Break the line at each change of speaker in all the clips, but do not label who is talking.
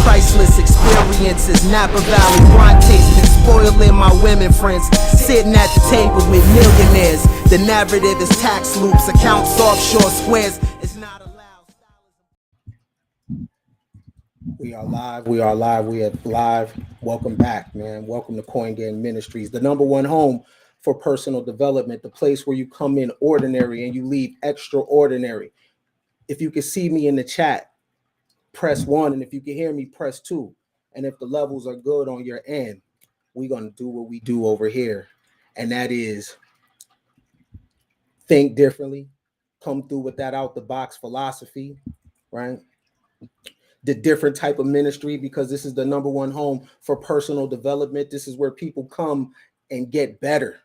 priceless experiences. Napa Valley wine tasting, spoiling my women friends. Sitting at the table with millionaires. The narrative is tax loops, accounts offshore squares. It's not allowed.
We are live. We are live. We are live. Welcome back, man. Welcome to Coin Gang Ministries, the #1 home for personal development, the place where you come in ordinary and you leave extraordinary. If you can see me in the chat, press 1. And if you can hear me, press 2. And if the levels are good on your end, we're going to do what we do over here. And that is think differently, come through with that out the box philosophy, right? The different type of ministry, because this is the #1 home for personal development. This is where people come and get better,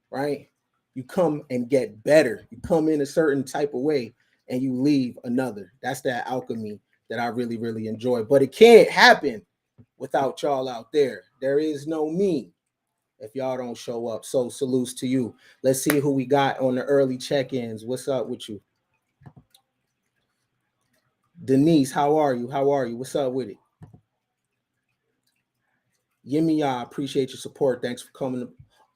right? You come and get better. You come in a certain type of way and you leave another. That's that alchemy that I really, really enjoy. But it can't happen without y'all out there. There is no me if y'all don't show up. So salutes to you. Let's see who we got on the early check-ins. What's up with you? Denise, how are you? How are you? What's up with it? Yimmy, I appreciate your support. Thanks for coming.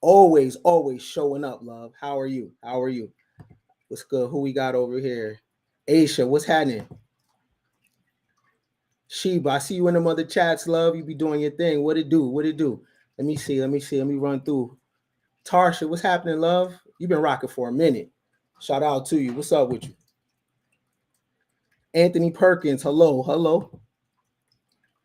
Always showing up, love. How are you? How are you? What's good? Who we got over here? Aisha, what's happening? Sheba, I see you in them other chats, love. You be doing your thing. What it do? What it do? Let me see. Let me run through. Tarsha, what's happening, love? You've been rocking for a minute. Shout out to you. What's up with you? Anthony Perkins, hello.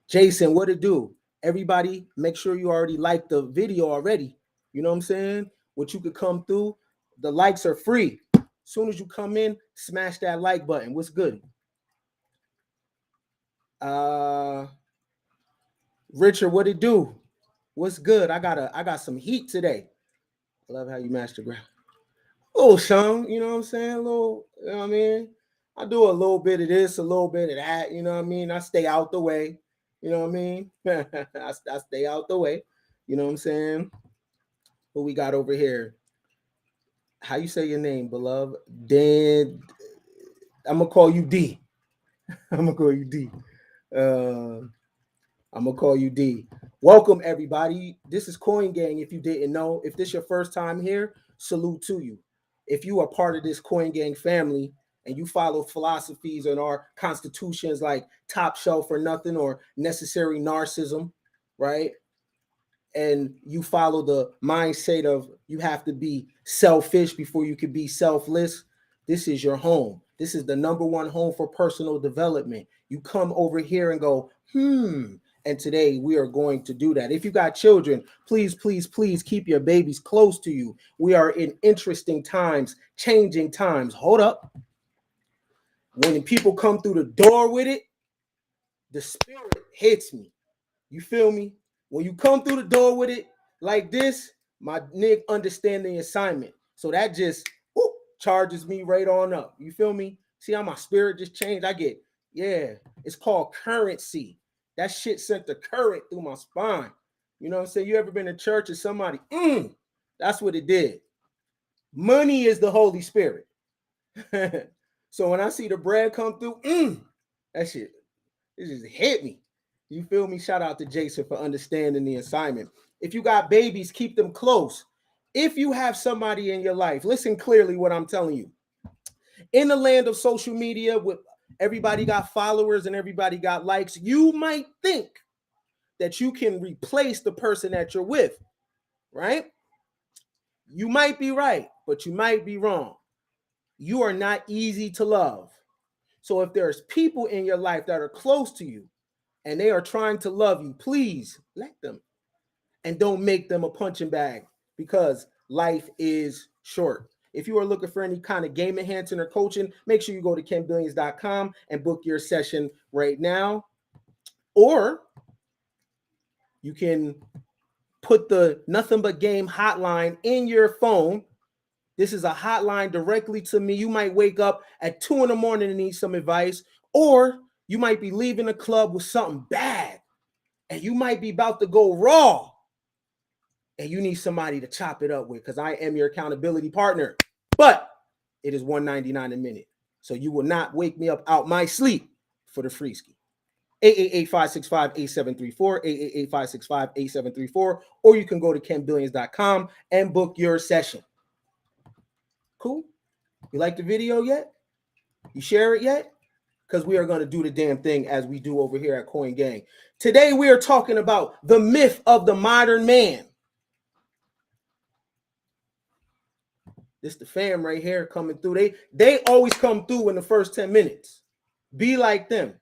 Jason, what it do? Everybody, make sure you already like the video already. You know what I'm saying? What you could come through, the likes are free. As soon as you come in, smash that like button. What's good? Richard, what it do? What's good? I got some heat today. I love how you match the ground. Oh, Sean, you know what I'm saying? A little, you know what I mean? I do a little bit of this, a little bit of that, you know what I mean? I stay out the way, you know what I mean? I stay out the way, you know what I'm saying? Who we got over here? How you say your name, beloved? Dan, I'm going to call you D. I'm going to call you D. I'm going to call you D. Welcome, everybody. This is Coin Gang, if you didn't know. If this is your first time here, salute to you. If you are part of this Coin Gang family and you follow philosophies and our constitutions like top shelf or nothing or necessary narcissism, right? And you follow the mindset of you have to be selfish before you can be selfless, this is your home. This is the #1 home for personal development. You come over here and go, and today we are going to do that. If you got children, please keep your babies close to you. We are in interesting times, changing times. Hold up. When people come through the door with it, the spirit hits me. You feel me? When you come through the door with it like this, my nigga understand the assignment. So that just charges me right on up. You feel me? See how my spirit just changed? It's called currency. That shit sent the current through my spine. You know what I'm saying? You ever been to church and somebody, that's what it did. Money is the Holy Spirit. So when I see the bread come through, that shit, it just hit me. You feel me? Shout out to Jason for understanding the assignment. If you got babies, keep them close. If you have somebody in your life, listen clearly what I'm telling you. In the land of social media, with everybody got followers and everybody got likes, you might think that you can replace the person that you're with, right? You might be right, but you might be wrong. You are not easy to love. So if there's people in your life that are close to you and they are trying to love you, please let them. And don't make them a punching bag because life is short. If you are looking for any kind of game enhancing or coaching, make sure you go to kenbillions.com and book your session right now. Or you can put the Nothing But Game hotline in your phone. This is a hotline directly to me. You might wake up at 2 in the morning and need some advice, or you might be leaving the club with something bad and you might be about to go raw and you need somebody to chop it up with because I am your accountability partner. But it is $199 a minute. So you will not wake me up out my sleep for the free ski. 888-565-8734, 888-565-8734, or you can go to kenbillions.com and book your session. Cool? You like the video yet? You share it yet? Because we are going to do the damn thing as we do over here at Coin Gang. Today we are talking about the myth of the modern man. This the fam right here coming through. They always come through in the first 10 minutes. Be like them.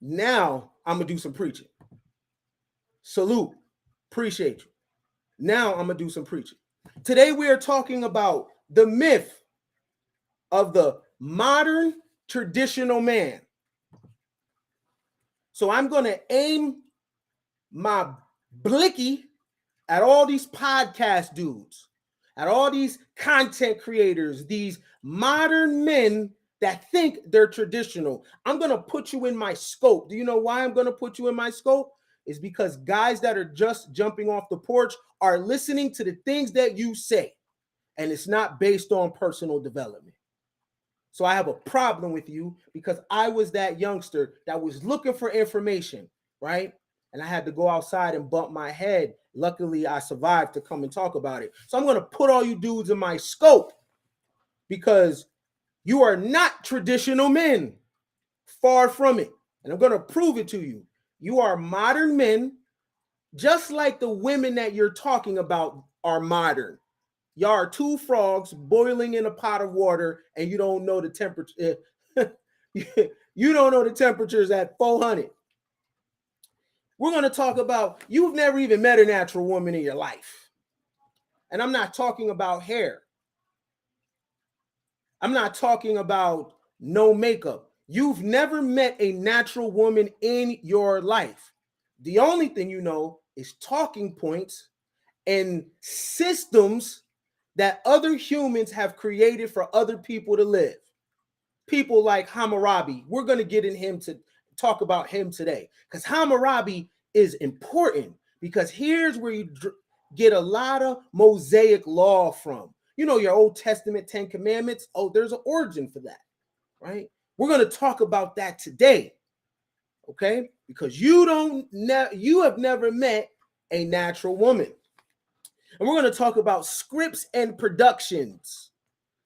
Now I'm going to do some preaching. Salute. Appreciate you. Now I'm going to do some preaching. Today we are talking about the myth of the modern traditional man. So I'm going to aim my blicky at all these podcast dudes, at all these content creators, these modern men that think they're traditional. I'm going to put you in my scope. Do you know why I'm going to put you in my scope? It's because guys that are just jumping off the porch are listening to the things that you say, and it's not based on personal development. So I have a problem with you because I was that youngster that was looking for information, right? And I had to go outside and bump my head. Luckily, I survived to come and talk about it. So I'm going to put all you dudes in my scope because you are not traditional men. Far from it. And I'm going to prove it to you. You are modern men, just like the women that you're talking about are modern. Y'all are two frogs boiling in a pot of water, and you don't know the temperature. You don't know the temperatures at 400. We're going to talk about you've never even met a natural woman in your life. And I'm not talking about hair. I'm not talking about no makeup. You've never met a natural woman in your life. The only thing you know is talking points and systems that other humans have created for other people to live. People like Hammurabi. We're going to get in him to talk about him today because Hammurabi is important because here's where you get a lot of Mosaic law from. You know, your Old Testament 10 Commandments. Oh, there's an origin for that, right? We're going to talk about that today, okay? Because you have never met a natural woman. And we're going to talk about scripts and productions.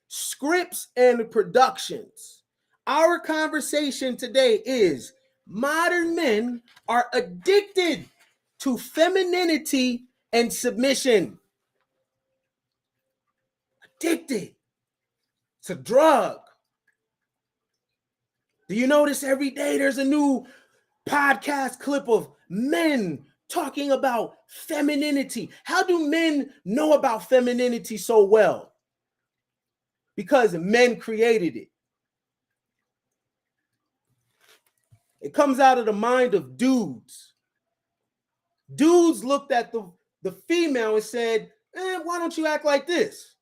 Scripts and productions. Our conversation today is modern men are addicted to femininity and submission. Addicted. It's a drug. Do you notice every day there's a new podcast clip of men talking about femininity? How do men know about femininity so well? Because men created it. It comes out of the mind of dudes. Dudes looked at the female and said, why don't you act like this?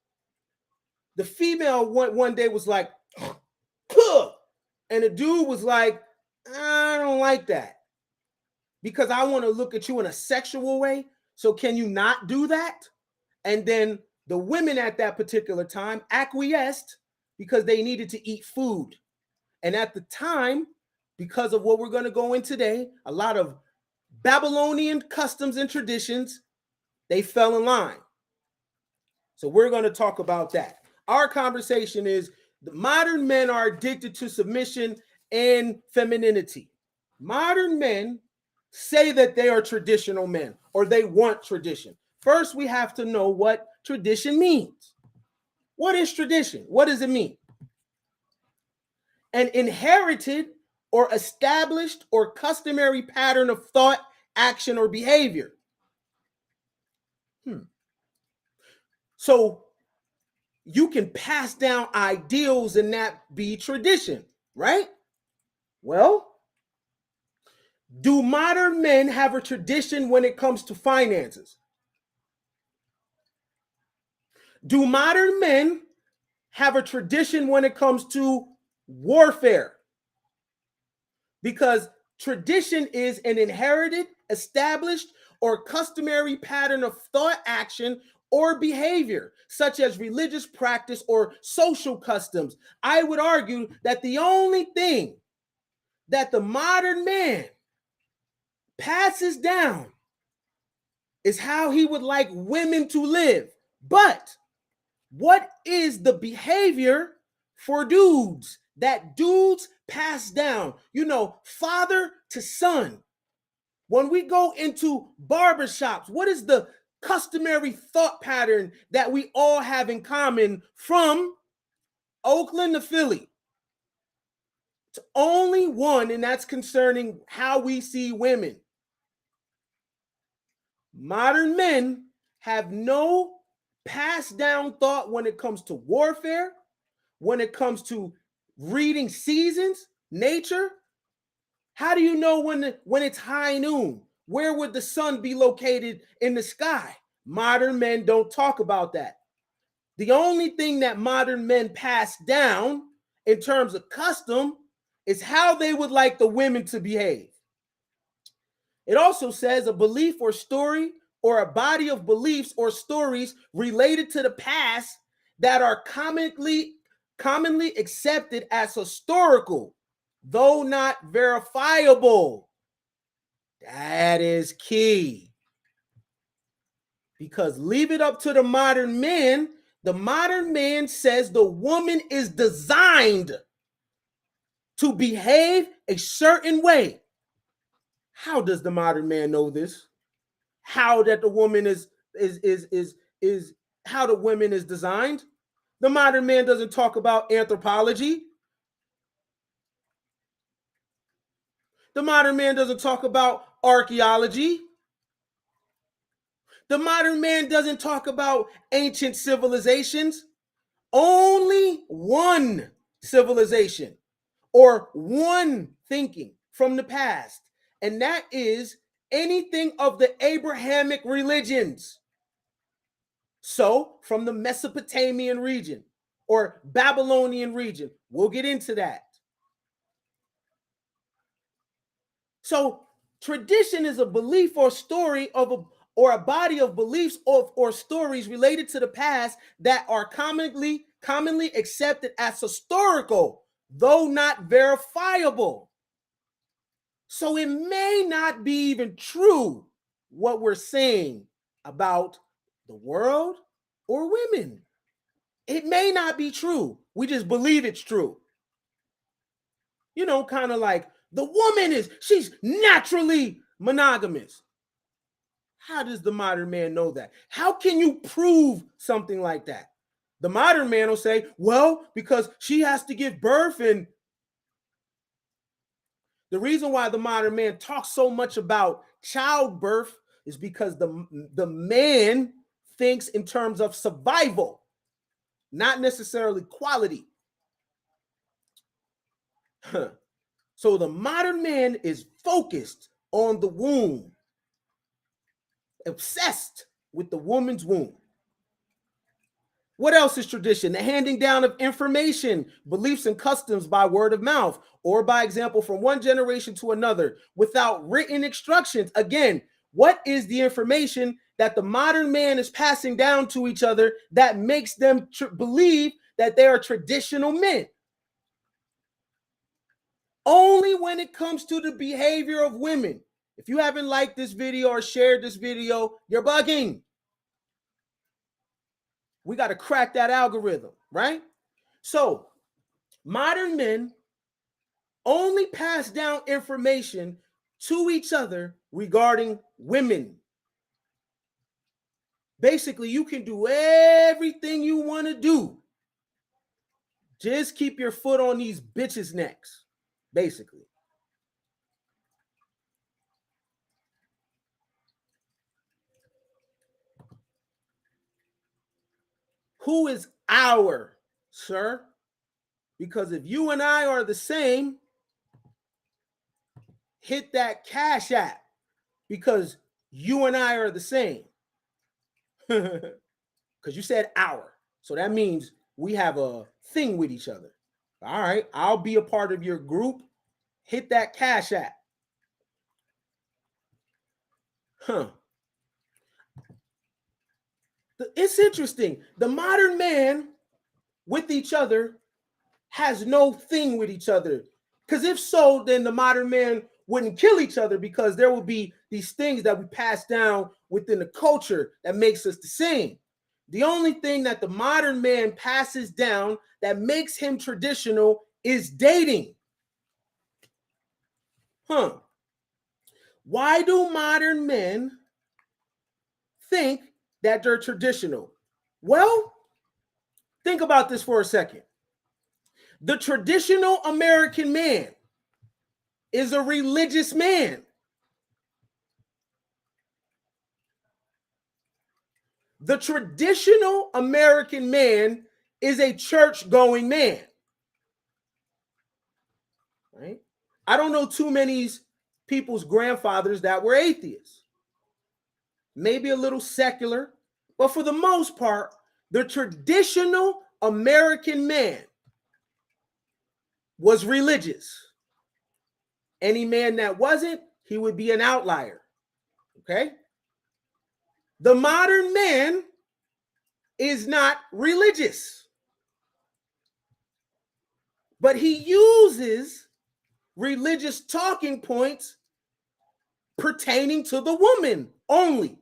The female one day was like, puh! And the dude was like, I don't like that because I want to look at you in a sexual way. So can you not do that? And then the women at that particular time acquiesced because they needed to eat food. And at the time, because of what we're going to go in today, a lot of Babylonian customs and traditions, they fell in line. So we're going to talk about that. Our conversation is the modern men are addicted to submission and femininity. Modern men say that they are traditional men or they want tradition. First, we have to know what tradition means. What is tradition? What does it mean? An inherited or established or customary pattern of thought, action, or behavior. So you can pass down ideals and that be tradition, right? Well, do modern men have a tradition when it comes to finances? Do modern men have a tradition when it comes to warfare? Because tradition is an inherited, established, or customary pattern of thought, action, or behavior, such as religious practice or social customs. I would argue that the only thing that the modern man passes down is how he would like women to live. But what is the behavior for dudes that dudes pass down? You know, father to son. When we go into barbershops, what is the customary thought pattern that we all have in common from Oakland to Philly? It's only one, and that's concerning how we see women. Modern men have no passed down thought when it comes to warfare, when it comes to reading seasons, nature. How do you know when it's high noon? Where would the sun be located in the sky? Modern men don't talk about that. The only thing that modern men pass down in terms of custom is how they would like the women to behave. It also says a belief or story or a body of beliefs or stories related to the past that are commonly accepted as historical, though not verifiable. That is key. Because leave it up to the modern man says the woman is designed to behave a certain way. How does the modern man know this? How that the woman is how the woman is designed? The modern man doesn't talk about anthropology. The modern man doesn't talk about archaeology. The modern man doesn't talk about ancient civilizations. Only one civilization or one thinking from the past, and that is anything of the Abrahamic religions. So, from the Mesopotamian region or Babylonian region, we'll get into that. So, tradition is a belief or story or a body of beliefs or stories related to the past that are commonly accepted as historical, though not verifiable. So it may not be even true what we're saying about the world or women. It may not be true. We just believe it's true. You know, kind of like the woman she's naturally monogamous. How does the modern man know that? How can you prove something like that? The modern man will say, well, because she has to give birth. And the reason why the modern man talks so much about childbirth is because the man thinks in terms of survival, not necessarily quality. So the modern man is focused on the womb, obsessed with the woman's womb. What else is tradition? The handing down of information, beliefs, and customs by word of mouth, or by example from one generation to another without written instructions. Again, what is the information that the modern man is passing down to each other that makes them believe that they are traditional men? Only when it comes to the behavior of women. If you haven't liked this video or shared this video, you're bugging. We got to crack that algorithm, right? So modern men only pass down information to each other regarding women. Basically, you can do everything you want to do. Just keep your foot on these bitches' necks, basically. Who is our, sir? Because if you and I are the same, hit that Cash App because you and I are the same. Because you said our. So that means we have a thing with each other. All right, I'll be a part of your group. Hit that Cash App. It's interesting. The modern man with each other has no thing with each other. Because if so, then the modern man wouldn't kill each other because there will be these things that we pass down within the culture that makes us the same. The only thing that the modern man passes down that makes him traditional is dating. Why do modern men think that they're traditional? Well, think about this for a second. The traditional American man is a religious man. The traditional American man is a church-going man. Right? I don't know too many people's grandfathers that were atheists. Maybe a little secular, but for the most part, the traditional American man was religious. Any man that wasn't, he would be an outlier. Okay? The modern man is not religious, but he uses religious talking points pertaining to the woman only.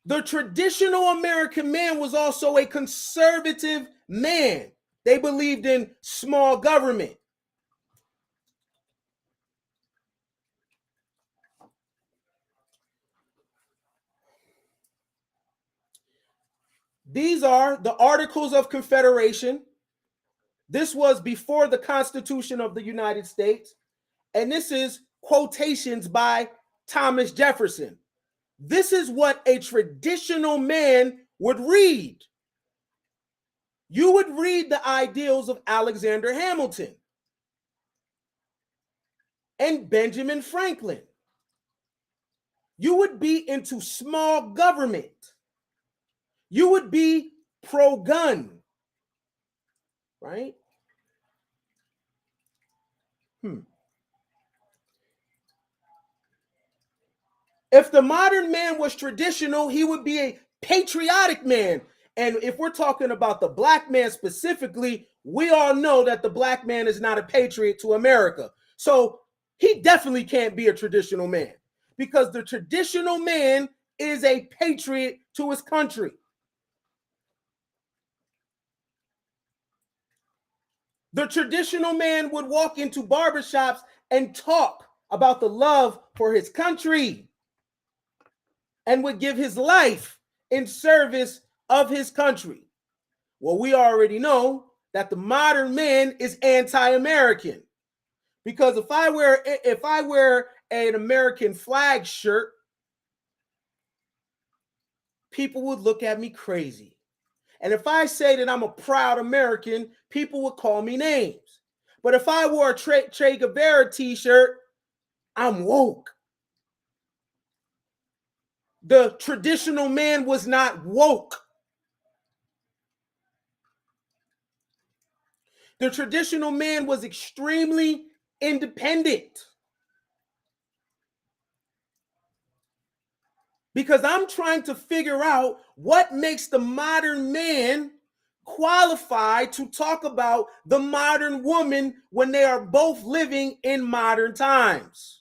The traditional American man was also a conservative man. They believed in small government. These are the Articles of Confederation. This was before the Constitution of the United States. And this is quotations by Thomas Jefferson. This is what a traditional man would read. You would read the ideals of Alexander Hamilton and Benjamin Franklin. You would be into small government. You would be pro-gun, right? If the modern man was traditional, he would be a patriotic man. And if we're talking about the black man specifically, we all know that the black man is not a patriot to America. So he definitely can't be a traditional man because the traditional man is a patriot to his country. The traditional man would walk into barbershops and talk about the love for his country and would give his life in service of his country. Well, we already know that the modern man is anti-American because if I wear an American flag shirt, people would look at me crazy. And if I say that I'm a proud American, people would call me names. But if I wore a Che Guevara t-shirt, I'm woke. The traditional man was not woke. The traditional man was extremely independent. Because I'm trying to figure out what makes the modern man qualified to talk about the modern woman when they are both living in modern times.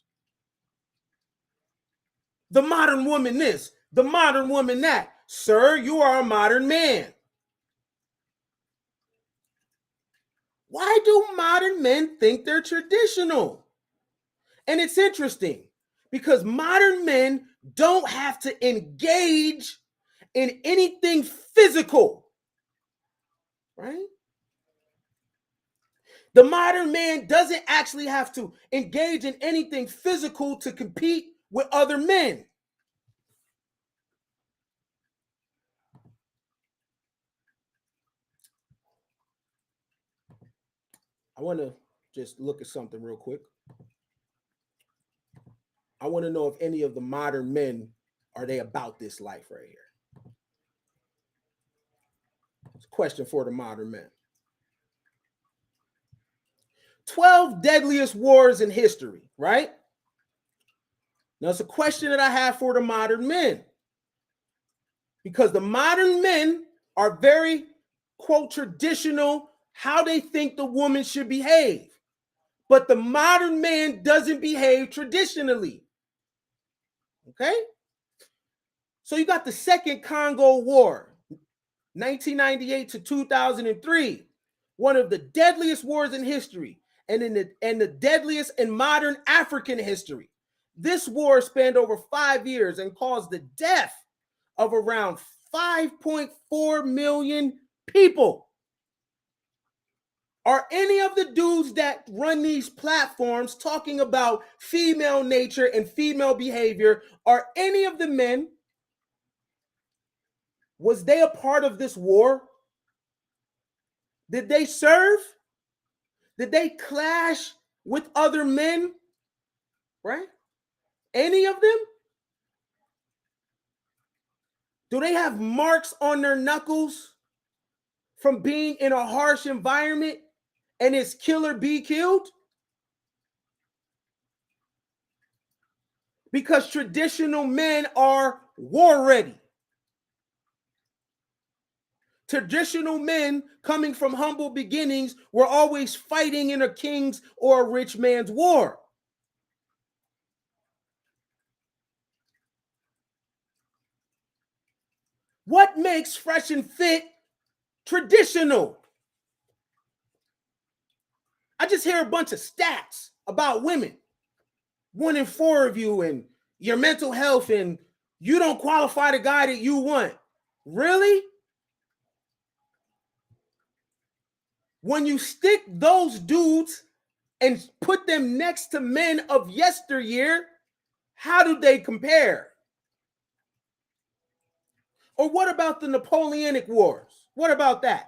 The modern woman this, the modern woman that. Sir, you are a modern man. Why do modern men think they're traditional? And it's interesting because modern men don't have to engage in anything physical, right? The modern man doesn't actually have to engage in anything physical to compete with other men. I want to just look at something real quick. I want to know if any of the modern men, are they about this life right here? It's a question for the modern men. 12 deadliest wars in history, right? Now, it's a question that I have for the modern men. Because the modern men are very, quote, traditional how they think the woman should behave. But the modern man doesn't behave traditionally. Okay? So you got the Second Congo War, 1998 to 2003, one of the deadliest wars in history and the deadliest in modern African history. This war spanned over 5 years and caused the death of around 5.4 million people. Are any of the dudes that run these platforms talking about female nature and female behavior, are any of the men, was they a part of this war? Did they serve? Did they clash with other men? Right? Any of them? Do they have marks on their knuckles from being in a harsh environment and it's kill or be killed? Because traditional men are war ready. Traditional men coming from humble beginnings were always fighting in a king's or a rich man's war. What makes Fresh and Fit traditional? I just hear a bunch of stats about women. 1 in 4 of you, and your mental health, and you don't qualify the guy that you want. Really? When you stick those dudes and put them next to men of yesteryear, how do they compare? Or what about the Napoleonic Wars? What about that?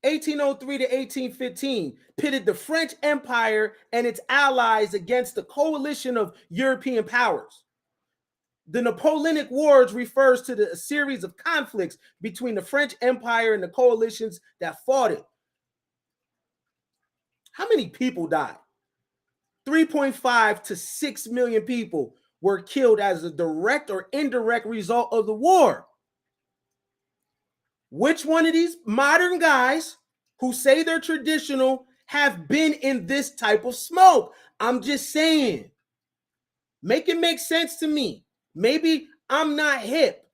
1803 to 1815 pitted the French Empire and its allies against a coalition of European powers. The Napoleonic Wars refers to a series of conflicts between the French Empire and the coalitions that fought it. How many people died? 3.5 to 6 million people were killed as a direct or indirect result of the war. Which one of these modern guys who say they're traditional have been in this type of smoke? I'm just saying. Make it make sense to me. Maybe I'm not hip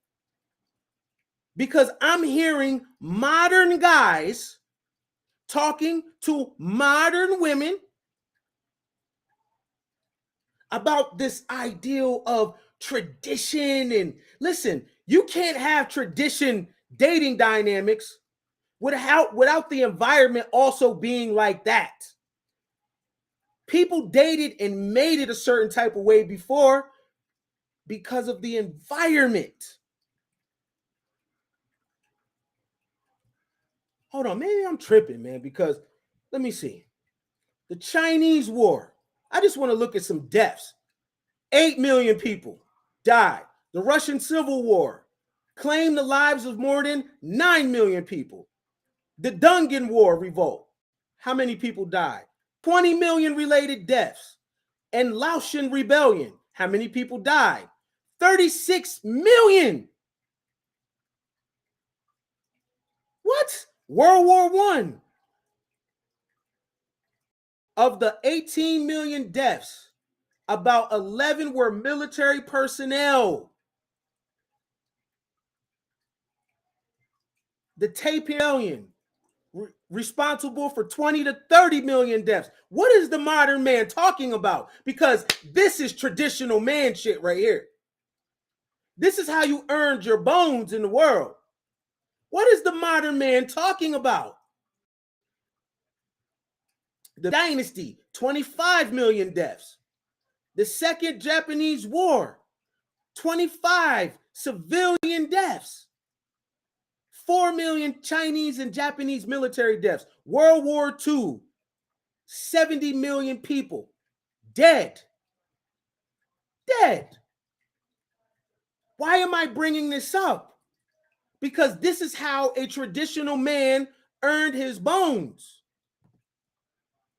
because I'm hearing modern guys talking to modern women about this ideal of tradition. And listen, you can't have tradition dating dynamics without the environment also being like that. People dated and made it a certain type of way before because of the environment. Hold on, maybe I'm tripping, man, because let me see. The Chinese War. I just want to look at some deaths. 8 million people died. The Russian Civil War claimed the lives of more than 9 million people. The Dungan War revolt. How many people died? 20 million related deaths. And Laotian Rebellion. How many people died? 36 million. What? World War I. Of the 18 million deaths, about 11 were military personnel. The Tape Rebellion, responsible for 20 to 30 million deaths. What is the modern man talking about? Because this is traditional man shit right here. This is how you earned your bones in the world. What is the modern man talking about? The Dynasty, 25 million deaths. The Second Japanese War, 25 civilian deaths. 4 million Chinese and Japanese military deaths. World War II, 70 million people dead. Dead. Why am I bringing this up? Because this is how a traditional man earned his bones.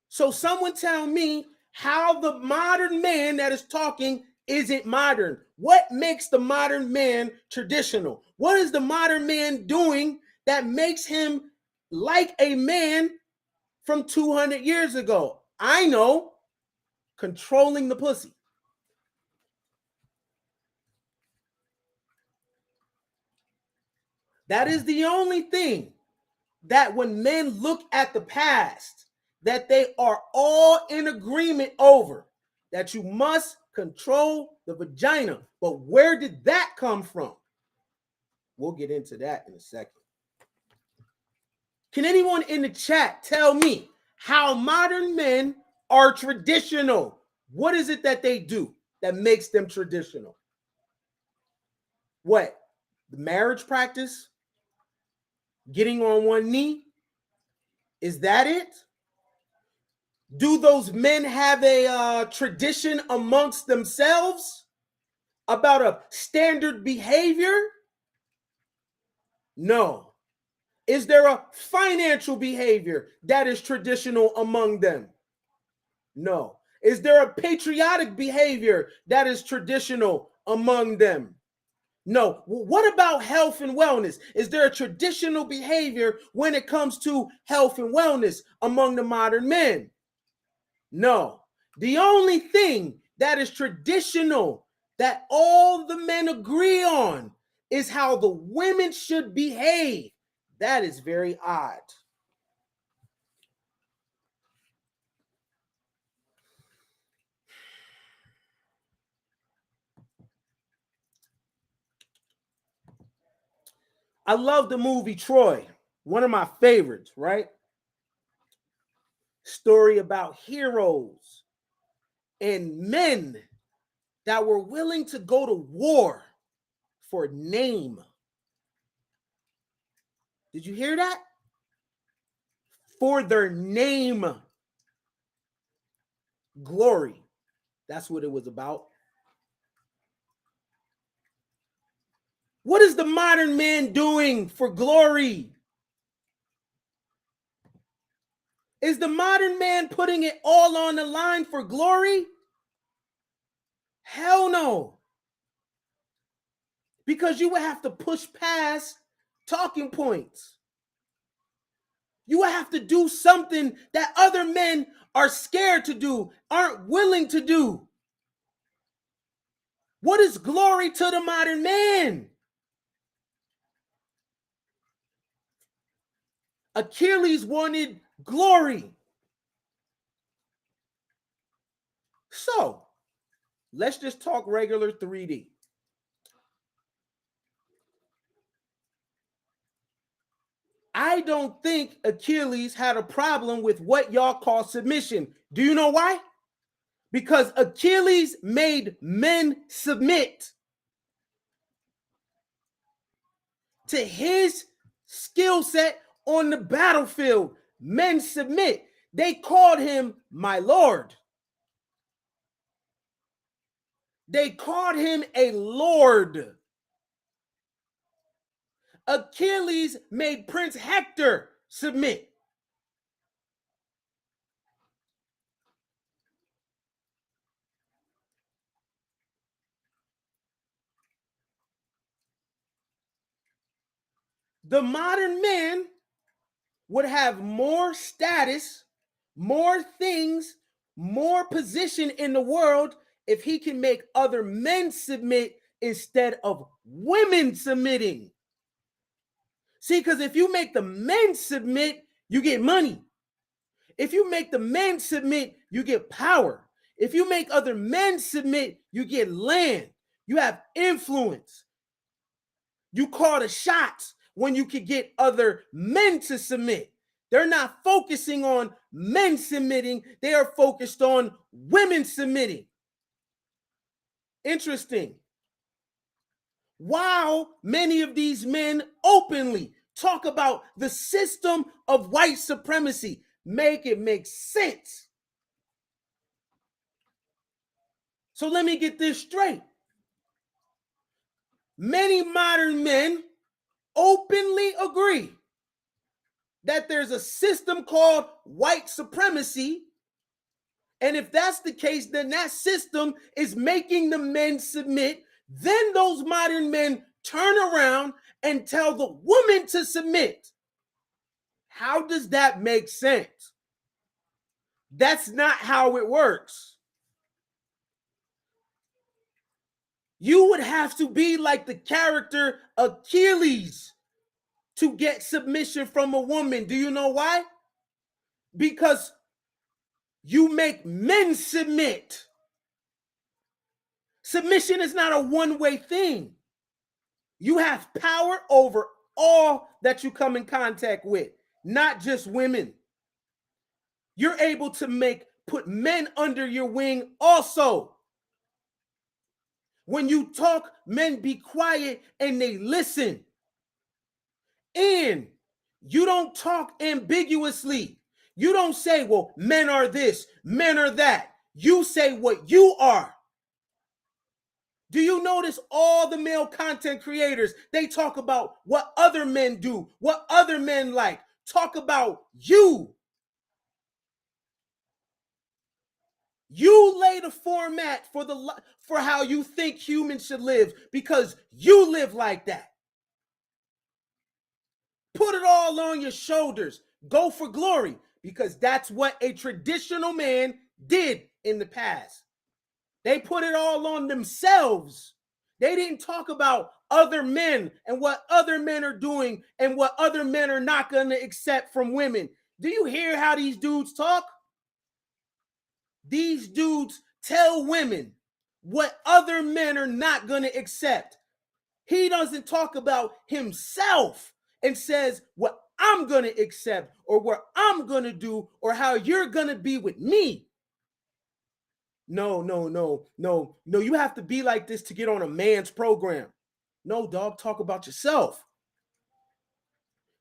So someone tell me how the modern man that is talking isn't modern. What makes the modern man traditional? What is the modern man doing that makes him like a man from 200 years ago. I know, controlling the pussy. That is the only thing that when men look at the past, that they are all in agreement over, that you must control the vagina. But where did that come from? We'll get into that in a second. Can anyone in the chat tell me how modern men are traditional? What is it that they do that makes them traditional? What? The marriage practice? Getting on one knee? Is that it? Do those men have a tradition amongst themselves about a standard behavior? No. Is there a financial behavior that is traditional among them? No. Is there a patriotic behavior that is traditional among them? No. What about health and wellness? Is there a traditional behavior when it comes to health and wellness among the modern men? No. The only thing that is traditional that all the men agree on is how the women should behave. That is very odd. I love the movie Troy, one of my favorites, right? Story about heroes and men that were willing to go to war for name. Did you hear that? For their name. Glory. That's what it was about. What is the modern man doing for glory? Is the modern man putting it all on the line for glory? Hell no. Because you would have to push past talking points. You would have to do something that other men are scared to do, aren't willing to do. What is glory to the modern man? Achilles wanted glory. So, let's just talk regular 3D. I don't think Achilles had a problem with what y'all call submission. Do you know why? Because Achilles made men submit to his skill set on the battlefield. Men submit. They called him my lord. They called him a lord. Achilles made Prince Hector submit. The modern man would have more status, more things, more position in the world if he can make other men submit instead of women submitting. See, because if you make the men submit, you get money. If you make the men submit, you get power. If you make other men submit, you get land. You have influence. You call the shots when you can get other men to submit. They're not focusing on men submitting. They are focused on women submitting. Interesting. While many of these men openly talk about the system of white supremacy, make it make sense. So let me get this straight. Many modern men openly agree that there's a system called white supremacy. And if that's the case, then that system is making the men submit. Then those modern men turn around and tell the woman to submit. How does that make sense? That's not how it works. You would have to be like the character Achilles to get submission from a woman. Do you know why? Because you make men submit. Submission is not a one-way thing. You have power over all that you come in contact with, not just women. You're able to put men under your wing also. When you talk, men be quiet and they listen. And you don't talk ambiguously. You don't say, well, men are this, men are that. You say what you are. Do you notice all the male content creators, they talk about what other men do, what other men like. Talk about you. You lay the format for how you think humans should live because you live like that. Put it all on your shoulders. Go for glory because that's what a traditional man did in the past. They put it all on themselves. They didn't talk about other men and what other men are doing and what other men are not going to accept from women. Do you hear how these dudes talk? These dudes tell women what other men are not going to accept. He doesn't talk about himself and says what I'm going to accept or what I'm going to do or how you're going to be with me. No. You have to be like this to get on a man's program. No, dog, talk about yourself.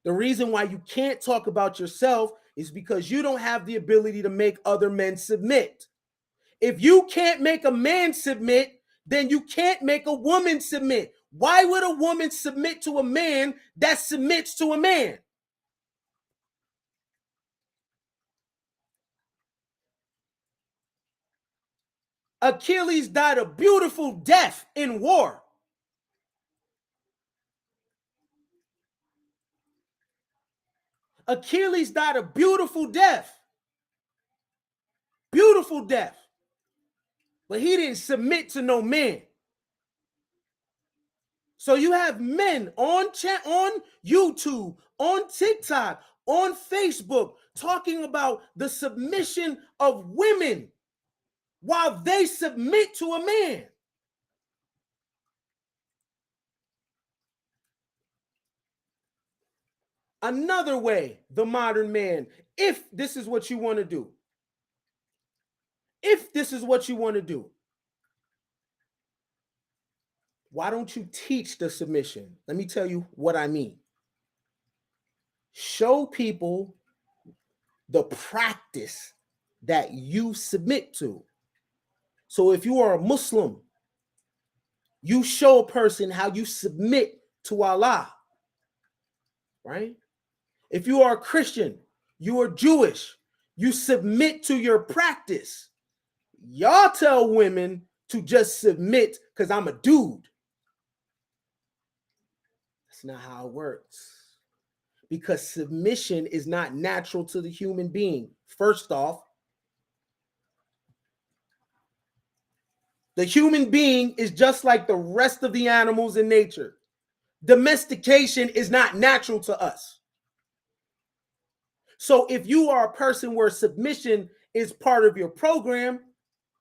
The reason why you can't talk about yourself is because you don't have the ability to make other men submit. If you can't make a man submit, then you can't make a woman submit. Why would a woman submit to a man that submits to a man? Achilles died a beautiful death in war. Achilles died a beautiful death. Beautiful death. But he didn't submit to no man. So you have men on YouTube, on TikTok, on Facebook, talking about the submission of women while they submit to a man. Another way, the modern man, if this is what you want to do, why don't you teach the submission? Let me tell you what I mean. Show people the practice that you submit to. So if you are a Muslim, you show a person how you submit to Allah, right? If you are a Christian, you are Jewish, you submit to your practice. Y'all tell women to just submit because I'm a dude. That's not how it works. Because submission is not natural to the human being. First off, the human being is just like the rest of the animals in nature. Domestication is not natural to us. So if you are a person where submission is part of your program,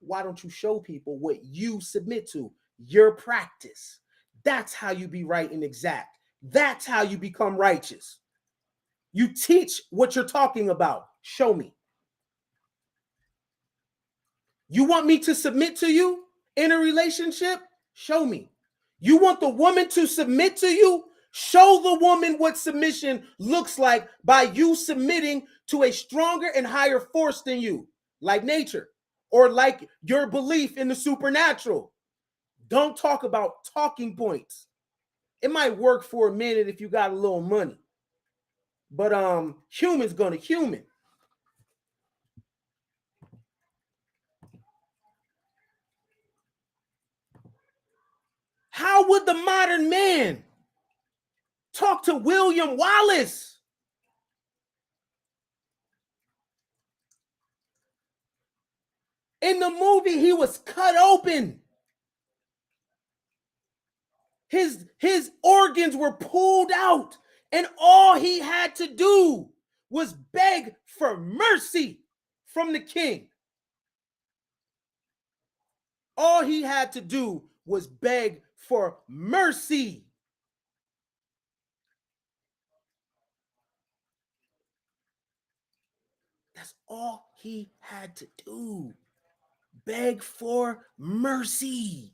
why don't you show people what you submit to, your practice? That's how you be right and exact. That's how you become righteous. You teach what you're talking about. Show me. You want me to submit to you in a relationship? Show me. You want the woman to submit to you? Show the woman what submission looks like by you submitting to a stronger and higher force than you, like nature, or like your belief in the supernatural. Don't talk about talking points. It might work for a minute if you got a little money, but human's gonna human. How would the modern man talk to William Wallace? In the movie, he was cut open. His organs were pulled out, and all he had to do was beg for mercy from the king. All he had to do was beg for mercy. That's all he had to do. Beg for mercy.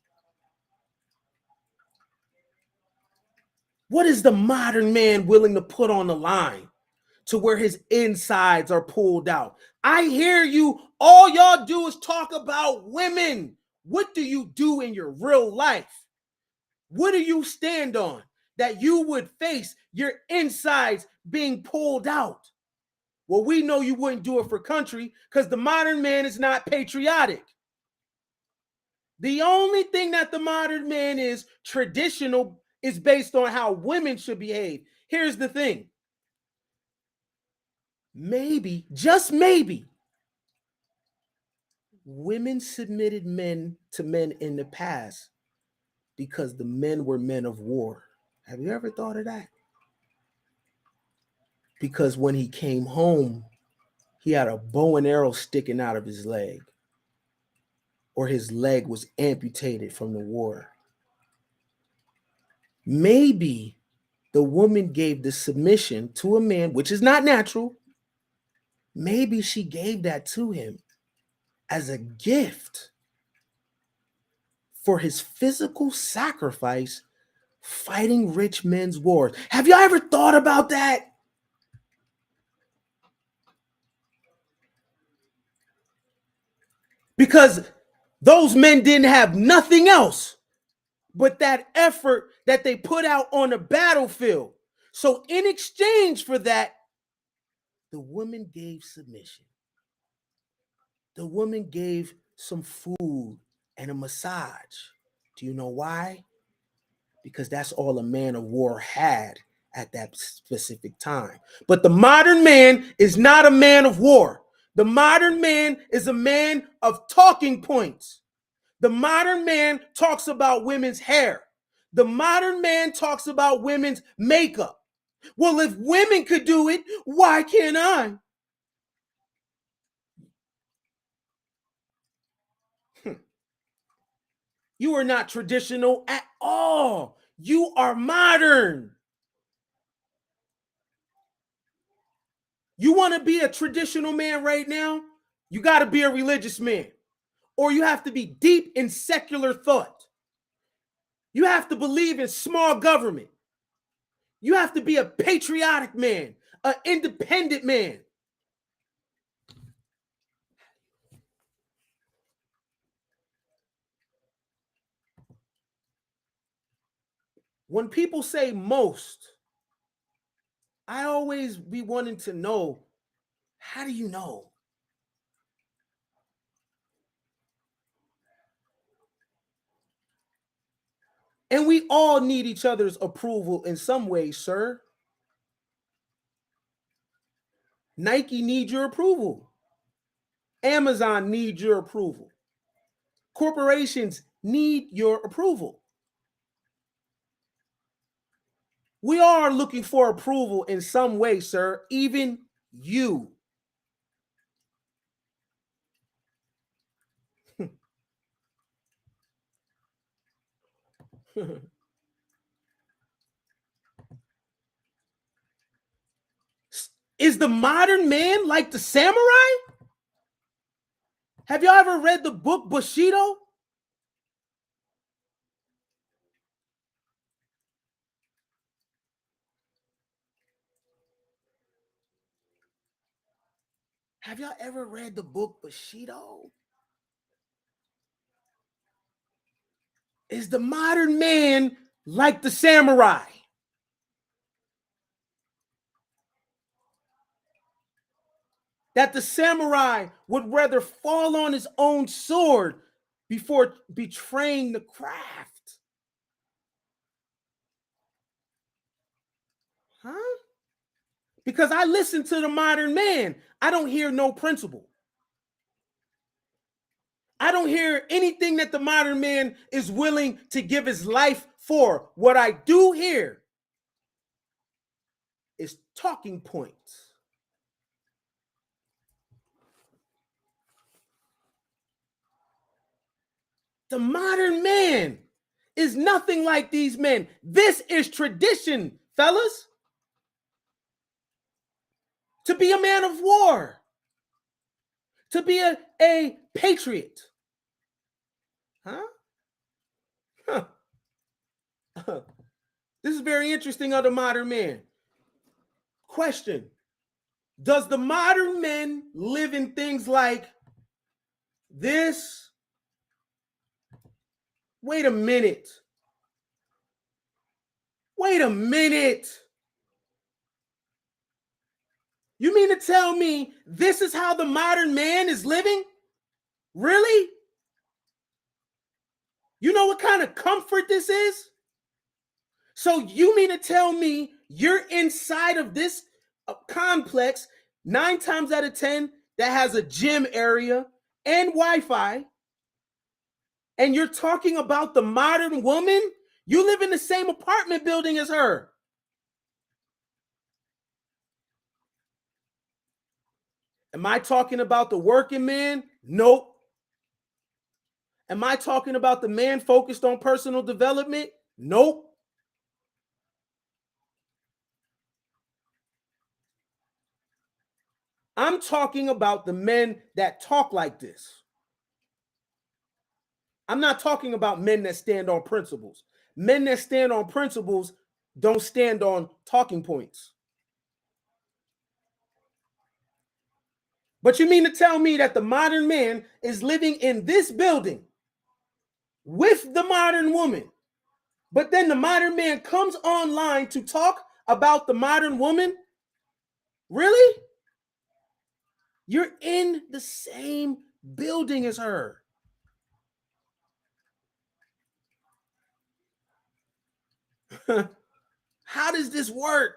What is the modern man willing to put on the line to where his insides are pulled out? I hear you. All y'all do is talk about women. What do you do in your real life? What do you stand on that you would face your insides being pulled out? Well, we know you wouldn't do it for country because the modern man is not patriotic. The only thing that the modern man is traditional is based on how women should behave. Here's the thing. Maybe, just maybe, women submitted men to men in the past because the men were men of war. Have you ever thought of that? Because when he came home, he had a bow and arrow sticking out of his leg, or his leg was amputated from the war. Maybe the woman gave the submission to a man, which is not natural. Maybe she gave that to him as a gift for his physical sacrifice fighting rich men's wars. Have y'all ever thought about that? Because those men didn't have nothing else but that effort that they put out on the battlefield. So in exchange for that, the woman gave submission. The woman gave some food and a massage. Do you know why? Because that's all a man of war had at that specific time. But the modern man is not a man of war. The modern man is a man of talking points. The modern man talks about women's hair. The modern man talks about women's makeup. Well, if women could do it, why can't I? You are not traditional at all. You are modern. You want to be a traditional man right now? You got to be a religious man. Or you have to be deep in secular thought. You have to believe in small government. You have to be a patriotic man, an independent man. When people say most, I always be wanting to know, how do you know? And we all need each other's approval in some way, sir. Nike needs your approval. Amazon needs your approval. Corporations need your approval. We are looking for approval in some way, sir. Even you. Is the modern man like the samurai? Have y'all ever read the book Bushido? Have y'all ever read the book Bushido? Is the modern man like the samurai? That the samurai would rather fall on his own sword before betraying the craft. Huh? Because I listen to the modern man, I don't hear no principle. I don't hear anything that the modern man is willing to give his life for. What I do hear is talking points. The modern man is nothing like these men. This is tradition, fellas. To be a man of war. To be a patriot. Huh? This is very interesting of the modern man. Question. Does the modern man live in things like this? Wait a minute. Wait a minute. You mean to tell me this is how the modern man is living? Really? You know what kind of comfort this is? So you mean to tell me you're inside of this complex 9 times out of 10 that has a gym area and Wi-Fi, and you're talking about the modern woman? You live in the same apartment building as her. Am I talking about the working man? Nope. Am I talking about the man focused on personal development? Nope. I'm talking about the men that talk like this. I'm not talking about men that stand on principles. Men that stand on principles don't stand on talking points. But you mean to tell me that the modern man is living in this building with the modern woman, but then the modern man comes online to talk about the modern woman? Really? You're in the same building as her. How does this work?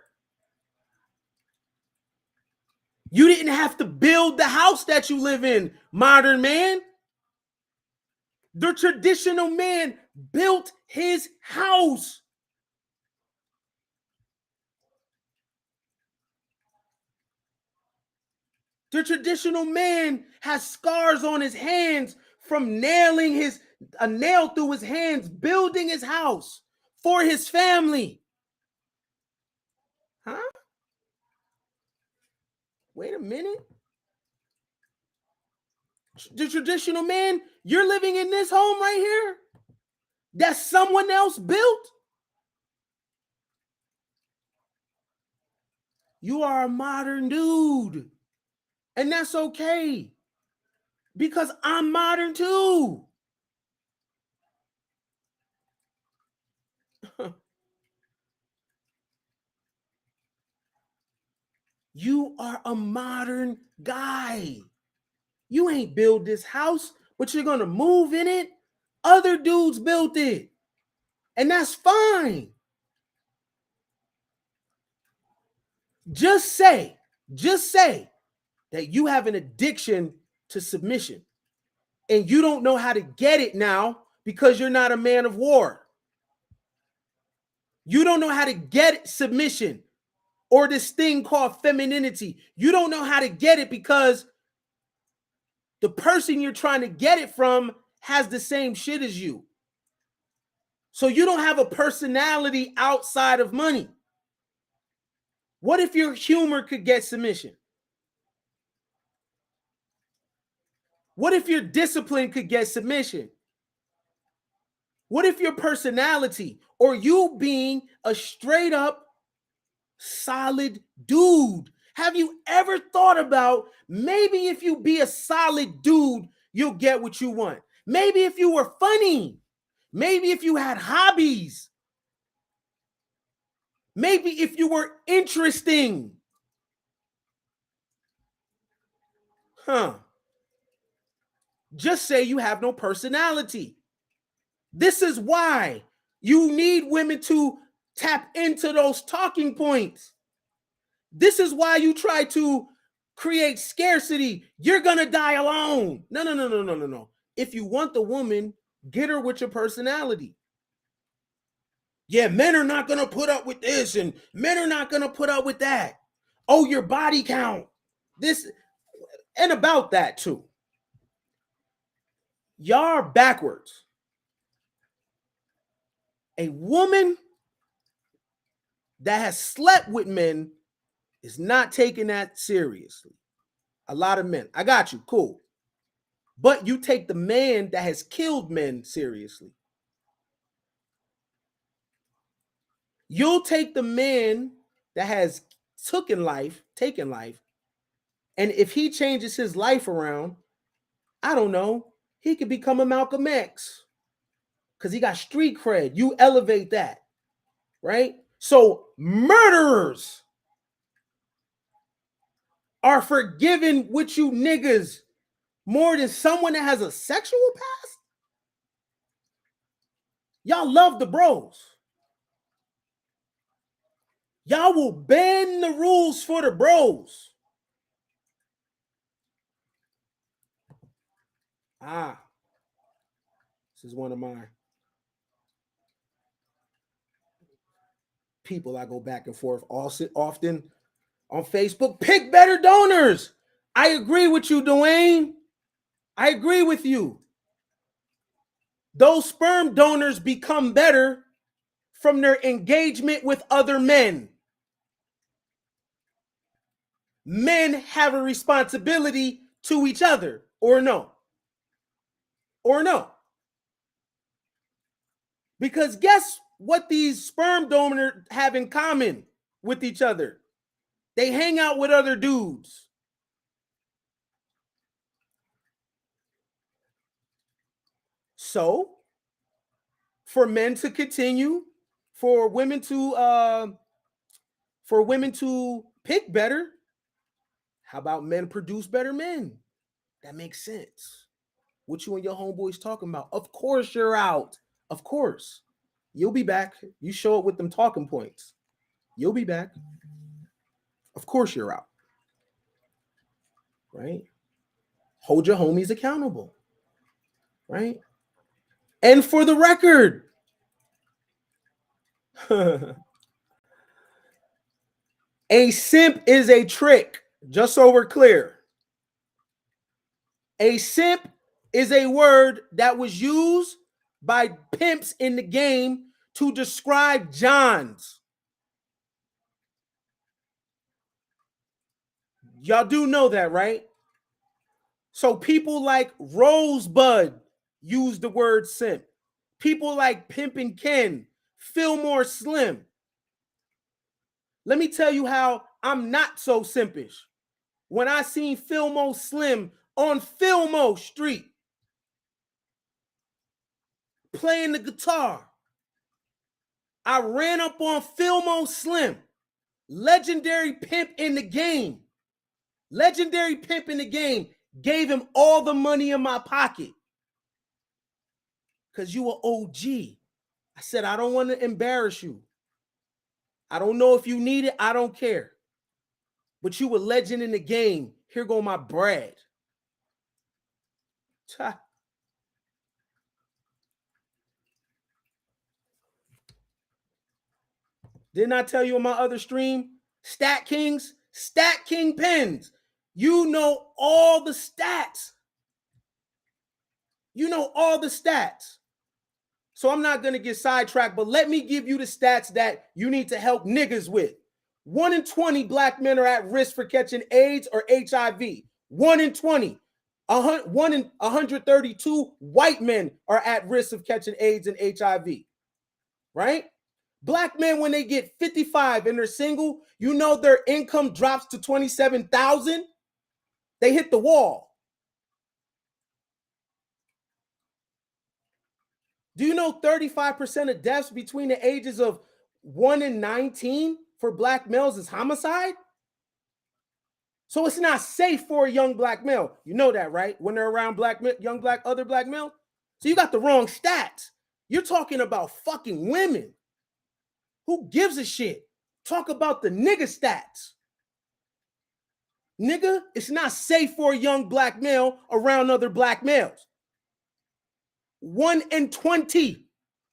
You didn't have to build the house that you live in, modern man. The traditional man built his house. The traditional man has scars on his hands from nailing a nail through his hands, building his house for his family. Huh? Wait a minute. The traditional man, you're living in this home right here that someone else built? You are a modern dude. And that's okay. Because I'm modern too. You are a modern guy. You ain't build this house, but you're going to move in it. Other dudes built it. And that's fine. Just say that you have an addiction to submission and you don't know how to get it now because you're not a man of war. You don't know how to get submission or this thing called femininity. You don't know how to get it because the person you're trying to get it from has the same shit as you. So you don't have a personality outside of money. What if your humor could get submission? What if your discipline could get submission? What if your personality or you being a straight up solid dude? Have you ever thought about maybe if you be a solid dude, you'll get what you want? Maybe if you were funny, maybe if you had hobbies, maybe if you were interesting. Just say you have no personality. This is why you need women to tap into those talking points. This is why you try to create scarcity. You're going to die alone. No. if you want the woman, get her with your personality. Yeah, men are not going to put up with this and men are not going to put up with that. Oh, your body count. This and about that too. Y'all are backwards. A woman that has slept with men is not taking that seriously. A lot of men. I got you. Cool. But you take the man that has killed men seriously. You'll take the man that has taken life, and if he changes his life around, I don't know, he could become a Malcolm X because he got street cred. You elevate that, right? So murderers are forgiven with you niggas more than someone that has a sexual past? Y'all love the bros. Y'all will bend the rules for the bros. This is one of my people I go back and forth often on Facebook. Pick better donors. I agree with you, Dwayne. I agree with you. Those sperm donors become better from their engagement with other men. Men have a responsibility to each other, or no? Or no? Because guess what these sperm donors have in common with each other? They hang out with other dudes. So, for men to continue, for women to pick better, how about men produce better men? That makes sense. What you and your homeboys talking about? Of course you're out. Of course. You'll be back. You show up with them talking points. You'll be back. Of course you're out. Right? Hold your homies accountable. Right? And for the record, a simp is a trick, just so we're clear. A simp is a word that was used by pimps in the game to describe Johns. Y'all do know that, right? So people like Rosebud use the word simp. People like Pimpin' Ken, Fillmore Slim. Let me tell you how I'm not so simpish. When I seen Fillmore Slim on Fillmore Street playing the guitar, I ran up on Fillmore Slim, legendary pimp in the game. Legendary pimp in the game. Gave him all the money in my pocket. Because you were OG. I said, I don't want to embarrass you. I don't know if you need it. I don't care. But you were legend in the game. Here go my bread. Didn't I tell you on my other stream? Stat Kings, Stat King pens. You know all the stats. You know all the stats. So I'm not going to get sidetracked, but let me give you the stats that you need to help niggas with. 1 in 20 black men are at risk for catching AIDS or HIV. 1 in 20. 1 in 132 white men are at risk of catching AIDS and HIV. Right? Black men, when they get 55 and they're single, you know their income drops to 27,000. They hit the wall. Do you know 35% of deaths between the ages of 1 and 19 for black males is homicide? So it's not safe for a young black male. You know that, right? When they're around other black males. So you got the wrong stats. You're talking about fucking women. Who gives a shit? Talk about the nigga stats. Nigga, it's not safe for a young black male around other black males. 1 in 20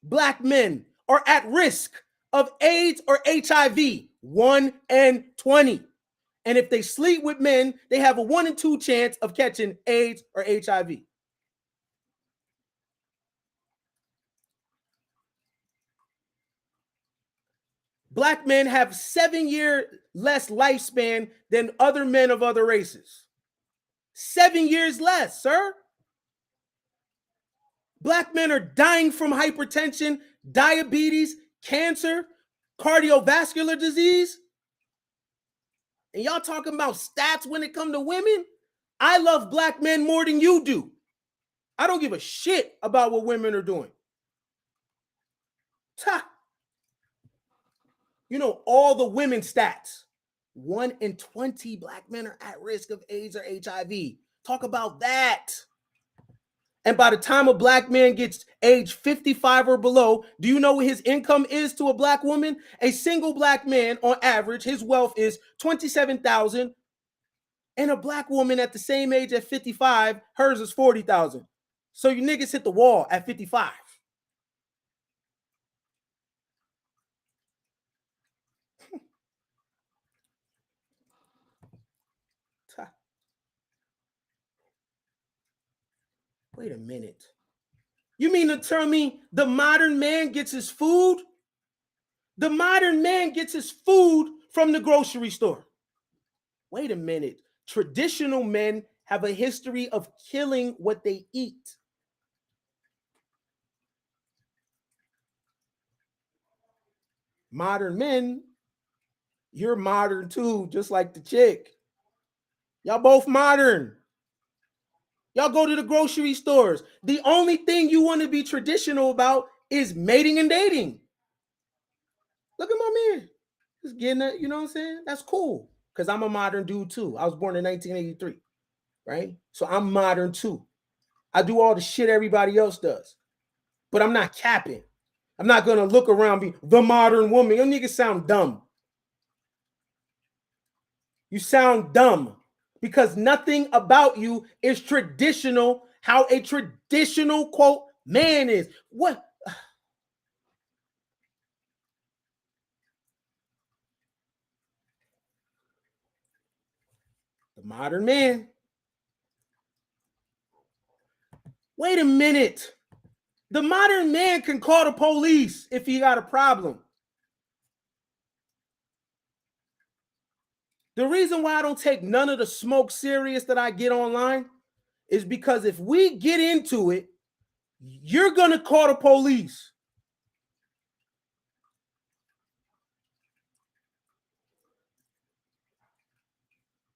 Black men are at risk of AIDS or HIV. 1 in 20. And if they sleep with men, they have a 1 in 2 chance of catching AIDS or HIV. Black men have 7-year less lifespan than other men of other races. 7 years less, sir. Black men are dying from hypertension, diabetes, cancer, cardiovascular disease. And y'all talking about stats when it comes to women? I love Black men more than you do. I don't give a shit about what women are doing. Ta. You know, all the women stats. 1 in 20 Black men are at risk of AIDS or HIV. Talk about that. And by the time a Black man gets age 55 or below, do you know what his income is to a Black woman? A single Black man, on average, his wealth is $27,000. And a Black woman at the same age at 55, hers is $40,000. So you niggas hit the wall at 55. Wait a minute. You mean to tell me the modern man gets his food? The modern man gets his food from the grocery store. Wait a minute. Traditional men have a history of killing what they eat. Modern men, you're modern too, just like the chick. Y'all both modern. Y'all go to the grocery stores. The only thing you want to be traditional about is mating and dating. Look at my man. Just getting that, you know what I'm saying? That's cool. Because I'm a modern dude too. I was born in 1983, right? So I'm modern too. I do all the shit everybody else does. But I'm not capping. I'm not going to look around and be the modern woman. You niggas sound dumb. You sound dumb. Because nothing about you is traditional, how a traditional, quote, man is. What? The modern man. Wait a minute. The modern man can call the police if he got a problem. The reason why I don't take none of the smoke serious that I get online is because if we get into it, you're going to call the police.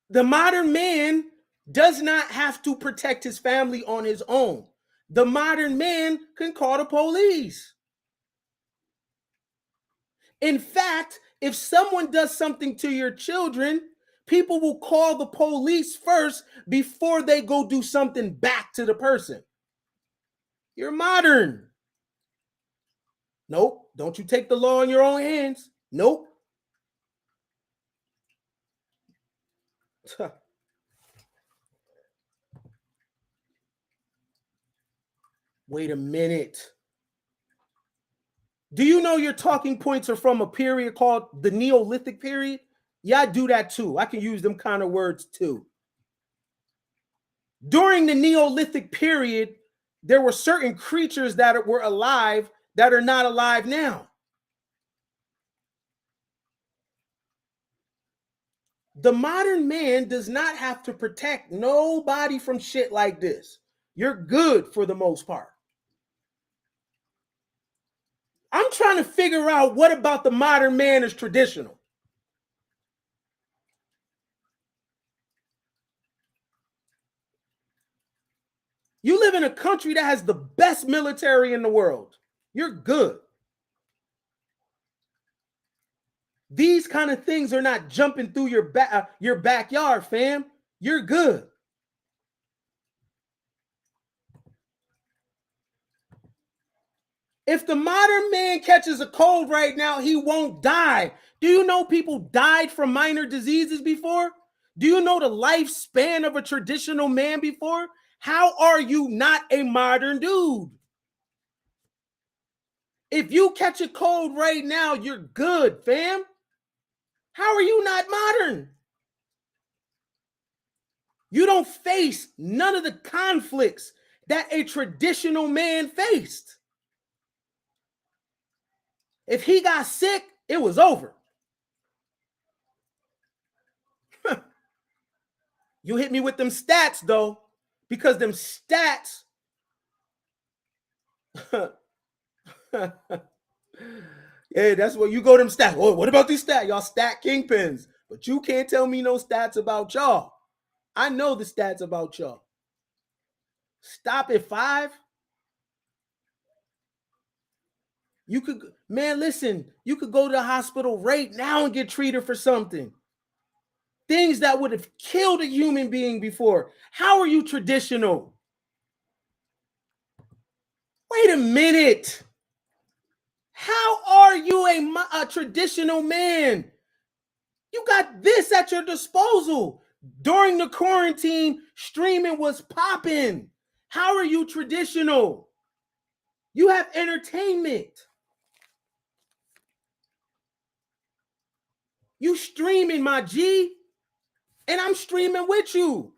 The modern man does not have to protect his family on his own. The modern man can call the police. In fact, if someone does something to your children, people will call the police first before they go do something back to the person. You're modern. Nope. Don't you take the law in your own hands. Nope. Wait a minute. Do you know your talking points are from a period called the Neolithic period? Yeah, I do that too. I can use them kind of words too. During the Neolithic period, there were certain creatures that were alive that are not alive now. The modern man does not have to protect nobody from shit like this. You're good for the most part. I'm trying to figure out what about the modern man is traditional. You live in a country that has the best military in the world. You're good. These kind of things are not jumping through your backyard, fam. You're good. If the modern man catches a cold right now, he won't die. Do you know people died from minor diseases before? Do you know the lifespan of a traditional man before? How are you not a modern dude? If you catch a cold right now, you're good, fam. How are you not modern? You don't face none of the conflicts that a traditional man faced. If he got sick, it was over. You hit me with them stats, though, because them stats. Yeah, that's what you go them stats. Oh, what about these stats? Y'all stat kingpins, but you can't tell me no stats about y'all. I know the stats about y'all. Stop at 5. You could, man, listen, you could go to the hospital right now and get treated for something. Things that would have killed a human being before. How are you traditional? Wait a minute. How are you a traditional man? You got this at your disposal. During the quarantine, streaming was popping. How are you traditional? You have entertainment. You streaming, my G, and I'm streaming with you.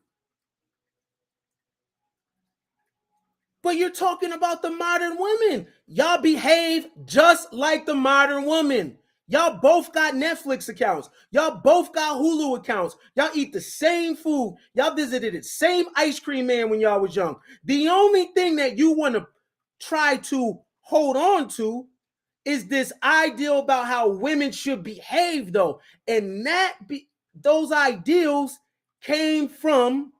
But you're talking about the modern women. Y'all behave just like the modern woman. Y'all both got Netflix accounts. Y'all both got Hulu accounts. Y'all eat the same food. Y'all visited the same ice cream man when y'all was young. The only thing that you want to try to hold on to is this ideal about how women should behave, though. And those ideals came from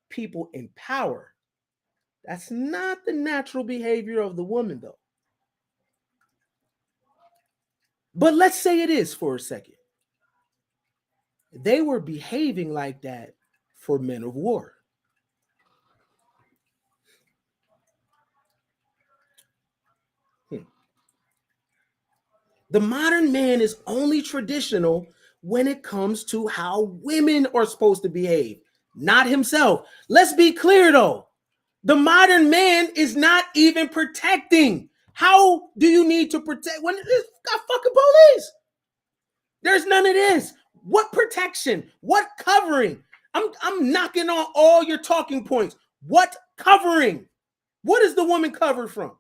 people in power. That's not the natural behavior of the woman, though. But let's say it is for a second. They were behaving like that for men of war. The modern man is only traditional when it comes to how women are supposed to behave, not himself. Let's be clear, though. The modern man is not even protecting. How do you need to protect when it's got fucking police? There's none of this. What protection? What covering? I'm knocking on all your talking points. What covering? What is the woman covered from?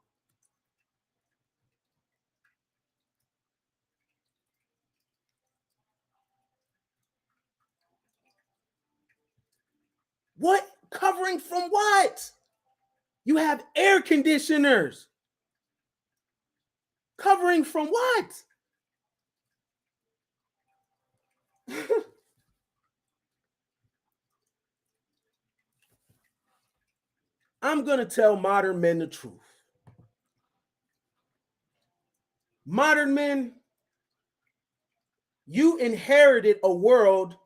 What covering from what? You have air conditioners. Covering from what? I'm going to tell modern men the truth. Modern men, you inherited a world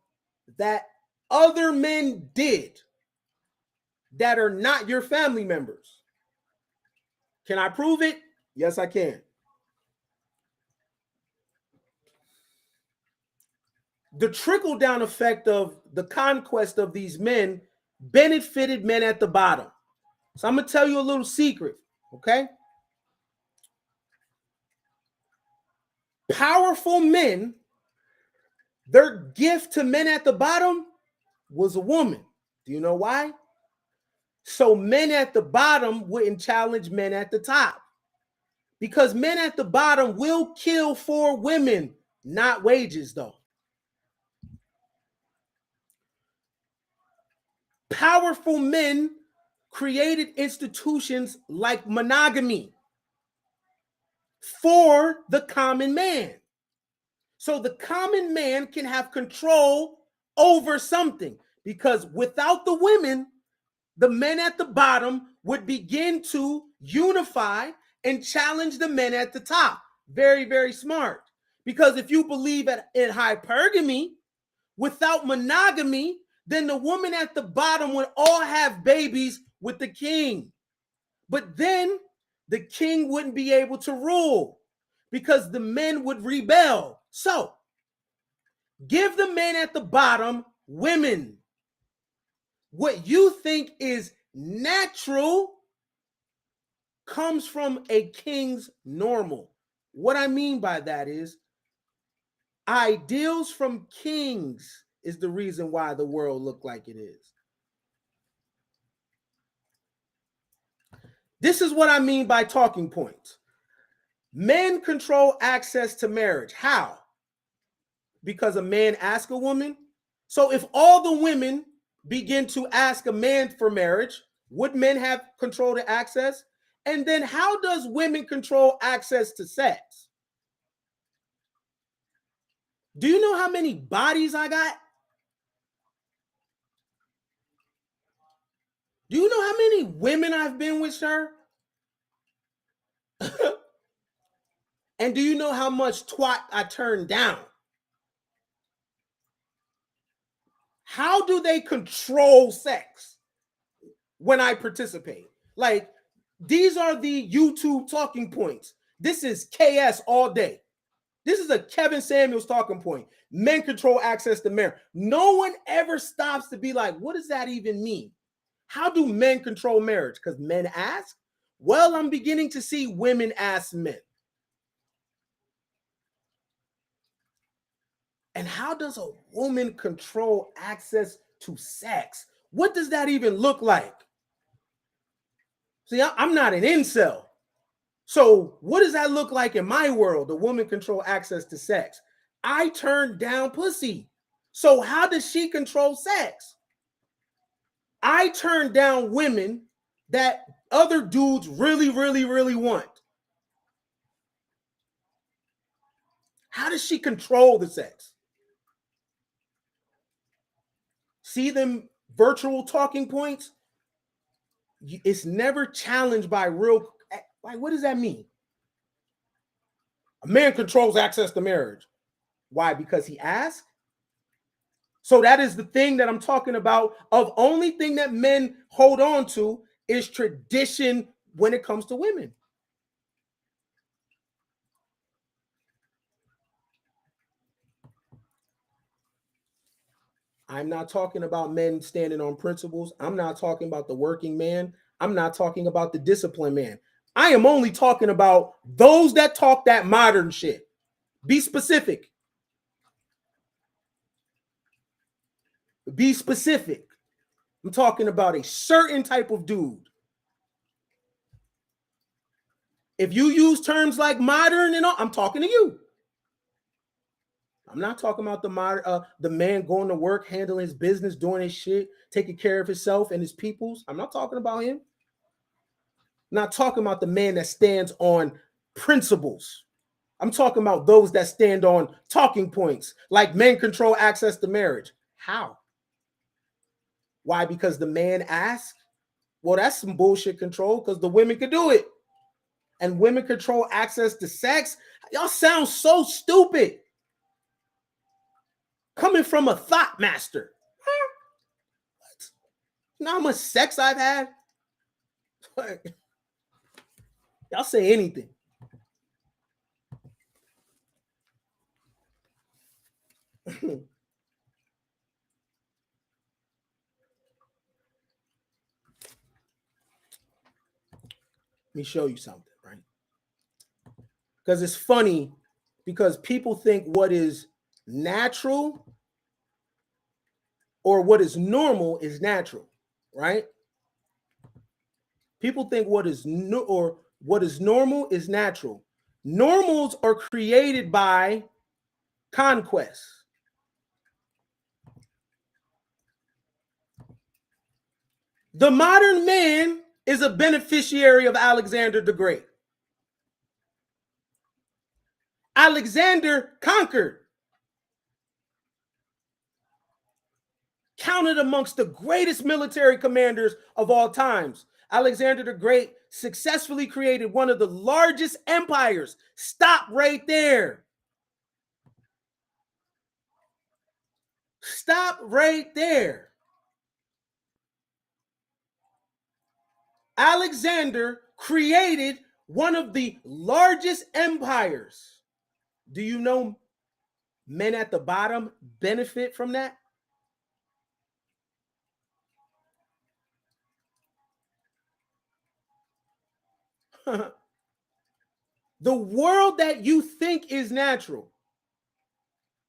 that other men did that are not your family members. Can I prove it? Yes, I can. The trickle-down effect of the conquest of these men benefited men at the bottom. So I'm going to tell you a little secret, okay? Powerful men, their gift to men at the bottom was a woman. Do you know why? So men at the bottom wouldn't challenge men at the top. Because men at the bottom will kill for women, not wages, though. Powerful men created institutions like monogamy for the common man. So the common man can have control over something, because without the women, the men at the bottom would begin to unify and challenge the men at the top. Very, very smart. Because if you believe in hypergamy, without monogamy, then the woman at the bottom would all have babies with the king. But then the king wouldn't be able to rule because the men would rebel. So give the men at the bottom women. What you think is natural comes from a king's normal. What I mean by that is ideals from kings is the reason why the world looked like it is. This is what I mean by talking points. Men control access to marriage. How? Because a man asks a woman. So if all the women begin to ask a man for marriage, would men have control to access? And then how does women control access to sex? Do you know how many bodies I got? Do you know how many women I've been with, sir? And do you know how much twat I turned down? How do they control sex when I participate? Like, these are the YouTube talking points. This is KS all day. This is a Kevin Samuels talking point. Men control access to marriage. No one ever stops to be like, what does that even mean? How do men control marriage? Because men ask? Well, I'm beginning to see women ask men. And how does a woman control access to sex? What does that even look like? See, I'm not an incel. So what does that look like in my world? A woman control access to sex. I turn down pussy. So how does she control sex? I turn down women that other dudes really, really, really want. How does she control the sex? See them virtual talking points? It's never challenged by real, like, what does that mean? A man controls access to marriage. Why? Because he asked? So that is the thing that I'm talking about. Of only thing that men hold on to is tradition when it comes to women. I'm not talking about men standing on principles. I'm not talking about the working man. I'm not talking about the disciplined man. I am only talking about those that talk that modern shit. Be specific. Be specific. I'm talking about a certain type of dude. If you use terms like modern and all, I'm talking to you. I'm not talking about the man going to work, handling his business, doing his shit, taking care of himself and his peoples. I'm not talking about him. I'm not talking about the man that stands on principles. I'm talking about those that stand on talking points, like men control access to marriage. How? Why? Because the man asked? Well, that's some bullshit control because the women could do it. And women control access to sex. Y'all sound so stupid. Coming from a thought master. What? You know how much sex I've had? Y'all say anything. Let me show you something, right? Because it's funny because people think what is natural or what is normal is natural, right? People think what is normal is natural. Normals are created by conquest. The modern man is a beneficiary of Alexander the Great. Alexander conquered, counted amongst the greatest military commanders of all times. Alexander the Great successfully created one of the largest empires. Stop right there. Stop right there. Alexander created one of the largest empires. Do you know men at the bottom benefit from that? The world that you think is natural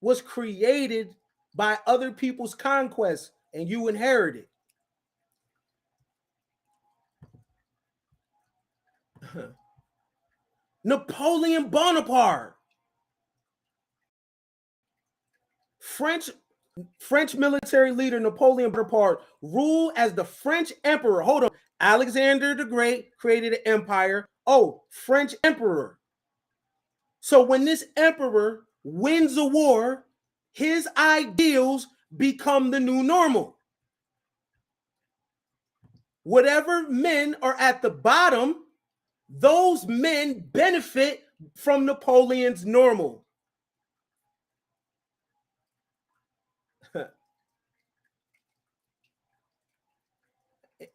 was created by other people's conquests, and you inherit it. Napoleon Bonaparte, French military leader Napoleon Bonaparte ruled as the French emperor. Hold on. Alexander the Great created an empire. Oh, French emperor. So when this emperor wins a war, his ideals become the new normal. Whatever men are at the bottom, those men benefit from Napoleon's normal.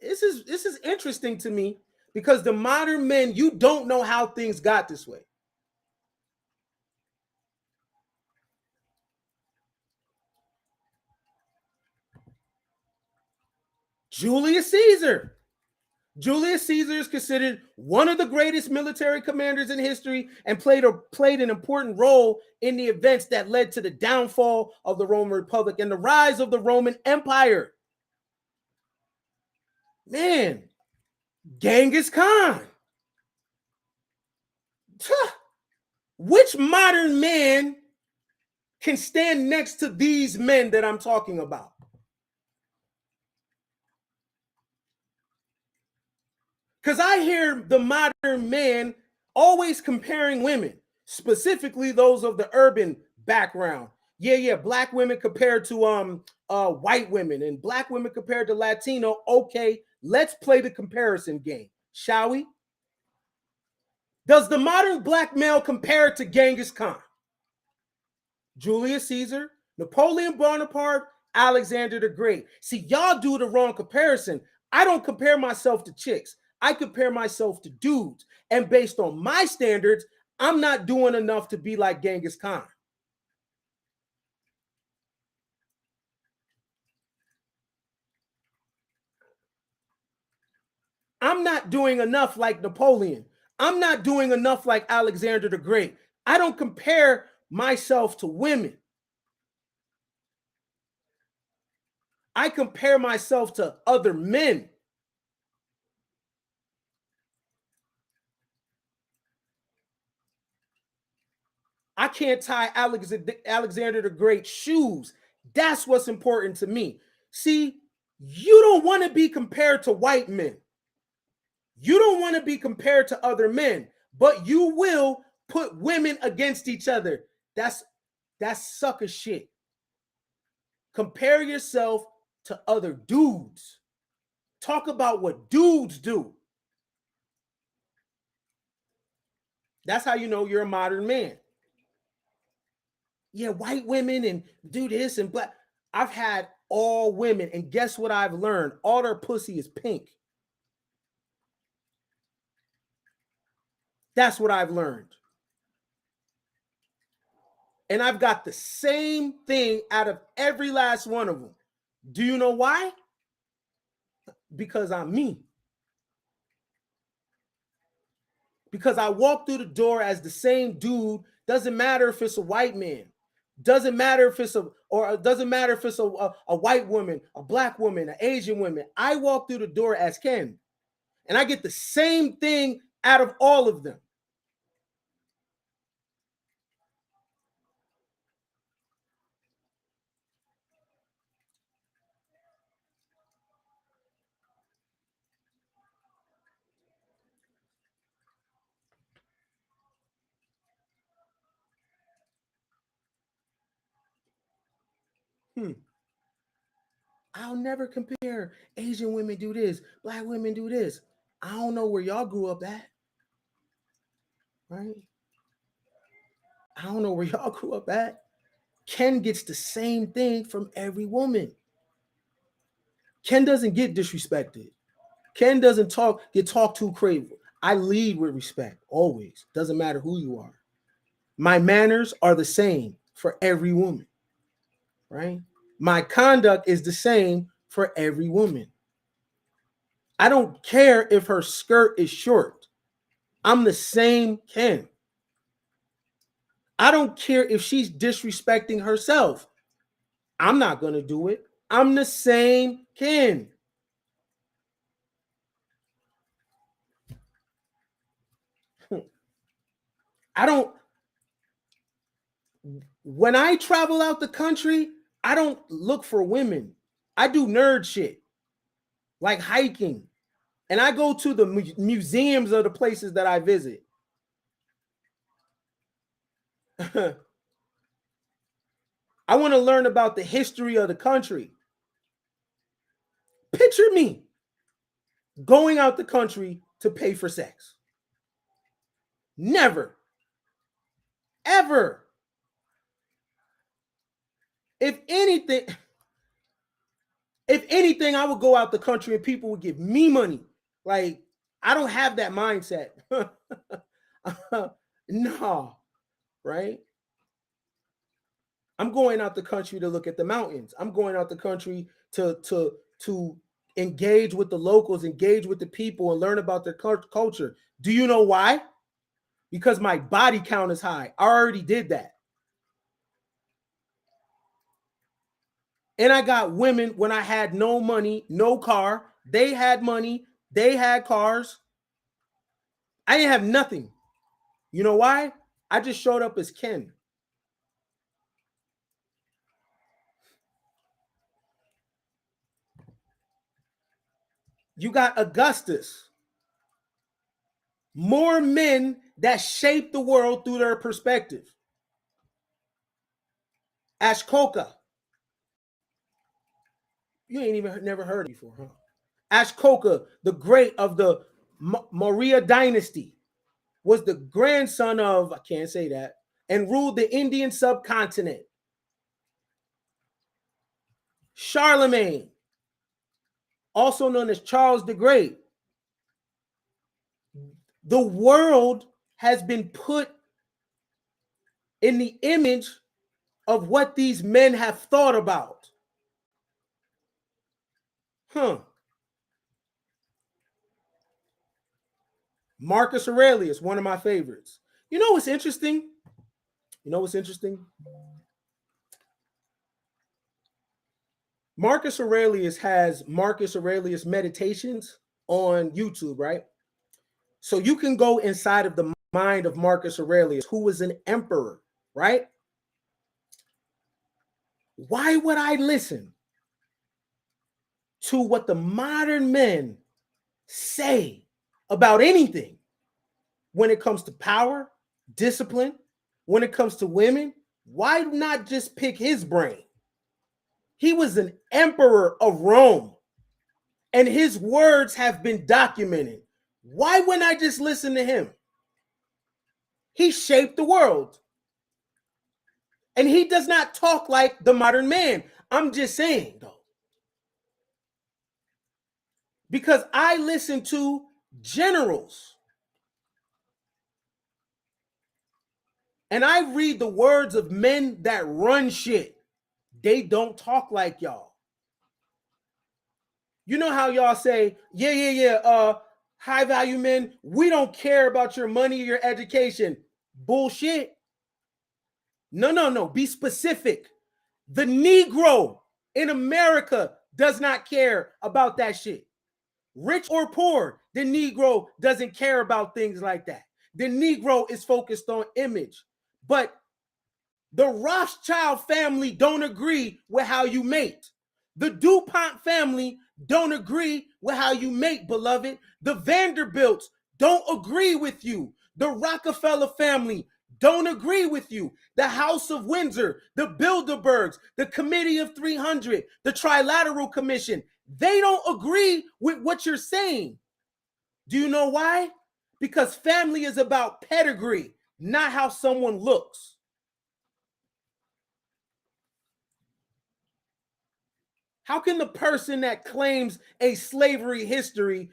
This is interesting to me because the modern men, you don't know how things got this way. Julius Caesar. Julius Caesar is considered one of the greatest military commanders in history and played an important role in the events that led to the downfall of the Roman Republic and the rise of the Roman Empire. Man, Genghis Khan. Which modern man can stand next to these men that I'm talking about? Because I hear the modern man always comparing women, specifically those of the urban background. Yeah, black women compared to white women and black women compared to Latino. Okay, let's play the comparison game, shall we? Does the modern black male compare to Genghis Khan, Julius Caesar, Napoleon Bonaparte, Alexander the Great? See, y'all do the wrong comparison. I don't compare myself to chicks. I compare myself to dudes. And based on my standards, I'm not doing enough to be like Genghis Khan. I'm not doing enough like Napoleon. I'm not doing enough like Alexander the Great. I don't compare myself to women. I compare myself to other men. I can't tie Alexander the Great's shoes. That's what's important to me. See, you don't want to be compared to white men. You don't want to be compared to other men, but you will put women against each other. That's sucker shit. Compare yourself to other dudes. Talk about what dudes do. That's how you know you're a modern man. Yeah, white women and do this and black. I've had all women, and guess what I've learned? All their pussy is pink. That's what I've learned. And I've got the same thing out of every last one of them. Do you know why? Because I'm me. Because I walk through the door as the same dude. Doesn't matter if it's a white man. Doesn't matter if it's a white woman, a black woman, an Asian woman. I walk through the door as Ken. And I get the same thing out of all of them. I'll never compare Asian women do this, black women do this. I don't know where y'all grew up at. Right? I don't know where y'all grew up at. Ken gets the same thing from every woman. Ken doesn't get disrespected. Ken doesn't get talked to crazy. I lead with respect, always. Doesn't matter who you are. My manners are the same for every woman, right? My conduct is the same for every woman. I don't care if her skirt is short. I'm the same Ken. I don't care if she's disrespecting herself. I'm not going to do it. I'm the same Ken. I don't, when I travel out the country, I don't look for women. I do nerd shit, like hiking. And I go to the museums of the places that I visit. I want to learn about the history of the country. Picture me going out the country to pay for sex. Never. Ever. If anything, I would go out the country and people would give me money. Like, I don't have that mindset. No, right? I'm going out the country to look at the mountains. I'm going out the country to engage with the locals, engage with the people, and learn about their culture. Do you know why? Because my body count is high. I already did that. And I got women when I had no money, no car. They had money. They had cars. I didn't have nothing. You know why? I just showed up as Ken. You got Augustus. More men that shape the world through their perspective. Ashkoka. You ain't even never heard before, huh? Ashkoka, the great of the Maurya dynasty, was the grandson of, I can't say that, and ruled the Indian subcontinent. Charlemagne, also known as Charles the Great. The world has been put in the image of what these men have thought about. Marcus Aurelius, one of my favorites. You know what's interesting? Marcus Aurelius has Marcus Aurelius Meditations on YouTube, right? So you can go inside of the mind of Marcus Aurelius, who was an emperor, right? Why would I listen to what the modern men say about anything when it comes to power, discipline, when it comes to women? Why not just pick his brain? He was an emperor of Rome, and his words have been documented. Why wouldn't I just listen to him? He shaped the world. And he does not talk like the modern man. I'm just saying, though. Because I listen to generals. And I read the words of men that run shit. They don't talk like y'all. You know how y'all say, high value men, we don't care about your money or your education. Bullshit. No. Be specific. The Negro in America does not care about that shit. Rich or poor, the Negro doesn't care about things like that. The Negro is focused on image. But the Rothschild family don't agree with how you mate. The DuPont family don't agree with how you mate, beloved. The Vanderbilts don't agree with you. The Rockefeller family don't agree with you. The House of Windsor, the Bilderbergs, the Committee of 300, the Trilateral Commission, they don't agree with what you're saying. Do you know why? Because family is about pedigree, not how someone looks. How can the person that claims a slavery history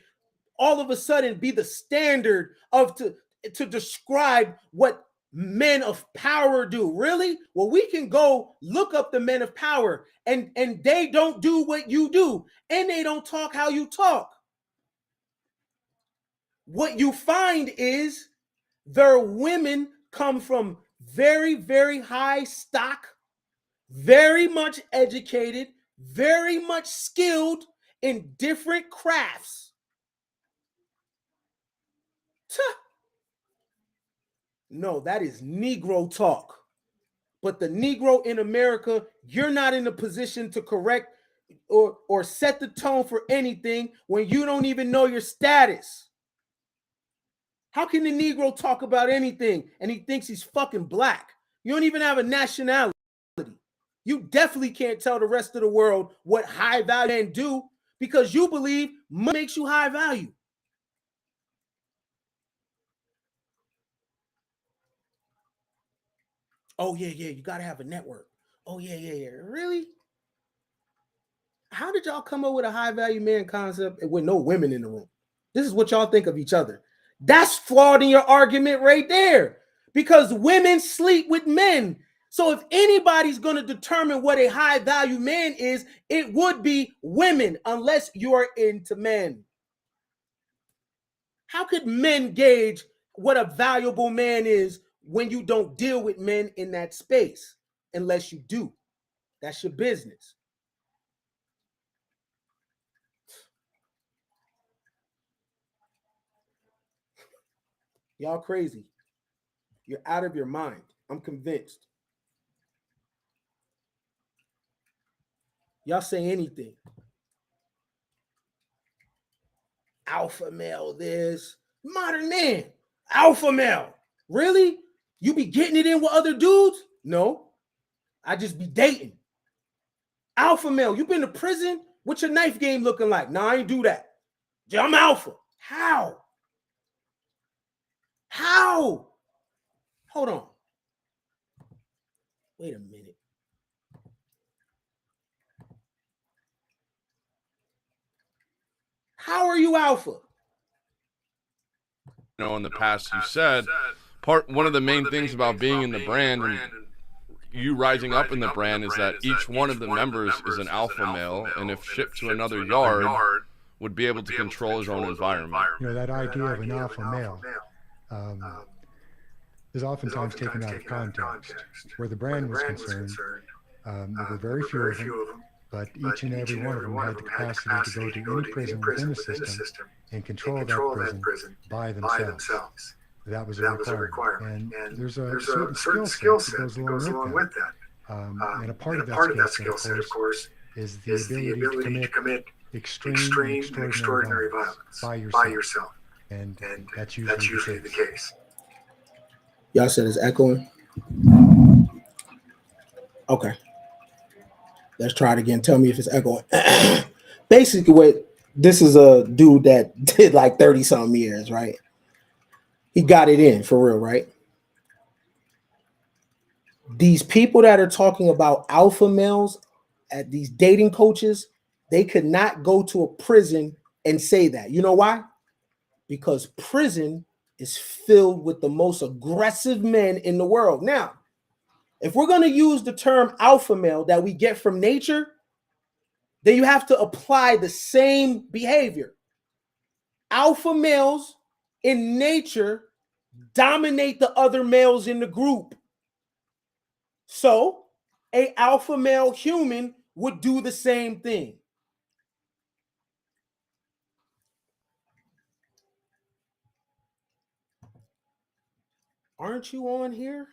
all of a sudden be the standard of to describe what men of power do? Really? Well, we can go look up the men of power, and they don't do what you do, and they don't talk how you talk. what you find is their women come from very, very high stock, very much educated, very much skilled in different crafts. No, that is Negro talk. But the Negro in America, you're not in a position to correct or set the tone for anything when you don't even know your status. How can the Negro talk about anything and he thinks he's fucking black? You don't even have a nationality. You definitely can't tell the rest of the world what high value men do because you believe money makes you high value. Oh, yeah, you got to have a network. Oh, yeah. Really? How did y'all come up with a high value man concept with no women in the room? This is what y'all think of each other. That's flawed in your argument right there because women sleep with men. So if anybody's going to determine what a high value man is, it would be women unless you're into men. How could men gauge what a valuable man is when you don't deal with men in that space? Unless you do. That's your business. Y'all crazy. You're out of your mind. I'm convinced. Y'all say anything. Alpha male this. Modern man. Alpha male. Really? You be getting it in with other dudes? No. I just be dating. Alpha male. You been to prison? What's your knife game looking like? No, I ain't do that. Yeah, I'm alpha. How? How? Hold on. Wait a minute. How are you alpha?
You know, in the past you said one of the main things about being in the brand and you rising up in the brand is that each one of the members is an alpha male, and if shipped to another yard, would be able to control his own environment.
You know, that idea of an alpha male is oftentimes taken out of context. Where the brand was concerned, there were very few of them, but each and every one of them had the capacity to go to any prison within the system and control that prison by themselves. That was a requirement. And there's a certain skill set that goes along with that. And a part of that skill set, of course, is the ability to commit extreme and extraordinary violence by yourself. And that's usually the case.
Y'all said it's echoing? Okay. Let's try it again. Tell me if it's echoing. Basically, what this is a dude that did like 30-something years, right? He got it in for real, right? These people that are talking about alpha males at these dating coaches, they could not go to a prison and say that. You know why? Because prison is filled with the most aggressive men in the world. Now, if we're going to use the term alpha male that we get from nature, then you have to apply the same behavior. Alpha males in nature dominate the other males in the group. So, an alpha male human would do the same thing. Aren't you on here?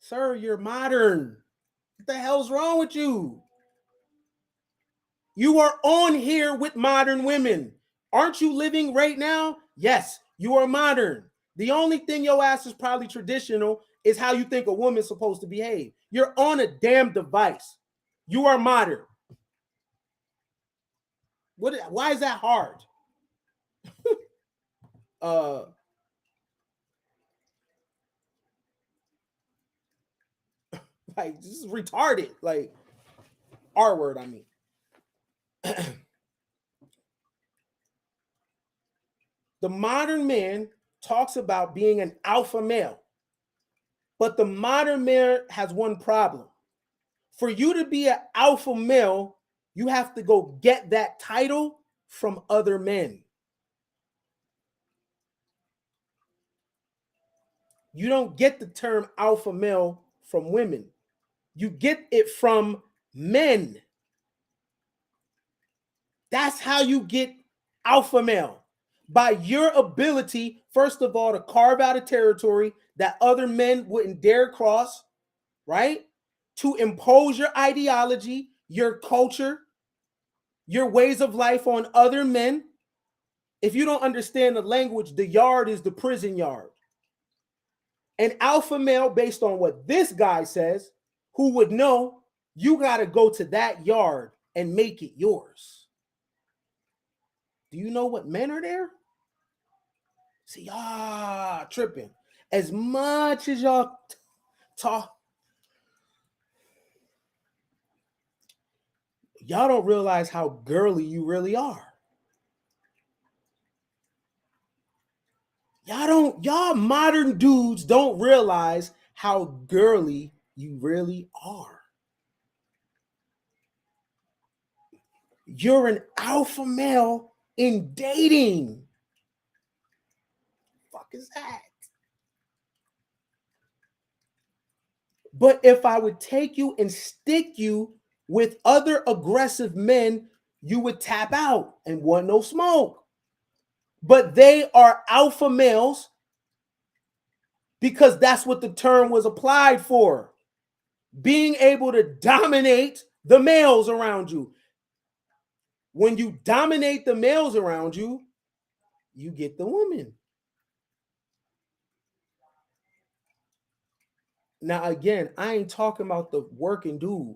Sir, you're modern. What the hell's wrong with you? You are on here with modern women. Aren't you living right now? Yes, you are modern. The only thing your ass is probably traditional is how you think a woman's supposed to behave. You're on a damn device. You are modern. Why is that hard? Like, this is retarded. Like, R word, I mean. The modern man talks about being an alpha male, but the modern man has one problem. For you to be an alpha male, you have to go get that title from other men. You don't get the term alpha male from women. You get it from men. That's how you get alpha male. By your ability, first of all, to carve out a territory that other men wouldn't dare cross, right? To impose your ideology, your culture, your ways of life on other men. If you don't understand the language, the yard is the prison yard. An alpha male, based on what this guy says, who would know, you got to go to that yard and make it yours. Do you know what men are there? See, tripping. As much as y'all talk, y'all don't realize how girly you really are. Y'all modern dudes don't realize how girly you really are. You're an alpha male in dating. Fuck is that? But if I would take you and stick you with other aggressive men, you would tap out and want no smoke. But they are alpha males because that's what the term was applied for. Being able to dominate the males around you. When you dominate the males around you, you get the woman. Now, again, I ain't talking about the working dude.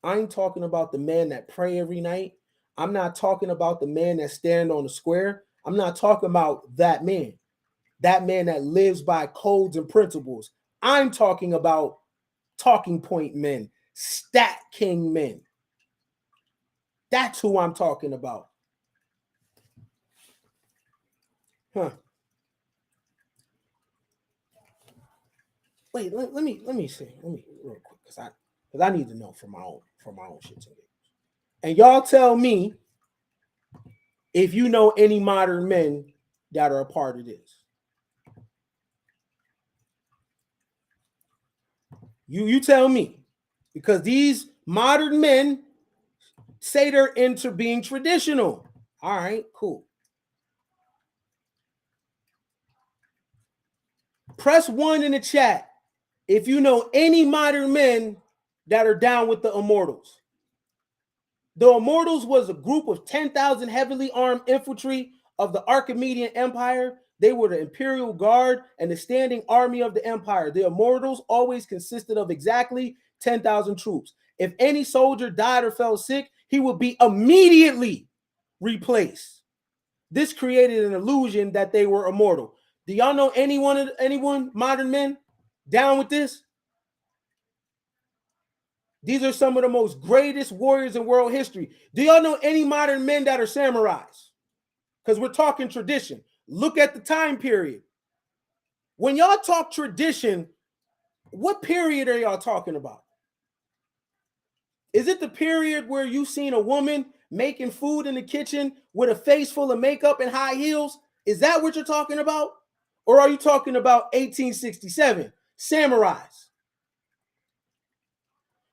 I ain't talking about the man that pray every night. I'm not talking about the man that stand on the square. I'm not talking about that man that lives by codes and principles. I'm talking about talking point men, stat king men. That's who I'm talking about. Wait, let me see. Let me real quick, because I need to know for my own shits and giggles. And y'all tell me if you know any modern men that are a part of this. You tell me, because these modern men say they're into being traditional. All right, cool. Press 1 in the chat if you know any modern men that are down with the Immortals. The Immortals was a group of 10,000 heavily armed infantry of the Archimedean Empire. They were the Imperial Guard and the standing army of the Empire. The Immortals always consisted of exactly 10,000 troops. If any soldier died or fell sick, he would be immediately replaced. This created an illusion that they were immortal. Do y'all know anyone, modern men, down with this? These are some of the most greatest warriors in world history. Do y'all know any modern men that are samurais? Because we're talking tradition. Look at the time period. When y'all talk tradition, what period are y'all talking about? Is it the period where you seen a woman making food in the kitchen with a face full of makeup and high heels? Is that what you're talking about? Or are you talking about 1867? Samurais.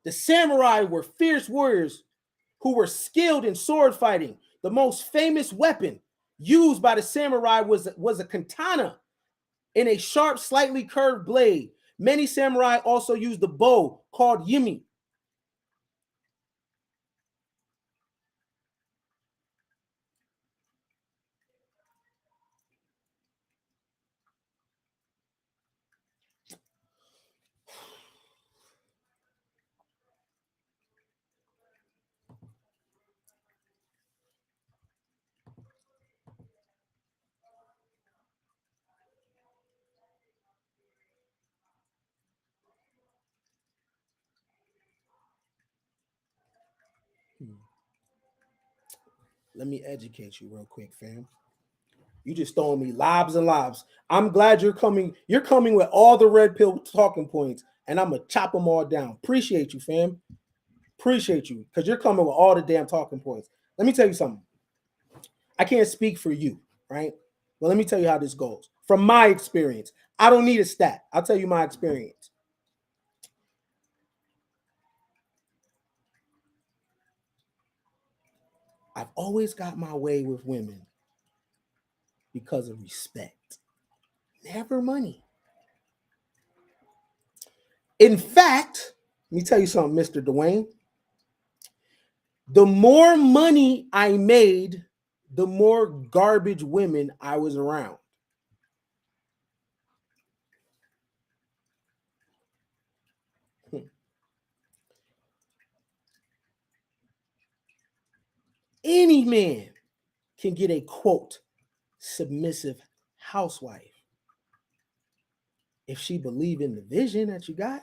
The samurai were fierce warriors who were skilled in sword fighting. The most famous weapon used by the samurai was a katana in a sharp, slightly curved blade. Many samurai also used the bow called yimi. Let me educate you real quick, fam. You just throwing me lobs and lobs. I'm glad you're coming. You're coming with all the red pill talking points, and I'm going to chop them all down. Appreciate you, fam. Appreciate you, because you're coming with all the damn talking points. Let me tell you something. I can't speak for you, right? Well, let me tell you how this goes. From my experience, I don't need a stat. I'll tell you my experience. I've always got my way with women because of respect, never money. In fact, let me tell you something, Mr. Dwayne. The more money I made, the more garbage women I was around. Any man can get a quote submissive housewife if she believe in the vision that you got.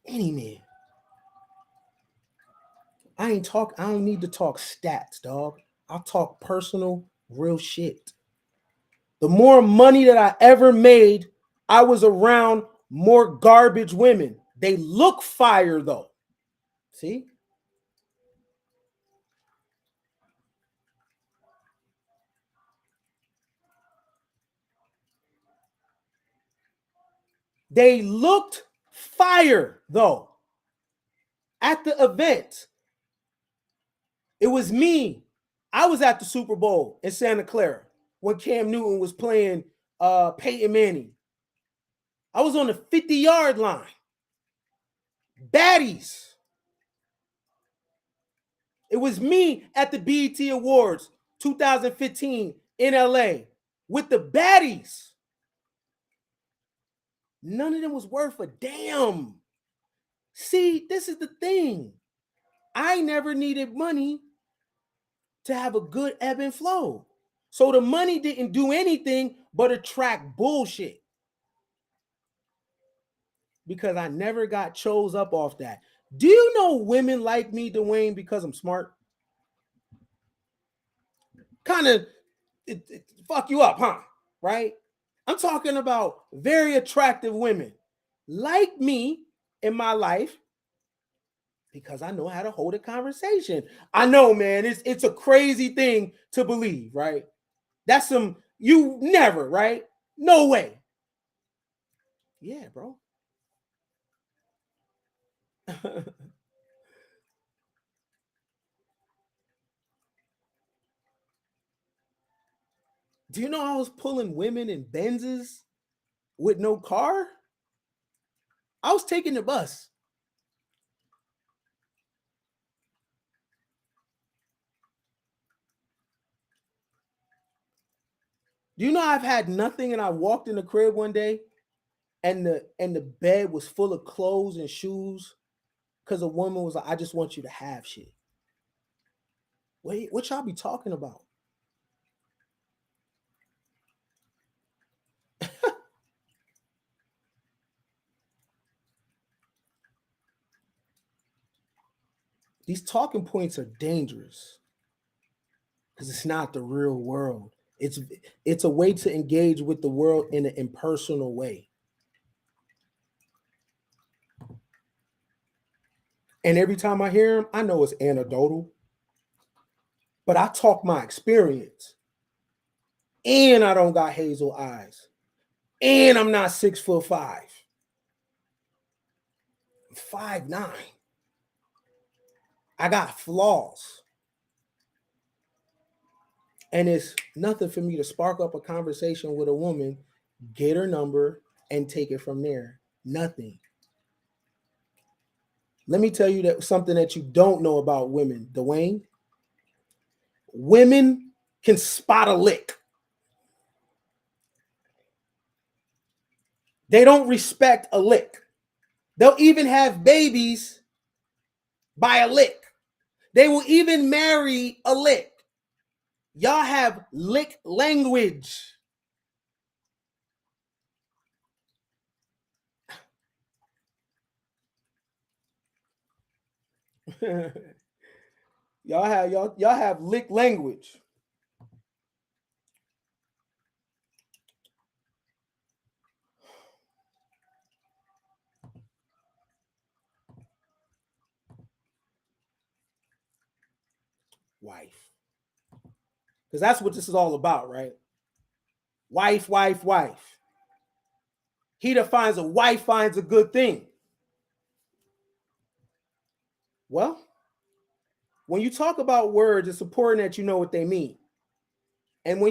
Any man. I don't need to talk stats, dog. I'll talk personal, real shit. The more money that I ever made, I was around more garbage women. They look fire though. See? They looked fire though. At the event, it was me. I was at the Super Bowl in Santa Clara when Cam Newton was playing Peyton Manning. I was on the 50-yard line. Baddies. It was me at the BET Awards 2015 in LA with the baddies. None of them was worth a damn. See, this is the thing. I never needed money to have a good ebb and flow. So the money didn't do anything but attract bullshit. Because I never got chose up off that. Do you know women like me, Dwayne, because I'm smart? Kind of fuck you up, huh? Right? I'm talking about very attractive women like me in my life because I know how to hold a conversation. I know, man, it's a crazy thing to believe, right? That's some you never, right? No way. Yeah, bro. Do you know I was pulling women in Benzes with no car? I was taking the bus. Do you know I've had nothing and I walked in the crib one day and the bed was full of clothes and shoes because a woman was like, I just want you to have shit. Wait, what y'all be talking about? These talking points are dangerous because it's not the real world. It's a way to engage with the world in an impersonal way. And every time I hear them, I know it's anecdotal, but I talk my experience. And I don't got hazel eyes. And I'm not 6'5". I'm 5'9". I got flaws. And it's nothing for me to spark up a conversation with a woman, get her number, and take it from there. Nothing. Let me tell you that something that you don't know about women, Dwayne. Women can spot a lick. They don't respect a lick. They'll even have babies by a lick. They will even marry a lick. Y'all have lick language. y'all have lick language. Wife. Because that's what this is all about, right? Wife, wife, wife. He that finds a wife finds a good thing. Well, when you talk about words, it's important that you know what they mean. And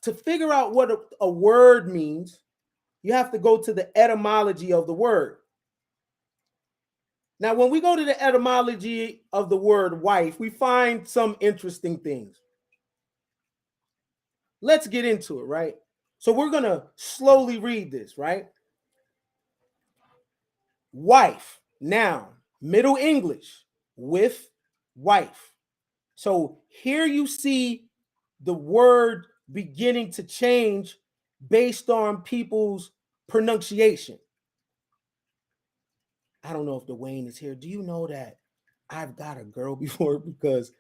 to figure out what a word means, you have to go to the etymology of the word. Now, when we go to the etymology of the word wife, we find some interesting things. Let's get into it, right? So we're going to slowly read this, right? Wife, noun, Middle English, with wife. So here you see the word beginning to change based on people's pronunciation. I don't know if Dwayne is here. Do you know that I've got a girl before because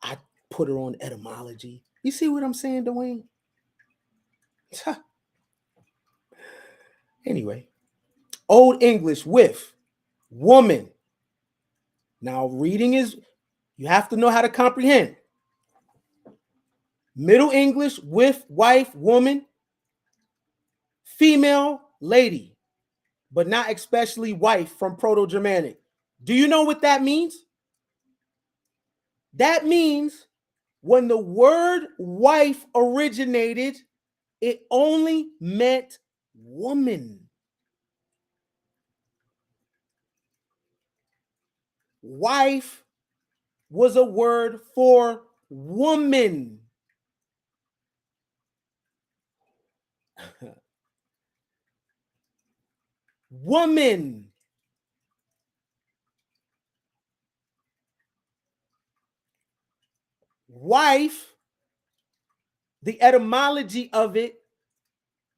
I put her on etymology? You see what I'm saying, Dwayne? Anyway, Old English with woman. Now, reading is, you have to know how to comprehend. Middle English with wife, woman. Female, lady, but not especially wife from Proto-Germanic. Do you know what that means? That means when the word wife originated, it only meant woman. Wife was a word for woman. Woman. Wife, the etymology of it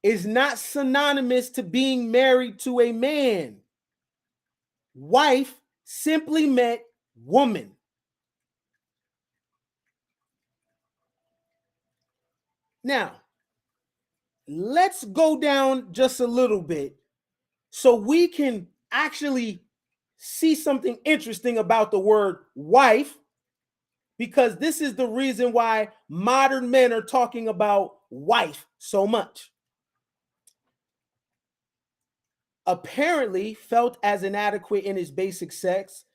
is not synonymous to being married to a man. Wife simply meant woman. Now, let's go down just a little bit so we can actually see something interesting about the word wife, because this is the reason why modern men are talking about wife so much. Apparently felt as inadequate in its basic sense,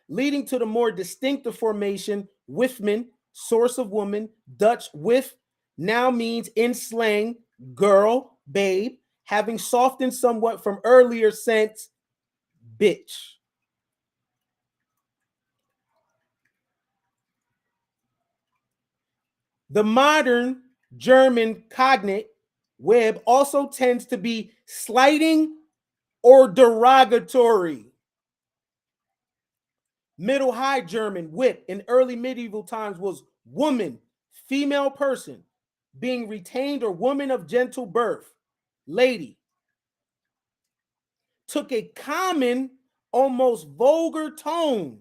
leading to the more distinctive formation wifman, source of woman. Dutch wif now means in slang girl, babe, having softened somewhat from earlier sense bitch. The modern German cognate web also tends to be slighting or derogatory. Middle High German whip in early medieval times was woman, female person, being retained or woman of gentle birth, lady. Took a common, almost vulgar tone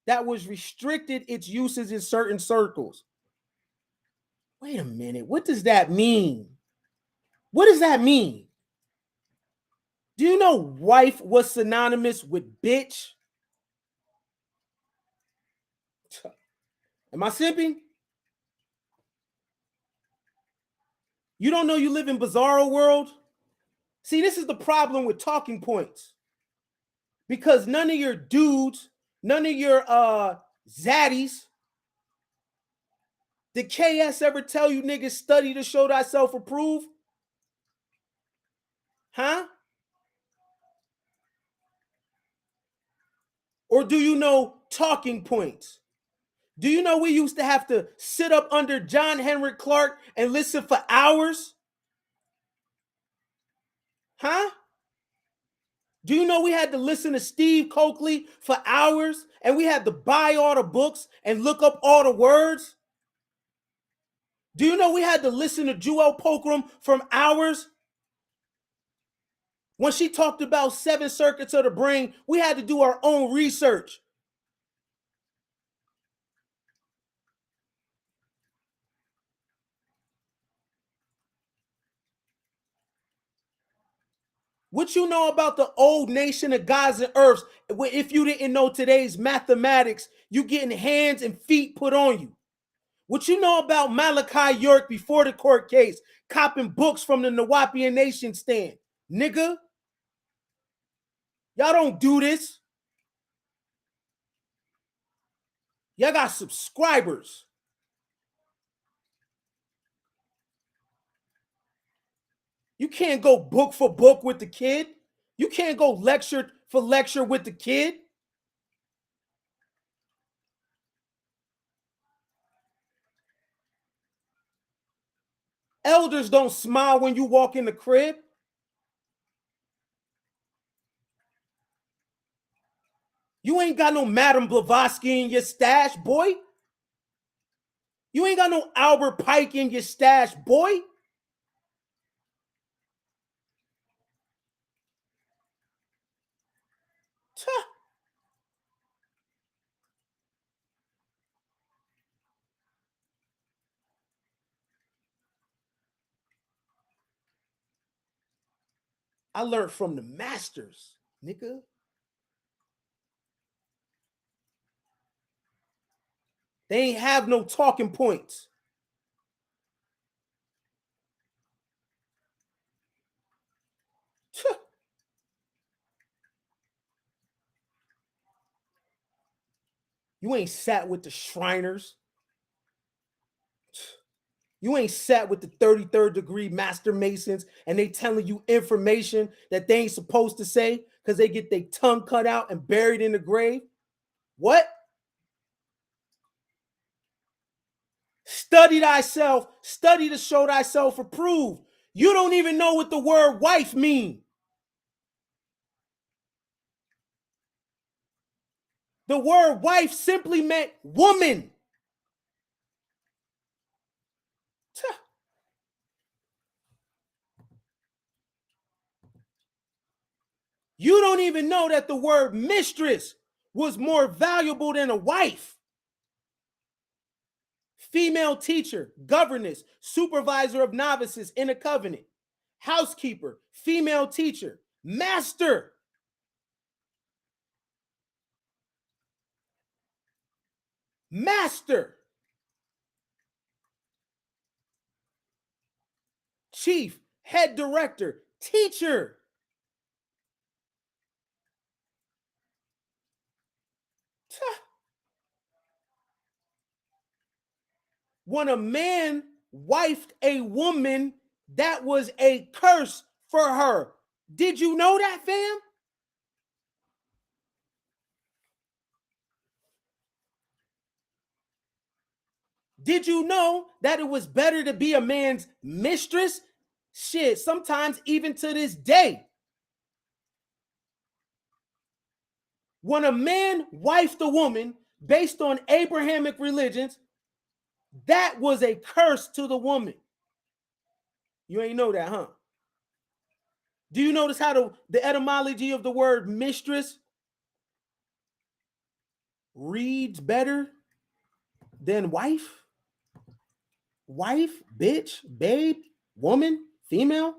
that was restricted its uses in certain circles. Wait a minute, what does that mean? What does that mean? Do you know wife was synonymous with bitch? Am I simping? You don't know you live in bizarro world? See, this is the problem with talking points. Because none of your dudes, none of your zaddies, did KS ever tell you niggas study to show thyself approve? Huh? Or do you know talking points? Do you know we used to have to sit up under John Henrik Clark and listen for hours? Huh? Do you know we had to listen to Steve Coakley for hours and we had to buy all the books and look up all the words? Do you know we had to listen to Jewel Pookrum from hours? When she talked about 7 circuits of the brain, we had to do our own research. What you know about the old nation of gods and earths? If you didn't know today's mathematics, you getting hands and feet put on you. What you know about Malachi York before the court case, copping books from the Nawapian Nation stand? Nigga, y'all don't do this. Y'all got subscribers. You can't go book for book with the kid. You can't go lecture for lecture with the kid. Elders don't smile when you walk in the crib. You ain't got no Madame Blavatsky in your stash, boy. You ain't got no Albert Pike in your stash, boy. I learned from the masters, nigga. They ain't have no talking points. You ain't sat with the Shriners. You ain't sat with the 33rd degree master masons and they telling you information that they ain't supposed to say because they get their tongue cut out and buried in the grave. What? Study thyself, study to show thyself approved. You don't even know what the word wife means. The word wife simply meant woman. You don't even know that the word mistress was more valuable than a wife. Female teacher, governess, supervisor of novices in a covenant, housekeeper, female teacher, master. Master. Chief, head director, teacher. When a man wifed a woman, that was a curse for her. Did you know that, fam? Did you know that it was better to be a man's mistress? Shit, sometimes even to this day. When a man wifed a woman based on Abrahamic religions, that was a curse to the woman. You ain't know that, huh? Do you notice how the etymology of the word mistress reads better than wife? Wife, bitch, babe, woman, female?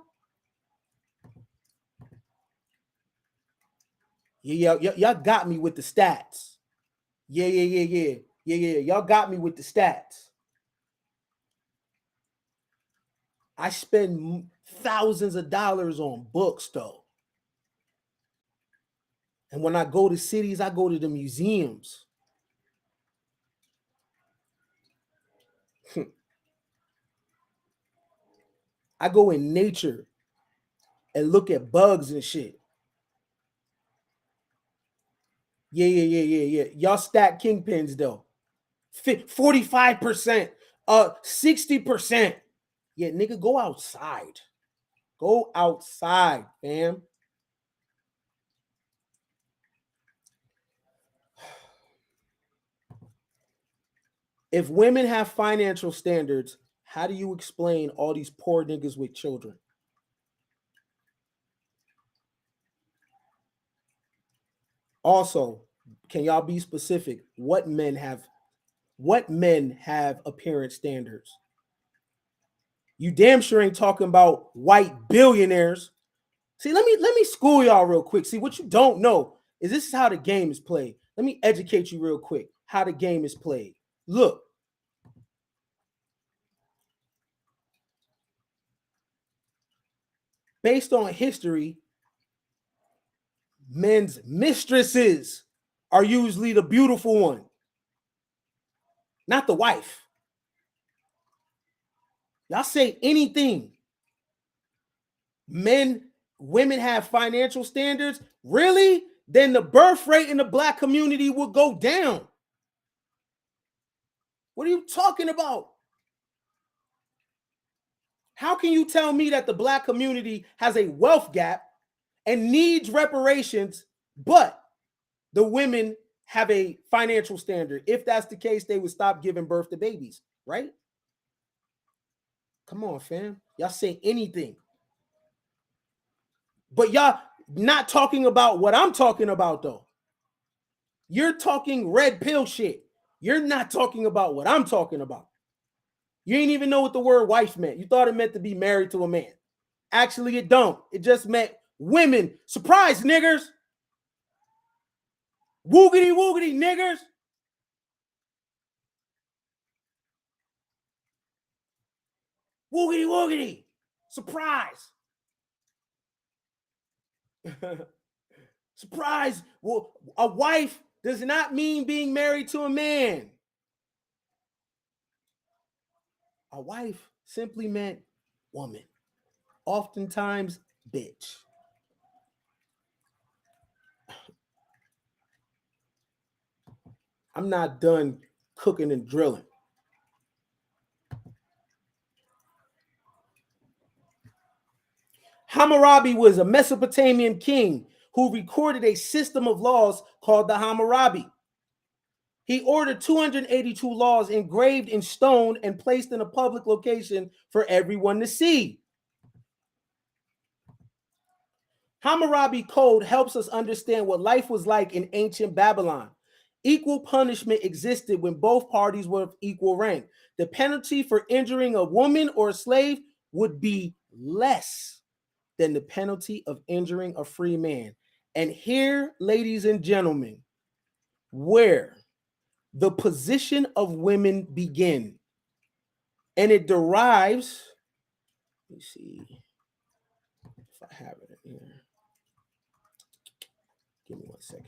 Yeah, y'all got me with the stats. Yeah. Y'all got me with the stats. I spend thousands of dollars on books, though. And when I go to cities, I go to the museums. I go in nature and look at bugs and shit. Yeah. Y'all stack kingpins, though. 45%, 60%. Yeah, nigga, go outside. Go outside, fam. If women have financial standards, how do you explain all these poor niggas with children? Also, can y'all be specific? What men have appearance standards? You damn sure ain't talking about white billionaires. See, let me school y'all real quick. See, what you don't know is this is how the game is played. Let me educate you real quick how the game is played. Look, based on history, men's mistresses are usually the beautiful one, not the wife. Y'all say anything. Women have financial standards. Really? Then the birth rate in the black community will go down. What are you talking about? How can you tell me that the black community has a wealth gap and needs reparations, but the women have a financial standard? If that's the case, they would stop giving birth to babies, right? Come on, fam. Y'all say anything. But y'all not talking about what I'm talking about, though. You're talking red pill shit. You're not talking about what I'm talking about. You ain't even know what the word wife meant. You thought it meant to be married to a man. Actually, it don't. It just meant women. Surprise, niggers. Woogity, woogity, niggers. Woogity, woogity. Surprise. Surprise. Well, a wife does not mean being married to a man. A wife simply meant woman. Oftentimes, bitch. I'm not done cooking and drilling. Hammurabi was a Mesopotamian king who recorded a system of laws called the Hammurabi. He ordered 282 laws engraved in stone and placed in a public location for everyone to see. Hammurabi Code helps us understand what life was like in ancient Babylon. Equal punishment existed when both parties were of equal rank. The penalty for injuring a woman or a slave would be less than the penalty of injuring a free man. And here, ladies and gentlemen, where the position of women begin. And it derives, let me see if I have it in here. Give me 1 second.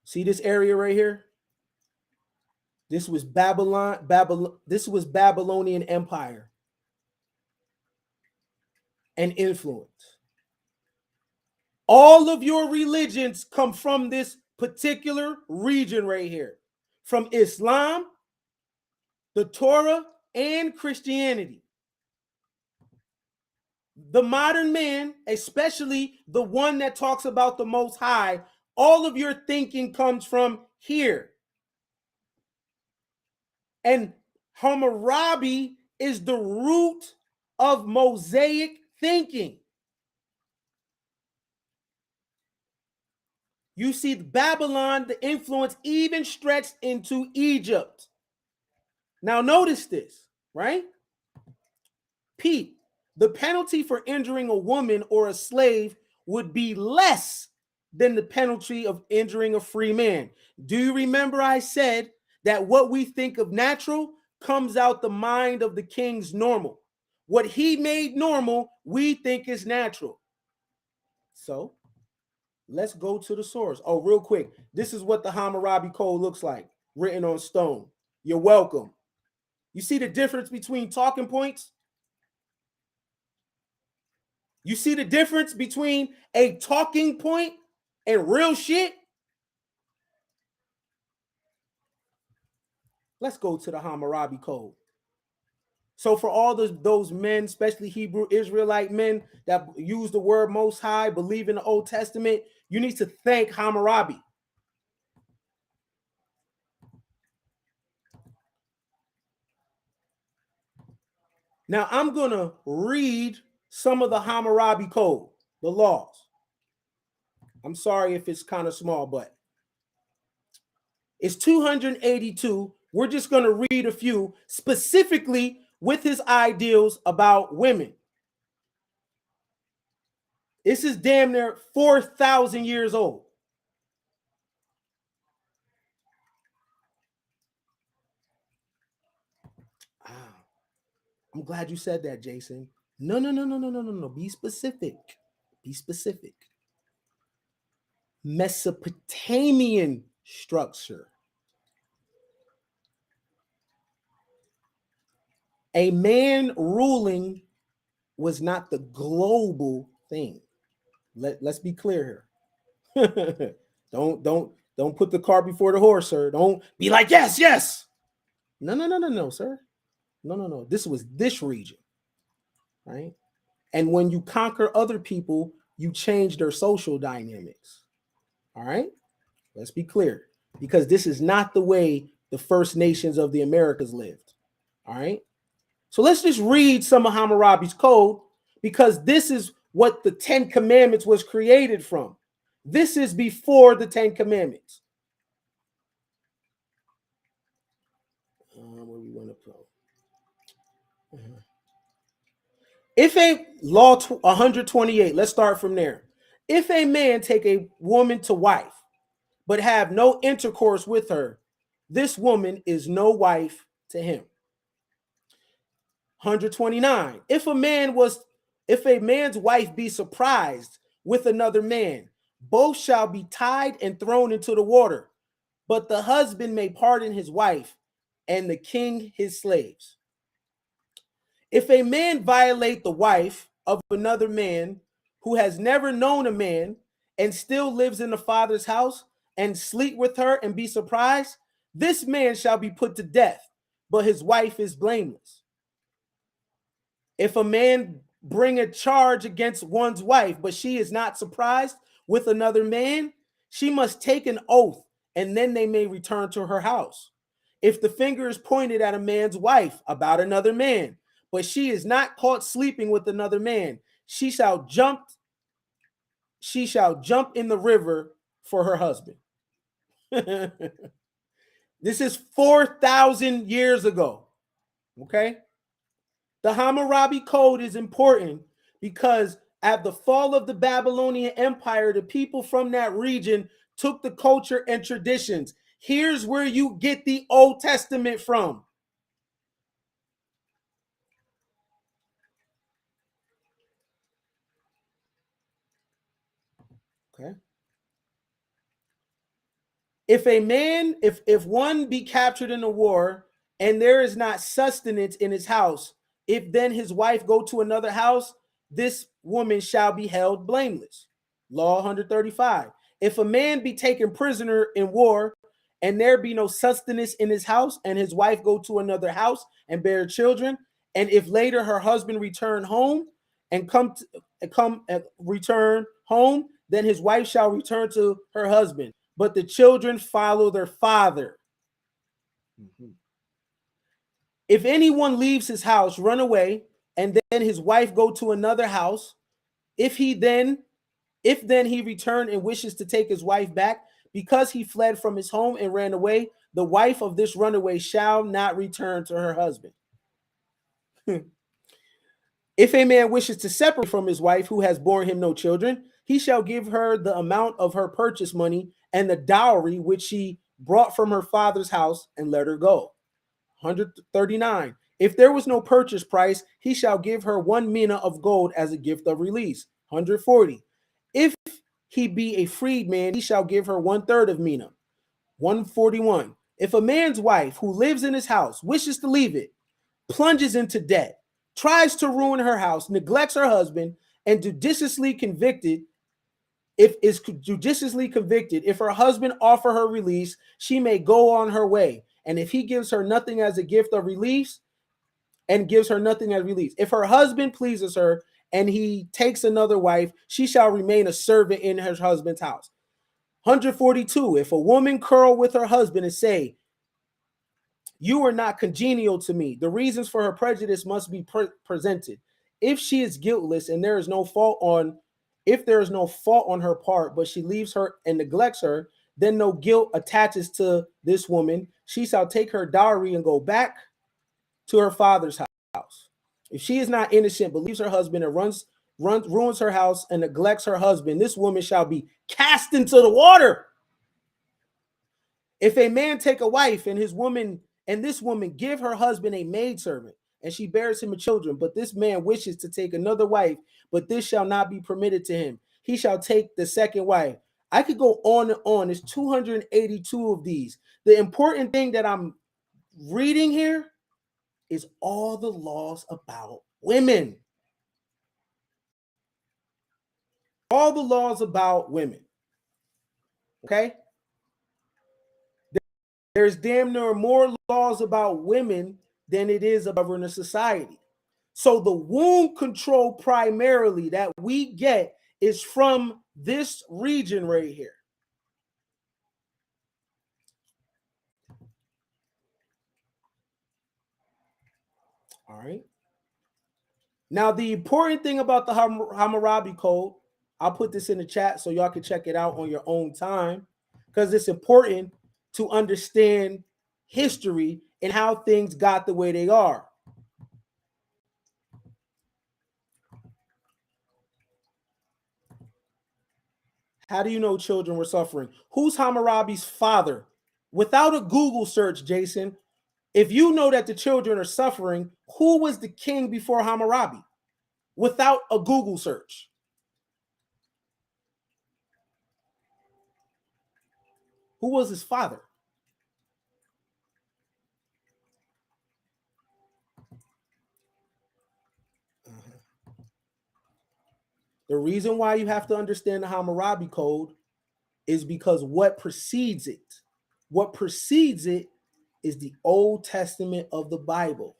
See this area right here? This was this was Babylonian Empire and influence. All of your religions come from this particular region right here, from Islam, the Torah, and Christianity. The modern man, especially the one that talks about the Most High, all of your thinking comes from here. And Hammurabi is the root of Mosaic thinking. You see, Babylon, the influence even stretched into Egypt. Now, notice this, right? Pete, the penalty for injuring a woman or a slave would be less than the penalty of injuring a free man. Do you remember I said that what we think of natural comes out the mind of the king's normal? What he made normal, we think is natural. So let's go to the source. Oh, real quick. This is what the Hammurabi Code looks like, written on stone. You're welcome. You see the difference between talking points? You see the difference between a talking point and real shit? Let's go to the Hammurabi Code. So for all those men, especially Hebrew Israelite men that use the word Most High, believe in the Old Testament, you need to thank Hammurabi. Now I'm going to read some of the Hammurabi Code, the laws. I'm sorry if it's kind of small, but it's 282. We're just going to read a few specifically with his ideals about women. This is damn near 4,000 years old. I'm glad you said that, Jason. No, no, no, no, no, no, no, no. Be specific. Be specific. Mesopotamian structure. A man ruling was not the global thing. Let's be clear here. don't put the cart before the horse, sir. Don't be like, yes, yes. No, no, no, no, no, sir. No, no, no. This was this region, right? And when you conquer other people, you change their social dynamics. All right? Let's be clear. Because this is not the way the First Nations of the Americas lived. All right? So let's just read some of Hammurabi's Code, because this is what the 10 Commandments was created from. This is before the 10 Commandments. Where we want to go. If a law 128, let's start from there. If a man take a woman to wife, but have no intercourse with her, this woman is no wife to him. 129. If a man's wife be surprised with another man, both shall be tied and thrown into the water, but the husband may pardon his wife and the king his slaves. If a man violate the wife of another man who has never known a man and still lives in the father's house and sleep with her and be surprised, this man shall be put to death, but his wife is blameless. If a man bring a charge against one's wife, but she is not surprised with another man, she must take an oath, and then they may return to her house. If the finger is pointed at a man's wife about another man, but she is not caught sleeping with another man, she shall jump in the river for her husband. This is 4,000 years ago. Okay? The Hammurabi Code is important because at the fall of the Babylonian Empire, the people from that region took the culture and traditions. Here's where you get the Old Testament from. Okay. If one be captured in a war and there is not sustenance in his house, if then his wife go to another house, this woman shall be held blameless. Law 135. If a man be taken prisoner in war and there be no sustenance in his house, and his wife go to another house and bear children, and if later her husband return home and return home, then his wife shall return to her husband, but the children follow their father. Mm-hmm. If anyone leaves his house, run away, and then his wife go to another house, if then he return and wishes to take his wife back, because he fled from his home and ran away, the wife of this runaway shall not return to her husband. If a man wishes to separate from his wife who has borne him no children, he shall give her the amount of her purchase money and the dowry which she brought from her father's house, and let her go. 139. If there was no purchase price, he shall give her 1 mina of gold as a gift of release. 140. If he be a freedman, he shall give her 1/3 of mina. 141. If a man's wife who lives in his house wishes to leave it, plunges into debt, tries to ruin her house, neglects her husband, and judiciously convicted, if her husband offer her release, she may go on her way. And if he gives her nothing as a gift of release, if her husband pleases her and he takes another wife, she shall remain a servant in her husband's house. 142. If a woman quarrel with her husband and say, you are not congenial to me, the reasons for her prejudice must be presented. If she is guiltless and there is no fault on her part, but she leaves her and neglects her, then no guilt attaches to this woman. She shall take her dowry and go back to her father's house. If she is not innocent, but leaves her husband and ruins her house and neglects her husband, this woman shall be cast into the water. If a man take a wife and this woman give her husband a maidservant, and she bears him children. But this man wishes to take another wife, but this shall not be permitted to him. He shall take the second wife. I could go on and on. There's 282 of these. The important thing that I'm reading here is all the laws about women. All the laws about women. Okay? There's damn near more laws about women than it is about in a society. So the womb control primarily that we get is from this region right here. All right. Now, the important thing about the Hammurabi Code, I'll put this in the chat so y'all can check it out on your own time, because it's important to understand history and how things got the way they are. How do you know children were suffering? Who's Hammurabi's father? Without a Google search, Jason, if you know that the children are suffering, who was the king before Hammurabi? Without a Google search. Who was his father? The reason why you have to understand the Hammurabi Code is because what precedes it is the Old Testament of the Bible.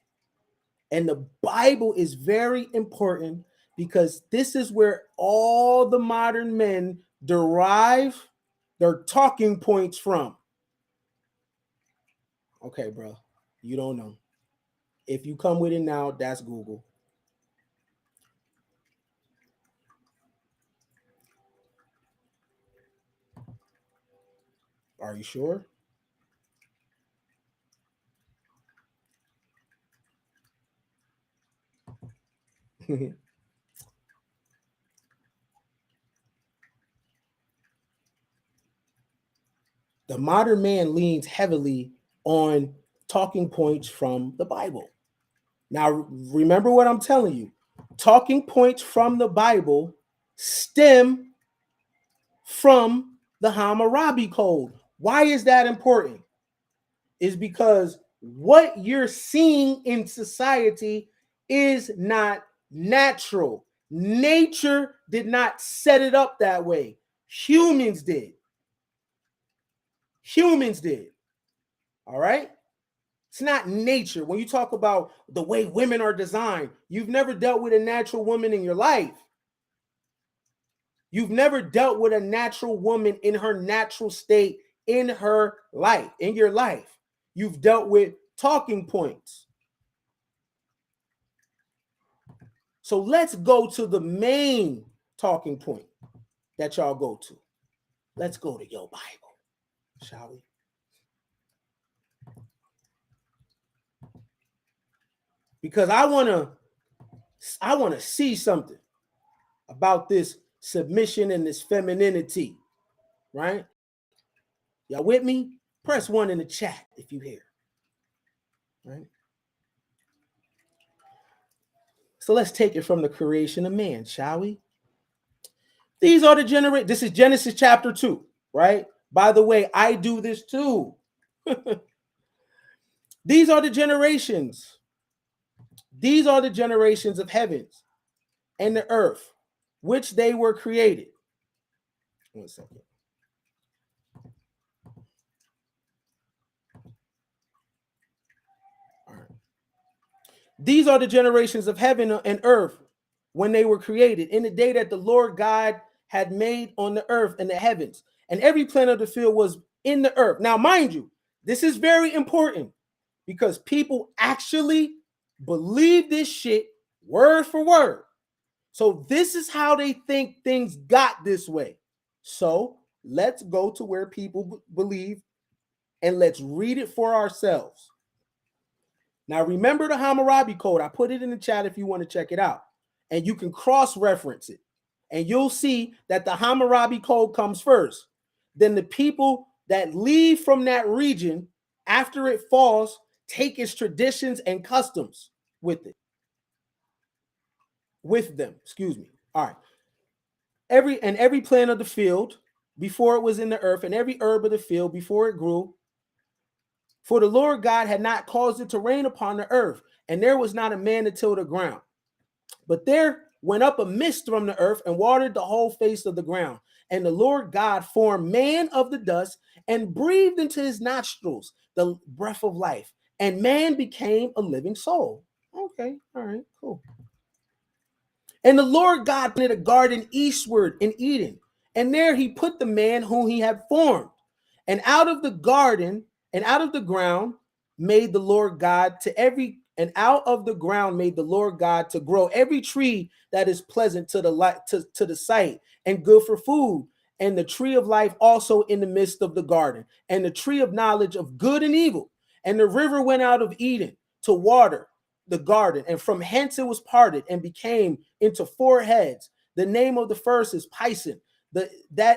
And the Bible is very important because this is where all the modern men derive their talking points from. Okay, bro, you don't know. If you come with it now, that's Google. Are you sure? The modern man leans heavily on talking points from the Bible. Now, remember what I'm telling you. Talking points from the Bible stem from the Hammurabi Code. Why is that important? Is because what you're seeing in society is not natural. Nature did not set it up that way. Humans did. Humans did. All right? It's not nature. When you talk about the way women are designed, you've never dealt with a natural woman in your life. You've never dealt with a natural woman in her natural state in her life, in your life. You've dealt with talking points. So let's go to the main talking point that y'all go to. Let's go to your Bible, shall we? Because I want to see something about this submission and this femininity, right? Y'all with me? Press 1 in the chat if you hear. Right? So let's take it from the creation of man, shall we? These are the generations. This is Genesis chapter 2, right? By the way, I do this too. These are the generations. These are the generations of heavens and the earth, which they were created. 1 second. All right. These are the generations of heaven and earth when they were created, in the day that the Lord God had made on the earth and the heavens, and every plant of the field was in the earth. Now, mind you, this is very important because people actually believe this shit word for word. So this is how they think things got this way. So let's go to where people believe and let's read it for ourselves. Now, remember the Hammurabi Code. I put it in the chat if you want to check it out. And you can cross-reference it. And you'll see that the Hammurabi Code comes first. Then the people that leave from that region after it falls take its traditions and customs. with it. With them, excuse me. All right. Every plant of the field before it was in the earth, and every herb of the field before it grew. For the Lord God had not caused it to rain upon the earth, and there was not a man to till the ground. But there went up a mist from the earth and watered the whole face of the ground. And the Lord God formed man of the dust and breathed into his nostrils the breath of life, and man became a living soul. Okay, all right, cool. And the Lord God planted a garden eastward in Eden, and there he put the man whom he had formed. And out of the garden and out of the ground made the Lord God out of the ground made the Lord God to grow every tree that is pleasant to the sight and good for food, and the tree of life also in the midst of the garden, and the tree of knowledge of good and evil. And the river went out of Eden to water the garden, and from hence it was parted and became into four heads. The name of the first is Pison, that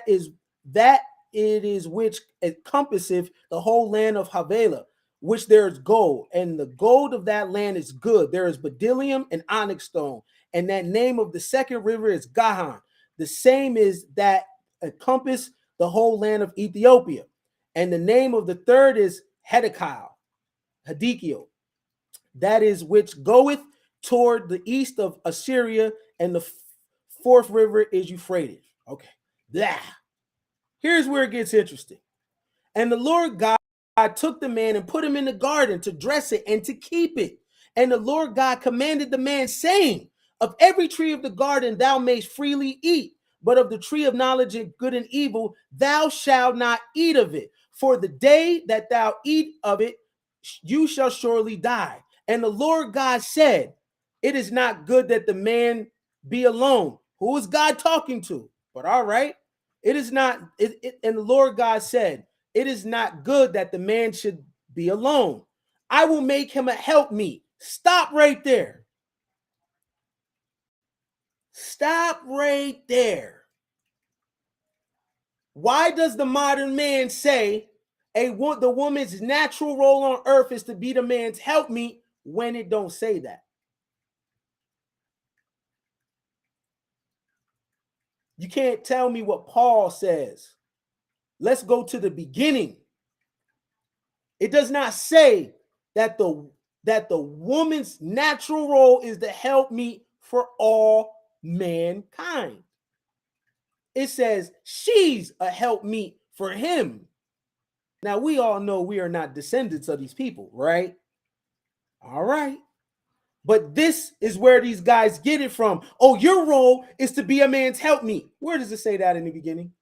it is which encompasseth the whole land of Havilah, which there is gold, and the gold of that land is good. There is bdellium and onyx stone, and that name of the second river is Gahan. The same is that encompass the whole land of Ethiopia, and the name of the third is Hiddekel, that is which goeth toward the east of Assyria, and the fourth river is Euphrates. Okay, here's where it gets interesting. And the Lord God took the man and put him in the garden to dress it and to keep it. And the Lord God commanded the man, saying, of every tree of the garden thou mayst freely eat, but of the tree of knowledge of good and evil thou shalt not eat of it. For the day that thou eat of it, you shall surely die. And the Lord God said, it is not good that the man be alone. Who is God talking to? But all right, it is not. And the Lord God said, it is not good that the man should be alone. I will make him a helpmeet. Stop right there. Stop right there. Why does the modern man say the woman's natural role on earth is to be the man's helpmeet when it don't say that? You can't tell me what Paul says. Let's go to the beginning. It does not say that the woman's natural role is to help me for all mankind. It says she's a helpmeet for him. Now, we all know we are not descendants of these people, right? All right. But this is where these guys get it from. Oh, your role is to be a man's helpmeet. Where does it say that in the beginning?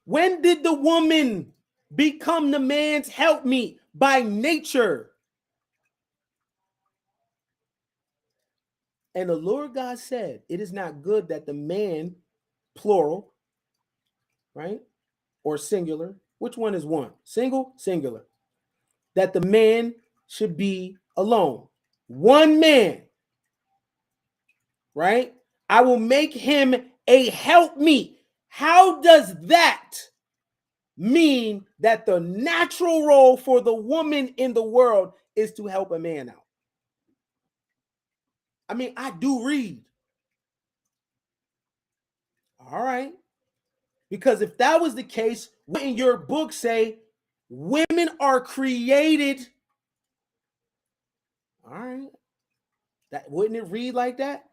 When did the woman become the man's helpmeet? By nature. And the Lord God said, it is not good that the man, plural, right? Or singular. Which one is one? Single, singular. That the man should be alone. One man, right? I will make him a helpmeet. How does that mean that the natural role for the woman in the world is to help a man out? I mean, I do read. All right. Because if that was the case, wouldn't your book say women are created? All right. That wouldn't it read like that?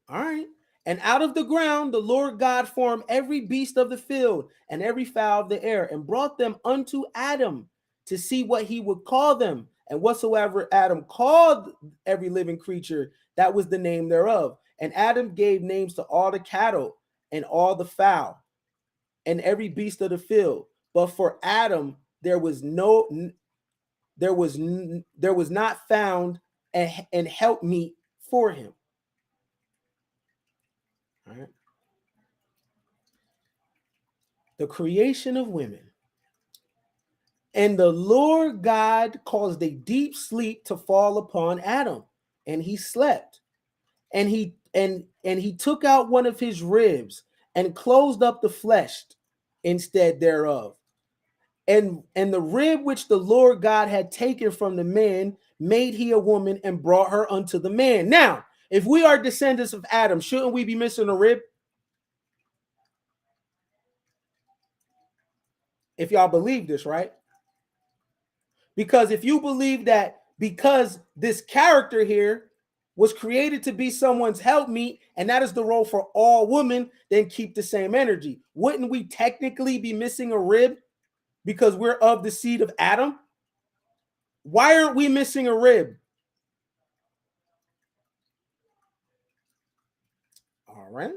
All right. And out of the ground, the Lord God formed every beast of the field and every fowl of the air and brought them unto Adam to see what he would call them. And whatsoever Adam called every living creature, that was the name thereof. And Adam gave names to all the cattle and all the fowl and every beast of the field. But for Adam, there was not found an helpmeet for him. All right. The creation of women. And the Lord God caused a deep sleep to fall upon Adam, and he slept. And and he took out one of his ribs and closed up the flesh instead thereof. And the rib which the Lord God had taken from the man made he a woman and brought her unto the man. Now, if we are descendants of Adam, shouldn't we be missing a rib? If y'all believe this, right? Because if you believe that because this character here was created to be someone's helpmeet, and that is the role for all women, then keep the same energy. Wouldn't we technically be missing a rib because we're of the seed of Adam? Why aren't we missing a rib? All right.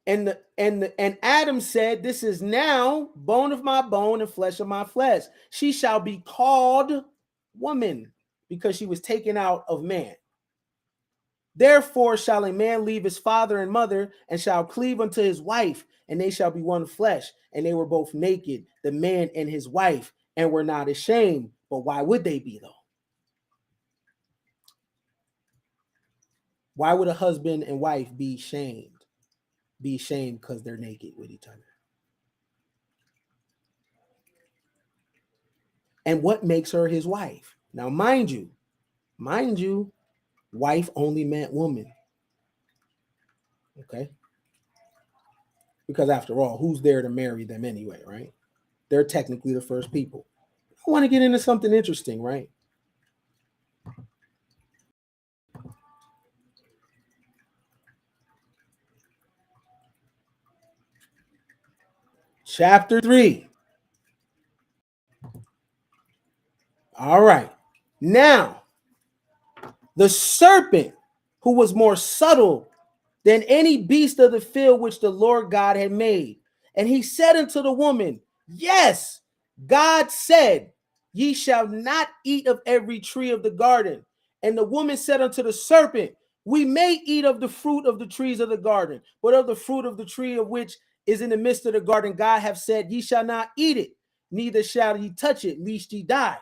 And Adam said, this is now bone of my bone and flesh of my flesh. She shall be called woman because she was taken out of man. Therefore shall a man leave his father and mother and shall cleave unto his wife, and they shall be one flesh. And they were both naked, the man and his wife, and were not ashamed. But why would they be, though? Why would a husband and wife be shamed? Be shamed because they're naked with each other. And what makes her his wife? Now, mind you, wife only meant woman. Okay? Because after all, who's there to marry them anyway, right? They're technically the first people. I want to get into something interesting, right? Chapter 3. All right. Now, the serpent, who was more subtle than any beast of the field which the Lord God had made. And he said unto the woman, yes, God said, ye shall not eat of every tree of the garden. And the woman said unto the serpent, we may eat of the fruit of the trees of the garden, but of the fruit of the tree of which is in the midst of the garden, God hath said, ye shall not eat it, neither shall ye touch it, lest ye die.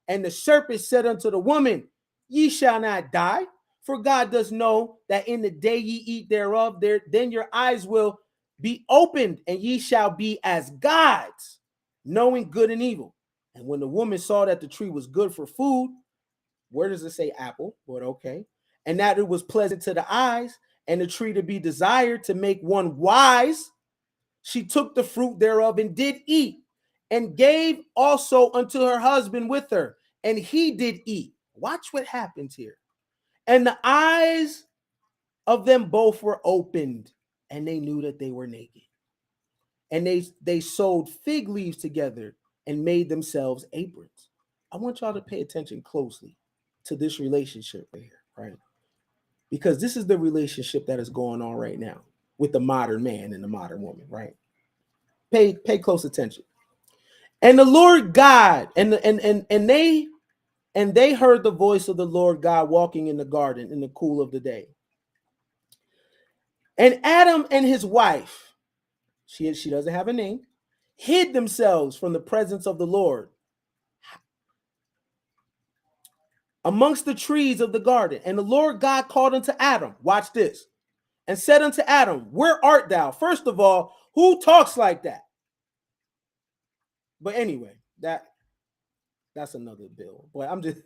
And the serpent said unto the woman, ye shall not die, for God does know that in the day ye eat thereof, then your eyes will be opened, and ye shall be as gods, knowing good and evil. And when the woman saw that the tree was good for food, where does it say apple? But okay. And that it was pleasant to the eyes, and the tree to be desired to make one wise, she took the fruit thereof and did eat, and gave also unto her husband with her, and he did eat. Watch what happens here. And the eyes of them both were opened, and they knew that they were naked. And they sewed fig leaves together and made themselves aprons. I want y'all to pay attention closely to this relationship right here, right? Because this is the relationship that is going on right now with the modern man and the modern woman, right? Pay close attention. And the Lord God, and they heard the voice of the Lord God walking in the garden in the cool of the day. And Adam and his wife, she doesn't have a name, hid themselves from the presence of the Lord amongst the trees of the garden. And the Lord God called unto Adam, watch this, and said unto Adam, where art thou? First of all, who talks like that? But anyway, that's another bill. But I'm just,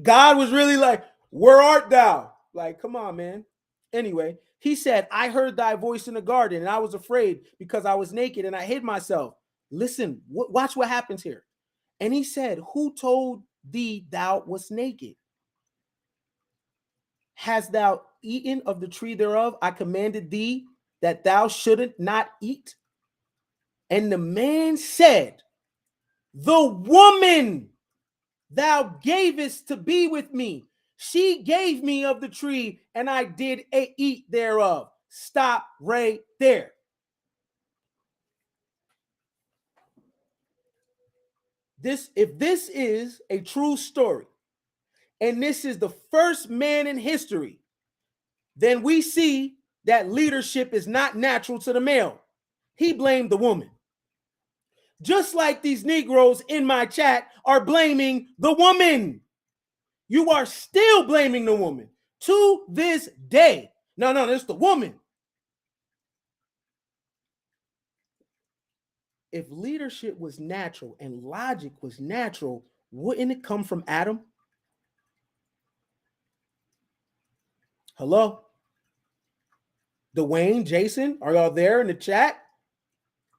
God was really like, where art thou? Like, come on, man. Anyway, he said, I heard thy voice in the garden, and I was afraid because I was naked and I hid myself. Listen, watch what happens here. And he said, who told thee thou wast naked? Hast thou eaten of the tree thereof? I commanded thee that thou shouldest not eat. And the man said, the woman thou gavest to be with me, she gave me of the tree, and I did eat thereof. Stop right there. If this is a true story, and this is the first man in history, then we see that leadership is not natural to the male. He blamed the woman. Just like these Negroes in my chat are blaming the woman. You are still blaming the woman to this day. No, it's the woman. If leadership was natural and logic was natural, wouldn't it come from Adam? Hello? Dwayne, Jason, are y'all there in the chat?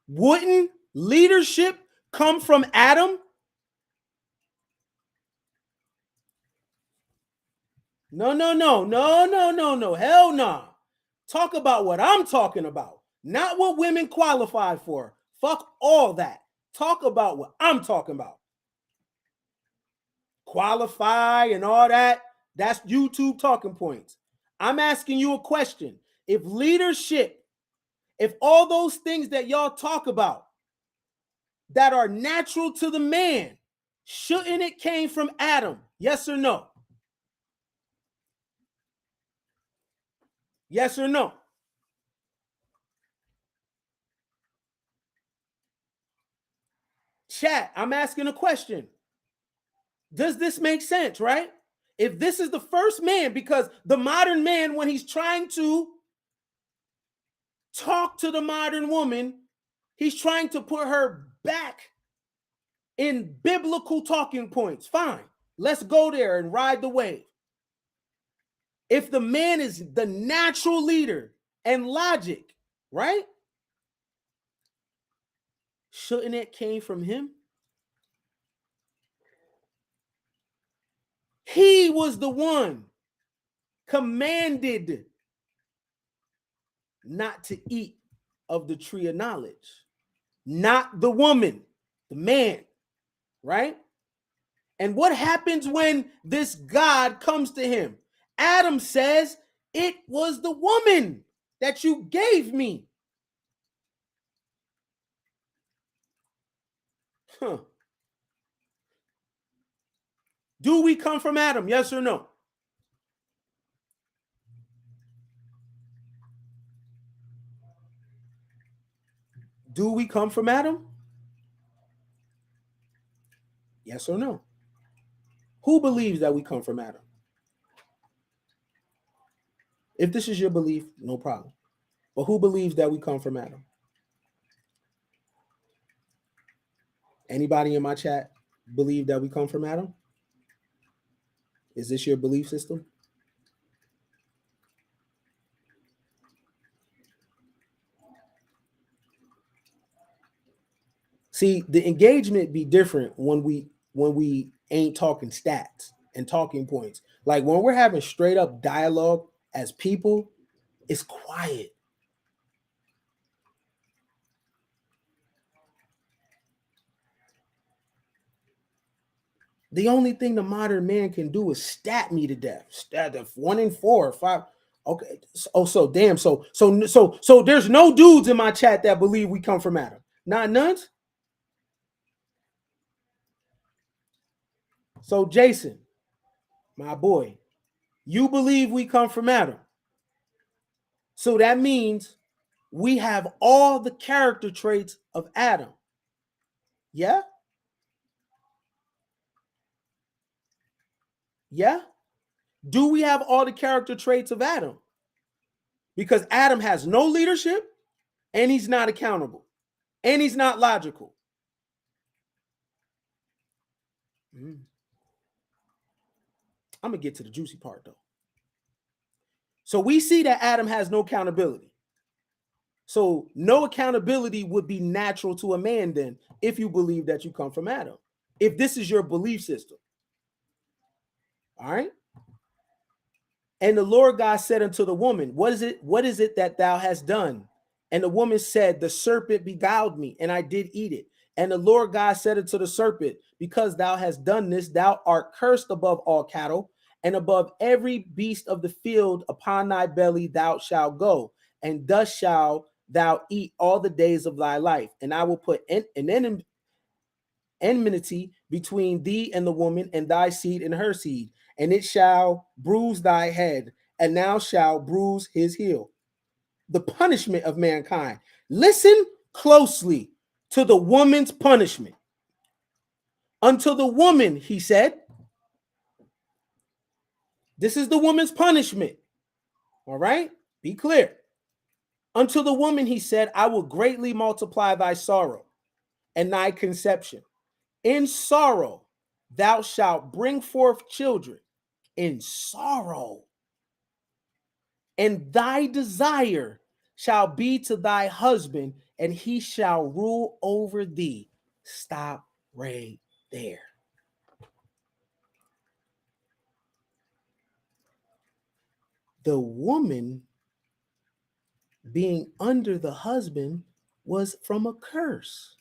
Wouldn't leadership come from Adam? No. Hell no. Talk about what I'm talking about, not what women qualify for. Fuck all that. Talk about what I'm talking about. Qualify and all that, that's YouTube talking points. I'm asking you a question. If leadership, if all those things that y'all talk about that are natural to the man, shouldn't it came from Adam? Yes or no? Yes or no? Chat, I'm asking a question. Does this make sense, right? If this is the first man, because the modern man, when he's trying to talk to the modern woman, he's trying to put her back in biblical talking points. Fine, let's go there and ride the wave. If the man is the natural leader and logic, right? Shouldn't it came from him? He was the one commanded not to eat of the tree of knowledge, not the woman, the man, right? And what happens when this God comes to him? Adam says, it was the woman that you gave me. Huh. Do we come from Adam? Yes or no? Do we come from Adam? Yes or no? Who believes that we come from Adam? If this is your belief, no problem. But who believes that we come from Adam? Anybody in my chat believe that we come from Adam? Is this your belief system? See, the engagement be different when we ain't talking stats and talking points. Like when we're having straight up dialogue as people, it's quiet. The only thing the modern man can do is stat me to death. Stat of 1 in 4 or 5. Okay. So damn. So there's no dudes in my chat that believe we come from Adam. Not none. So Jason, my boy, you believe we come from Adam. So that means we have all the character traits of Adam. Yeah? Yeah? Do we have all the character traits of Adam? Because Adam has no leadership and he's not accountable and he's not logical. I'm going to get to the juicy part though. So we see that Adam has no accountability. So no accountability would be natural to a man then, if you believe that you come from Adam, if this is your belief system. All right. And the Lord God said unto the woman, what is it that thou hast done? And the woman said, the serpent beguiled me, and I did eat it. And the Lord God said unto the serpent, because thou hast done this, thou art cursed above all cattle, and above every beast of the field. Upon thy belly thou shalt go, and thus shalt thou eat all the days of thy life. And I will put an enmity between thee and the woman, and thy seed and her seed, and it shall bruise thy head, and thou shalt bruise his heel. The punishment of mankind. Listen closely to the woman's punishment. Unto the woman, he said, This is the woman's punishment. All right? Be clear. Unto the woman he said, I will greatly multiply thy sorrow and thy conception. In sorrow thou shalt bring forth children. In sorrow. And thy desire shall be to thy husband, and he shall rule over thee. Stop right there. The woman being under the husband was from a curse.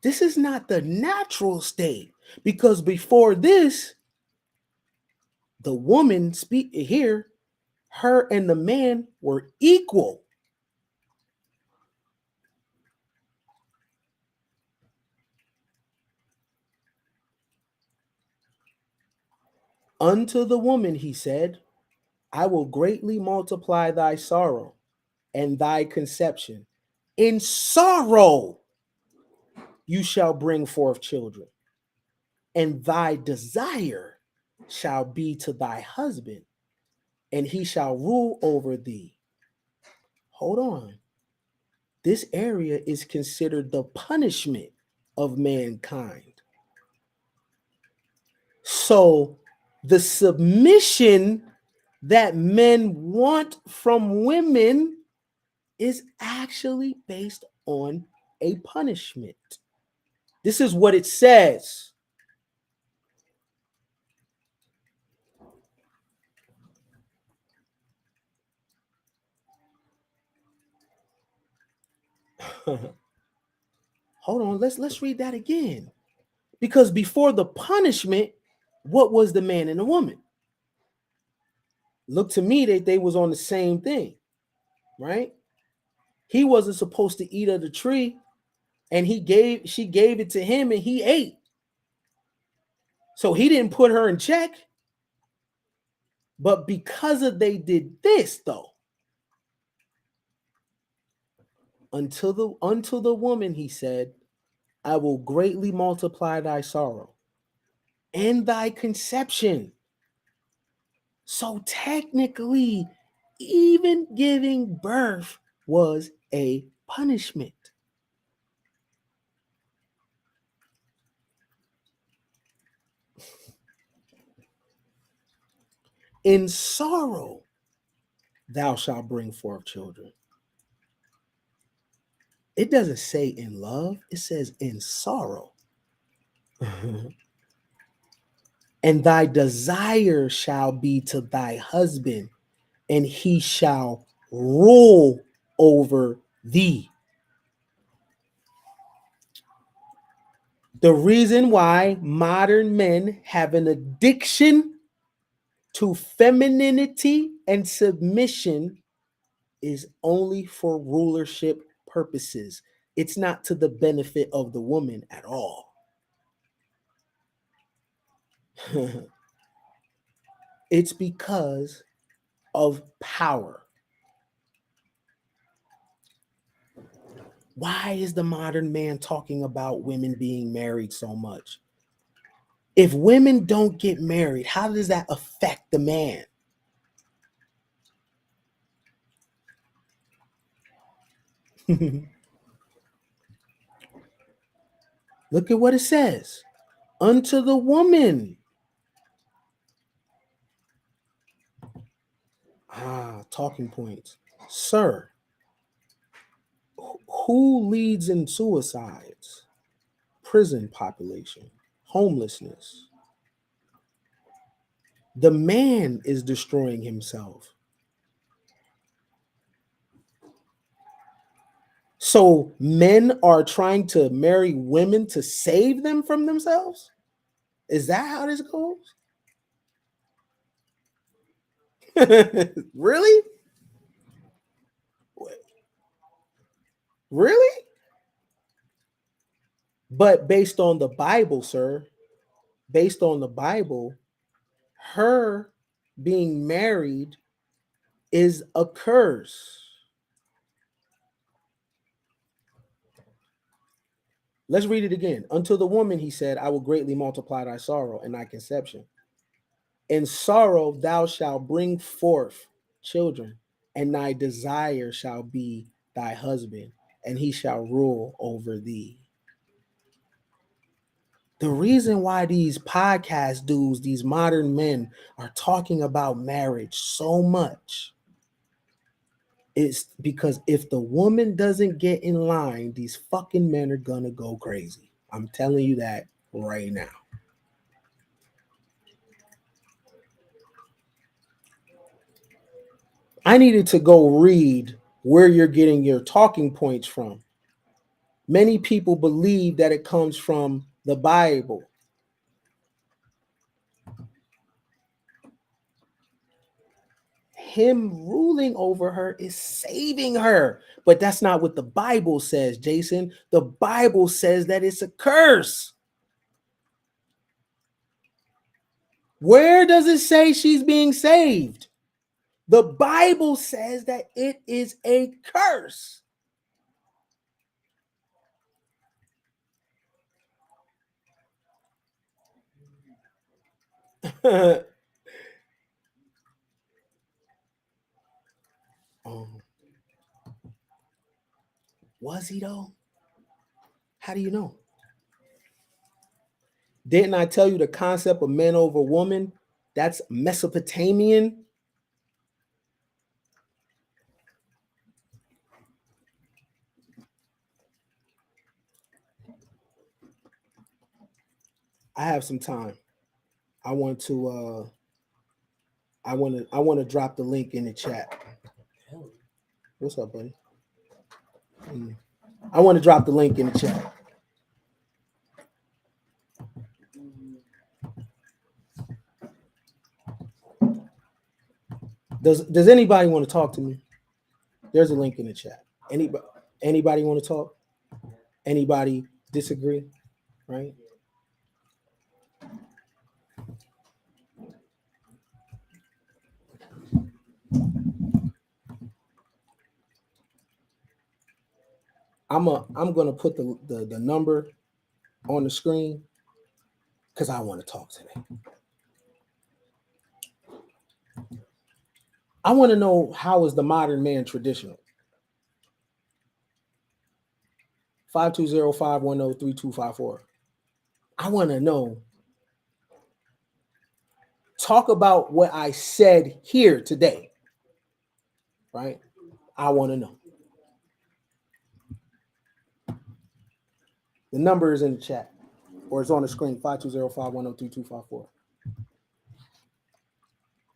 This is not the natural state, because before this, the woman speak here, her and the man were equal. Unto the woman he said, I will greatly multiply thy sorrow and thy conception. In sorrow you shall bring forth children, and thy desire shall be to thy husband, and he shall rule over thee. Hold on. This area is considered the punishment of mankind. So the submission that men want from women is actually based on a punishment. This is what it says. Hold on, let's read that again. Because before the punishment, what was the man and the woman? Look to me that they was on the same thing, right? He wasn't supposed to eat of the tree, and she gave it to him and he ate. So he didn't put her in check. But because of they did this though, unto the woman he said, I will greatly multiply thy sorrow and thy conception. So technically, even giving birth was a punishment. In sorrow thou shalt bring forth children. It doesn't say in love, it says in sorrow. And thy desire shall be to thy husband, and he shall rule over thee. The reason why modern men have an addiction to femininity and submission is only for rulership purposes. It's not to the benefit of the woman at all. It's because of power. Why is the modern man talking about women being married so much? If women don't get married, how does that affect the man? Look at what it says. Unto the woman. Talking points. Sir, who leads in suicides? Prison population, homelessness. The man is destroying himself. So men are trying to marry women to save them from themselves? Is that how this goes? Really? Really? But based on the Bible, sir, based on the Bible, her being married is a curse. Let's read it again. Unto the woman, he said, I will greatly multiply thy sorrow and thy conception. In sorrow thou shalt bring forth children, and thy desire shall be thy husband, and he shall rule over thee. The reason why these podcast dudes, these modern men, are talking about marriage so much is because if the woman doesn't get in line, these fucking men are gonna go crazy. I'm telling you that right now. I needed to go read where you're getting your talking points from. Many people believe that it comes from the Bible. Him ruling over her is saving her, but that's not what the Bible says, Jason. The Bible says that it's a curse. Where does it say she's being saved? The Bible says that it is a curse. Was he though? How do you know? Didn't I tell you the concept of man over woman? That's Mesopotamian. I have some time. I want to drop the link in the chat. What's up, buddy? I want to drop the link in the chat. Does anybody want to talk to me? There's a link in the chat. Anybody want to talk? Anybody disagree? Right? I'm gonna put the number on the screen because I want to talk today. I want to know, how is the modern man traditional? 520-510-3254. I want to know. Talk about what I said here today. Right? I want to know. The number is in the chat, or it's on the screen, 520-510-3254.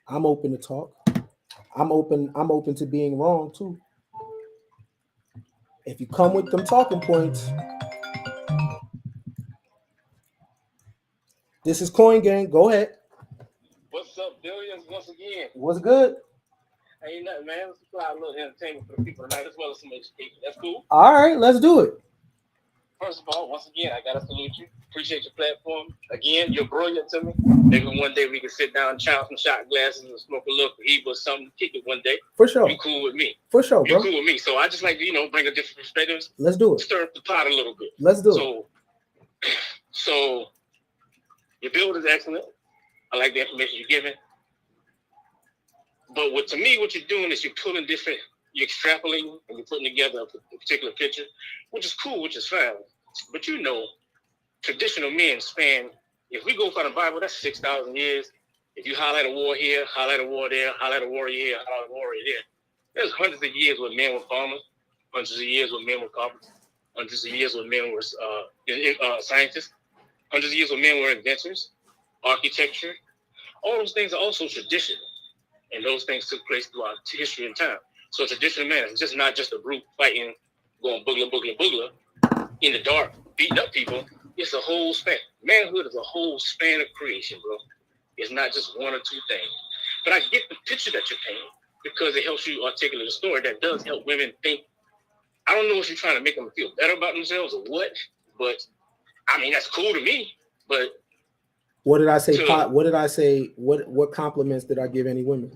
I'm open to talk. I'm open to being wrong too. If you come with them talking points. This is Coin Gang. Go ahead.
What's up, Billions? Once again.
What's good?
Ain't nothing, man. Let's supply a little entertainment for the people tonight, as well as some education. That's cool.
All right, let's do it.
First of all, once again, I gotta salute you. Appreciate your platform. Again, you're brilliant to me. Maybe one day we can sit down, chow some shot glasses, and smoke a little fajita or something. Kick it one day.
For sure.
You cool with me?
For sure, bro.
You cool with me? So I just like to, bring a different perspective.
Let's do it.
Stir up the pot a little bit.
Let's do it.
So your build is excellent. I like the information you're giving. But to me, what you're doing is you're extrapolating and you're putting together a particular picture, which is cool, which is fine. But traditional men span, if we go by the Bible, that's 6,000 years. If you highlight a war here, highlight a war there, highlight a warrior here, highlight a warrior there, there's hundreds of years where men were farmers, hundreds of years where men were carpenters, hundreds of years where men were scientists, hundreds of years where men were inventors, architecture. All those things are also traditional. And those things took place throughout history and time. So traditional man is just not just a brute fighting, going boogler, boogler, boogler in the dark, beating up people. It's a whole span. Manhood is a whole span of creation, bro. It's not just one or two things. But I get the picture that you're painting because it helps you articulate a story that does help women think. I don't know if you're trying to make them feel better about themselves or what, but I mean, that's cool to me. But
what did I say? What did I say? What compliments did I give any women?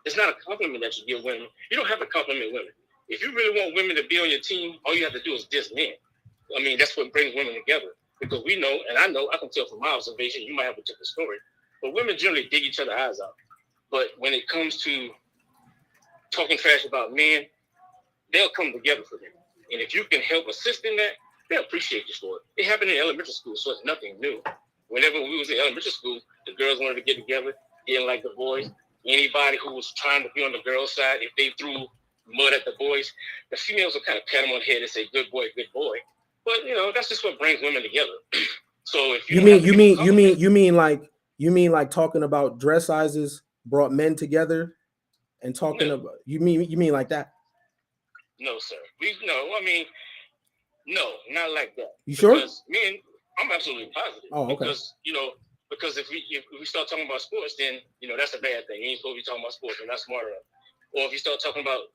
It's not a compliment that you give women. You don't have to compliment women. If you really want women to be on your team, all you have to do is diss men. I mean, that's what brings women together. Because we know, and I know, I can tell from my observation, you might have a different story, but women generally dig each other's eyes out. But when it comes to talking trash about men, they'll come together for them. And if you can help assist in that, they'll appreciate you for it. It happened in elementary school, so it's nothing new. Whenever we was in elementary school, the girls wanted to get together, didn't like the boys. Anybody who was trying to be on the girls' side, if they threw mud at the boys, the females would kind of pat them on the head and say, good boy, good boy. But you know, that's just what brings women together. So if you
mean like talking about dress sizes brought men together and talking about you mean like that?
No, sir. No, not like that.
You sure?
Because I'm absolutely positive.
Oh, okay.
Because if we start talking about sports, then that's a bad thing. You ain't supposed to be talking about sports. You're not smart enough. Or if you start talking about,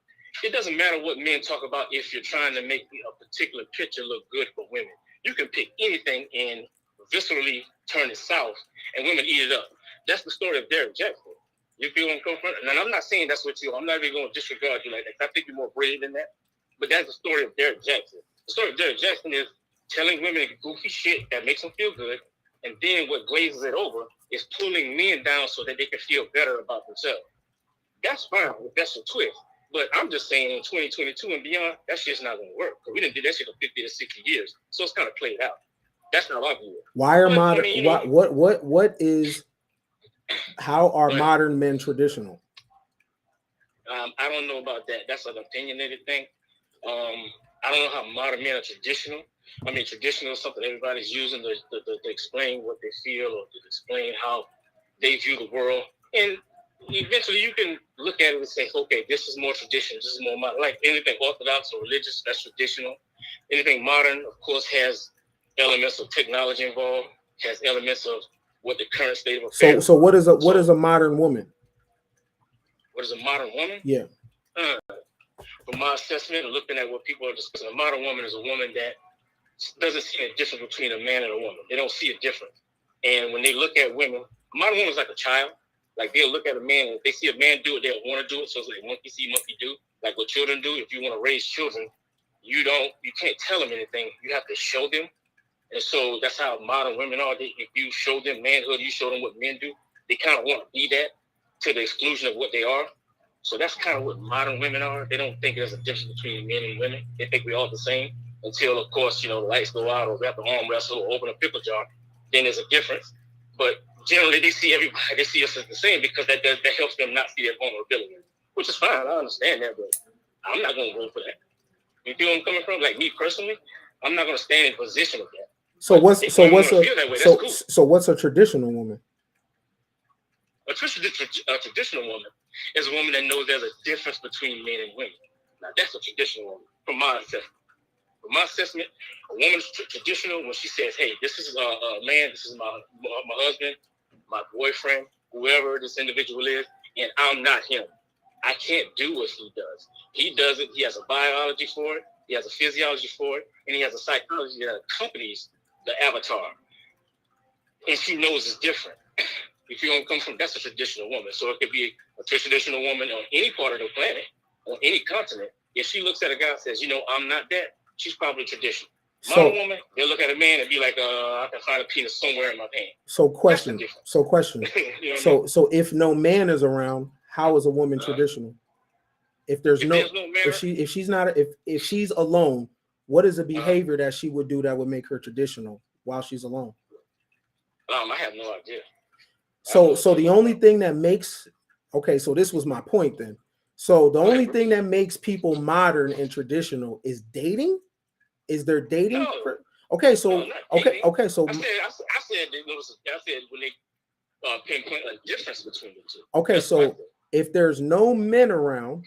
it doesn't matter what men talk about if you're trying to make a particular picture look good for women. You can pick anything and viscerally turn it south, and women eat it up. That's the story of Derrick Jackson. You feel what I'm coming from? And I'm not saying that's what I'm not even going to disregard you like that. I think you're more brave than that. But that's the story of Derrick Jackson. The story of Derrick Jackson is telling women goofy shit that makes them feel good, and then what glazes it over is pulling men down so that they can feel better about themselves. That's fine if that's a twist. But I'm just saying in 2022 and beyond, that shit's not going to work. Because we didn't do that shit for 50 to 60 years. So it's kind of played out. That's how I view it.
Why are modern? How are modern men traditional?
I don't know about that. That's an opinionated thing. I don't know how modern men are traditional. I mean, traditional is something everybody's using to explain what they feel or to explain how they view the world. And eventually you can look at it and say, okay, this is more traditional. This is more modern. Like anything orthodox or religious, that's traditional. Anything modern, of course, has elements of technology involved, has elements of what the current state of affairs.
So what is a modern woman?
What is a modern woman?
Yeah.
From my assessment and looking at what people are discussing, a modern woman is a woman that doesn't see a difference between a man and a woman. They don't see a difference. And when they look at women, a modern woman is like a child. Like they'll look at a man, and if they see a man do it, they'll want to do it. So it's like monkey see, monkey do. Like what children do. If you want to raise children, you can't tell them anything. You have to show them. And so that's how modern women are. If you show them manhood, you show them what men do. They kind of want to be that to the exclusion of what they are. So that's kind of what modern women are. They don't think there's a difference between men and women. They think we're all the same until, of course, the lights go out or we have to arm wrestle or open a pickle jar. Then there's a difference. But generally, they see everybody. They see us as the same because that helps them not see their vulnerability, which is fine. I understand that, but I'm not going to go for that. You feel where I'm coming from? Like me personally, I'm not going to stand in position of that.
So what's a traditional woman?
A traditional woman is a woman that knows there's a difference between men and women. Now that's a traditional woman, from my assessment. From my assessment, a woman's traditional when she says, "Hey, this is a man. This is my husband, my boyfriend, whoever this individual is, and I'm not him. I can't do what he does. He does it. He has a biology for it. He has a physiology for it, and he has a psychology that accompanies the avatar. And she knows it's different. If you don't come from, that's a traditional woman. So it could be a traditional woman on any part of the planet, on any continent. If she looks at a guy and says, I'm not that, she's probably traditional. Modern woman, they'll look at a man and be like, I can find a penis somewhere in my pants.
So question. So if no man is around, how is a woman traditional? If she's alone, what is a behavior that she would do that would make her traditional while she's alone?
I have no idea.
So the only thing that makes so this was my point then. So the only thing that makes people modern and traditional is dating? Is there dating?
No.
Okay, so
I said when they pinpoint a difference between the two.
Okay, that's so if there's no men around,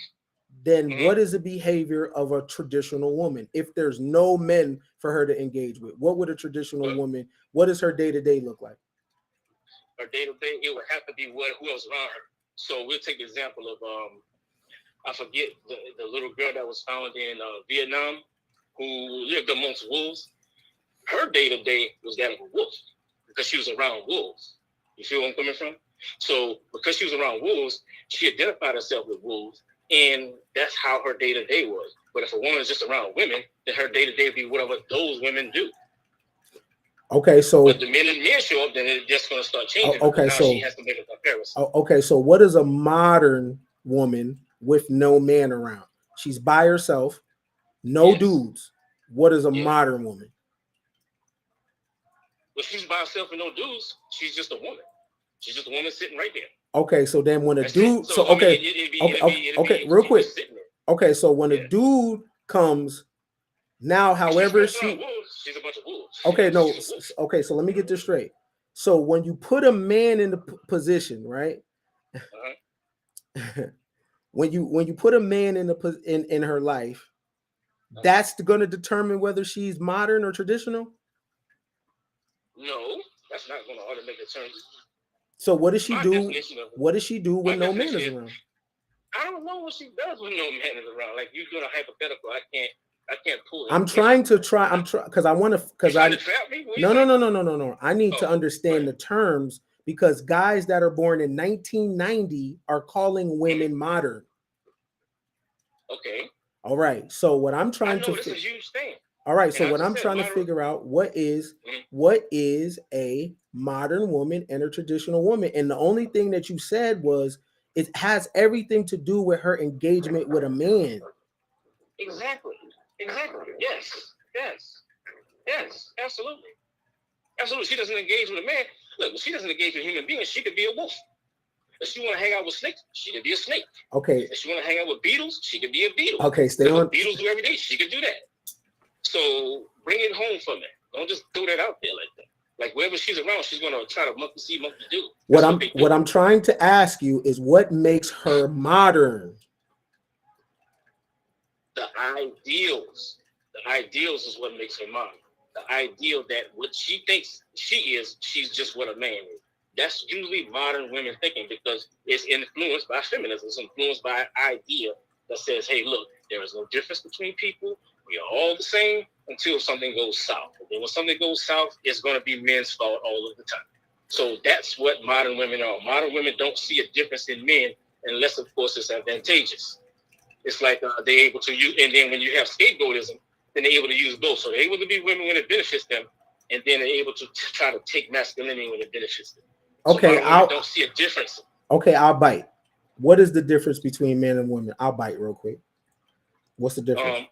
then what is the behavior of a traditional woman? If there's no men for her to engage with, what would a traditional woman, what does her day-to-day look like?
Her day-to-day, it would have to be who else around her. So we'll take the example of, I forget the little girl that was found in Vietnam who lived amongst wolves. Her day-to-day was that of a wolf because she was around wolves. You feel where I'm coming from? So because she was around wolves, she identified herself with wolves. And that's how her day-to-day was. But if a woman is just around women, then her day-to-day will be whatever those women do.
Okay, so
but the men show up, then it's just going to start changing.
Okay,
now
so
she has to make a comparison.
Okay, so what is a modern woman with no man around? She's by herself, no dudes. What is a modern woman?
If she's by herself and no dudes, she's just a woman. She's just a woman sitting right there.
Okay, so then when a
That's
dude,
it. So,
real quick. Okay, so when a dude comes, now however
she's a bunch of wolves.
Okay, no, okay, so let me get this straight. So when you put a man in the position, right? when you put a man in the in her life, that's going to determine whether she's modern or traditional.
No, that's not going to automatically determine.
So what does she do? What does she do when no man is around?
I don't know what she does when no man is around. Like, you're doing a hypothetical. I can't pull it.
I'm trying because I want to, because I no. I need to understand the terms, because guys that are born in 1990 are calling women modern.
Okay.
All right. So what I'm trying to
this is a huge thing.
All right. So what I'm trying to figure out, what is a modern woman and a traditional woman? And the only thing that you said was it has everything to do with her engagement with a man.
Exactly. Yes. Absolutely. She doesn't engage with a man. Look, she doesn't engage with a human being. She could be a wolf. If she want to hang out with snakes, she could be a snake.
Okay.
If she want to hang out with beetles, she could be a beetle.
Okay, stay on.
Beetles do every day. She could do that. So bring it home for me. Don't just throw that out there like that. Like, wherever she's around, she's gonna try to monkey see, monkey do.
What I'm trying to ask you is, what makes her modern?
The ideals. The ideals is what makes her modern. The ideal that what she thinks she is, she's just what a man is. That's usually modern women thinking, because it's influenced by feminism. It's influenced by an idea that says, hey, look, there is no difference between people. We are all the same until something goes south. And then when something goes south, it's going to be men's fault all of the time. So that's what modern women are. Modern women don't see a difference in men unless, of course, it's advantageous. It's like they're able to use, and then when you have scapegoatism, then they're able to use both. So they're able to be women when it benefits them, and then they're able to try to take masculinity when it benefits them.
Okay,
so I don't see a difference.
Okay, I'll bite. What is the difference between men and women? I'll bite real quick. What's the difference?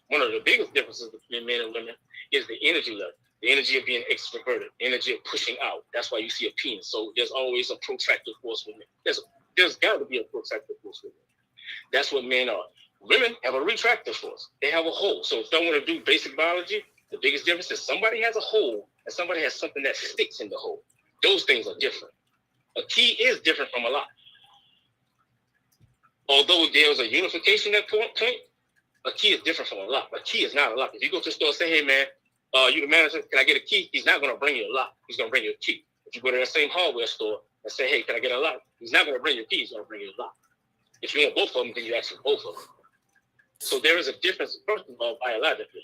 One of the biggest differences between men and women is the energy level, the energy of being extroverted, the energy of pushing out. That's why you see a penis. So there's always a protractive force with men. There's got to be a protractive force with men. That's what men are. Women have a retractive force. They have a hole. So if I want to do basic biology, the biggest difference is somebody has a hole and somebody has something that sticks in the hole. Those things are different. A key is different from a lock. Although there's a unification at point, a key is different from a lock. A key is not a lock. If you go to the store and say, hey, man, you the manager, can I get a key? He's not going to bring you a lock. He's going to bring you a key. If you go to that same hardware store and say, hey, can I get a lock? He's not going to bring you a key. He's going to bring you a lock. If you want both of them, then you ask for both of them. So there is a difference, first of all, biologically.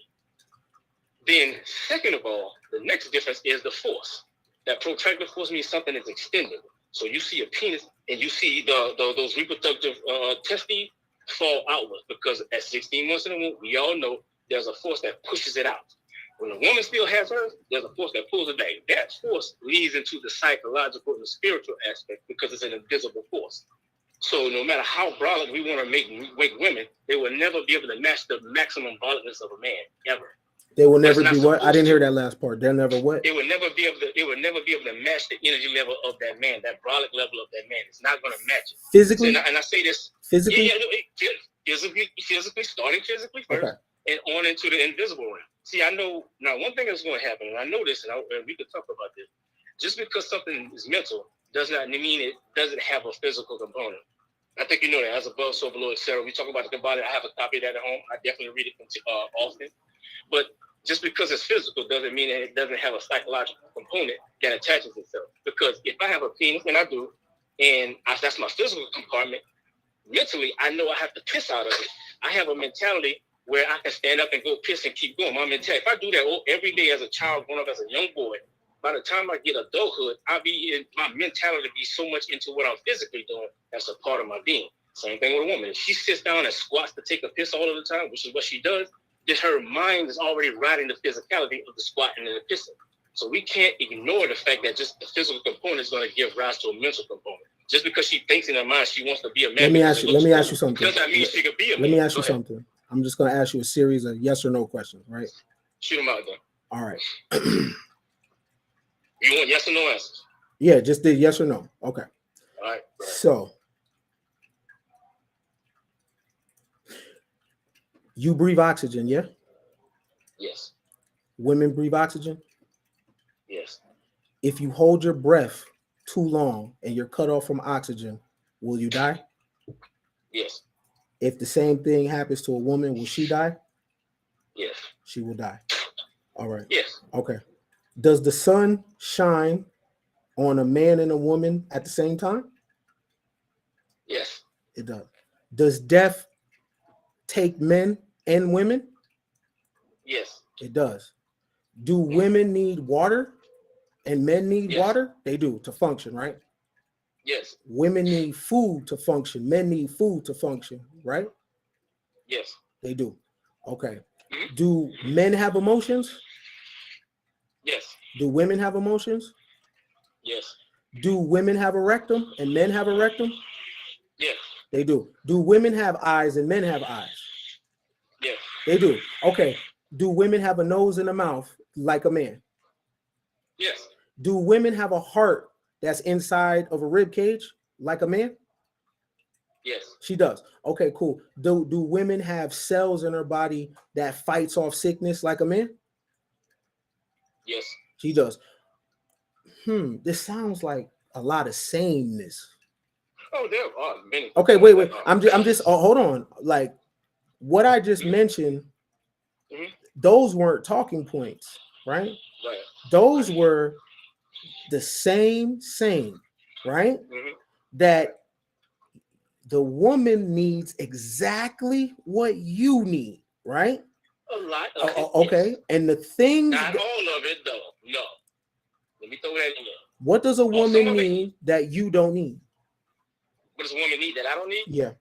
Then, second of all, the next difference is the force. That protractive force means something is extended. So you see a penis and you see those reproductive testes fall outward, because at 16 months in a womb, we all know there's a force that pushes it out. When a woman still has hers, there's a force that pulls it back. That force leads into the psychological and the spiritual aspect, because it's an invisible force. So no matter how brolic we want to make women, they will never be able to match the maximum brolicness of a man, ever.
They will never be what? I didn't hear that last part. They'll never what?
They will never be able to match the energy level of that man, that brolic level of that man. It's not going to match it.
Physically?
So, and I say this.
Physically?
Physically, starting physically first, and on into the invisible realm. See, I know, now one thing that's going to happen, and I know this, and we could talk about this. Just because something is mental does not mean it doesn't have a physical component. I think you know that, as above, so below, etc. We talk about the body. I have a copy of that at home. I definitely read it often. But just because it's physical doesn't mean that it doesn't have a psychological component that attaches itself. Because if I have a penis, and I do, and that's my physical compartment, mentally, I know I have to piss out of it. I have a mentality where I can stand up and go piss and keep going. My mentality, if I do that every day as a child, growing up as a young boy, by the time I get adulthood, my mentality be so much into what I'm physically doing, that's a part of my being. Same thing with a woman. If she sits down and squats to take a piss all of the time, which is what she does, just her mind is already riding the physicality of the squatting and the pissing. So we can't ignore the fact that just the physical component is going to give rise to a mental component. Just because she thinks in her mind she wants to be a man.
Let me ask you something.
Does that mean she could be a man?
Let me ask you something. I'm just going to ask you a series of yes or no questions, right?
Shoot them out there.
All right.
You want yes or no answers?
Yeah, just did yes or no. Okay.
All right.
So you breathe oxygen, yeah?
Yes.
Women breathe oxygen?
Yes.
If you hold your breath too long and you're cut off from oxygen, will you die?
Yes.
If the same thing happens to a woman, will she die?
Yes.
She will die. All right.
Yes.
Okay. Does the sun shine on a man and a woman at the same time?
Yes.
It does. Does death take men and women?
Yes.
It does. Do women need water and men need water? They do to function, right?
Yes.
Women need food to function. Men need food to function, right?
Yes.
They do. Okay. Do men have emotions?
Yes.
Do women have emotions?
Yes.
Do women have a rectum and men have a rectum?
Yes.
They do. Do women have eyes and men have eyes?
Yes.
They do. Okay. Do women have a nose and a mouth like a man?
Yes.
Do women have a heart that's inside of a rib cage like a man?
Yes.
She does. Okay, cool. Do women have cells in her body that fights off sickness like a man?
Yes.
She does. This sounds like a lot of sameness.
Oh, there are many.
Okay, wait. I'm just hold on. Like what I just mentioned, those weren't talking points, right?
Right.
Those were the same, right? That the woman needs exactly what you need, right?
A lot of it.
Okay.
Yes.
And the things
not all of it though. No. Let me throw that in there.
What does a woman need that you don't need?
What does a woman need that I don't need?
Yeah.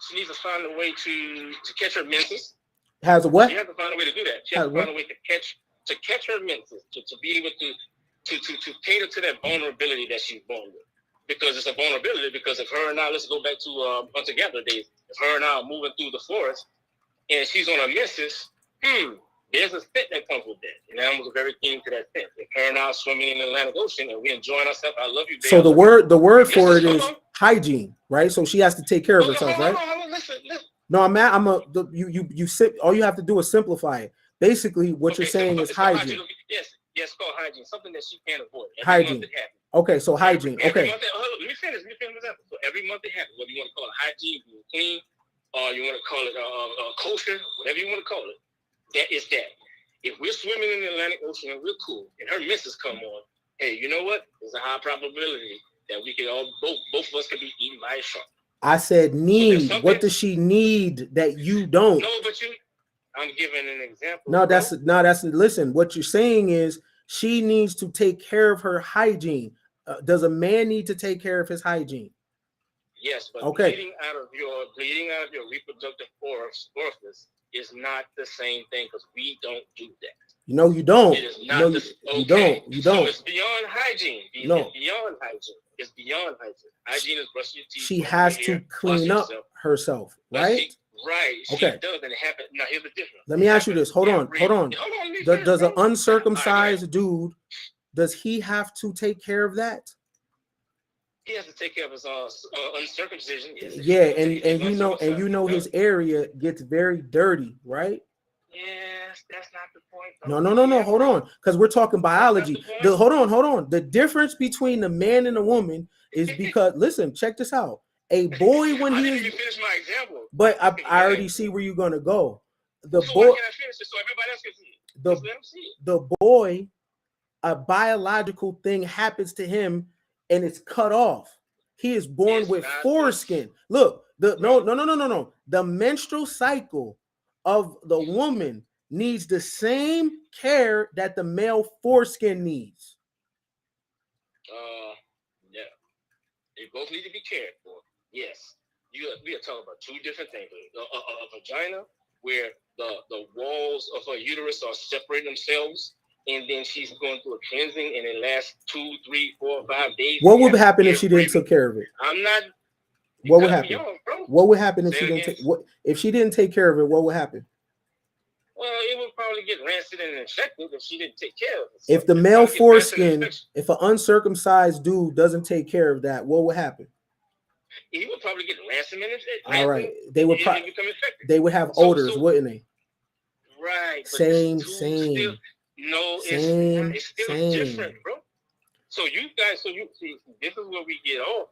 She needs to find a way to catch her menses.
Has a what?
She has to find a way to do that. She has to find a way to catch her menses, to be able to cater to that vulnerability that she's born with. Because it's a vulnerability, because if her and I, let's go back to hunter-gatherer days, if her and I are moving through the forest and she's on her menses, there's a scent that comes with that. And animals are very keen to that scent. If her and I are swimming in the Atlantic Ocean and we're enjoying ourselves, I love you, babe.
So the word for it is hygiene, right? So she has to take care of herself, right?
Listen.
No, you sit. All you have to do is simplify it. Basically, what you're saying is hygiene.
Yes, called hygiene. Something that she can't avoid.
Hygiene. Okay, so hygiene. Okay.
Let me finish. So every month it happens. Whether you want to call it hygiene, being clean, or you want to call it kosher, whatever you want to call it. That is that. If we're swimming in the Atlantic Ocean and we're cool, and her menses come on, hey, you know what? There's a high probability that we could both of us could be eaten by a shark.
I said need. What does she need that you don't?
No, but I'm giving an example.
That's listen. What you're saying is she needs to take care of her hygiene. Does a man need to take care of his hygiene?
Yes, but
okay.
bleeding out of your reproductive orifice is not the same thing, because we don't do that.
No, you don't.
It is not.
You don't.
So it's beyond hygiene. It's beyond hygiene. It's beyond hygiene. Hygiene is brushing your teeth.
She has to clean up herself, right?
Right.
Okay.
She does, and it happens. Now here's the difference.
Let me ask you this. Hold on. Does an uncircumcised dude, does he have to take care of that?
He has to take care of his uncircumcision. Yes.
Yeah, and you know his area gets very dirty, right?
Yes, that's not the point.
No. Hold on, because we're talking biology. Hold on. The difference between the man and the woman is because listen, check this out. A boy when he is.
Finish my example.
But I already see where you're gonna go. The
so
boy.
Why can't I finish it so everybody else can see it?
The boy, a biological thing happens to him, and it's cut off. He is born with foreskin. Look, no. The menstrual cycle of the woman needs the same care that the male foreskin needs.
Yeah. They both need to be cared for. Yes, we are talking about two different things. A vagina where the walls of her uterus are separating themselves, and then she's going through a cleansing, and it lasts 2, 3, 4, 5 days.
What would happen if she didn't take care of it?
I'm not.
What would happen? What would happen if
Say
she didn't
again?
take if she didn't take care of it? What would happen?
Well, it would probably get rancid and infected if she didn't take care of it.
If the male foreskin, if an uncircumcised dude doesn't take care of that, what would happen?
He would probably get rancid and infected.
All right, they would
become infected.
They would have odors, wouldn't they?
Right.
Same.
It's still different, bro. So you guys, see, this is where we get off.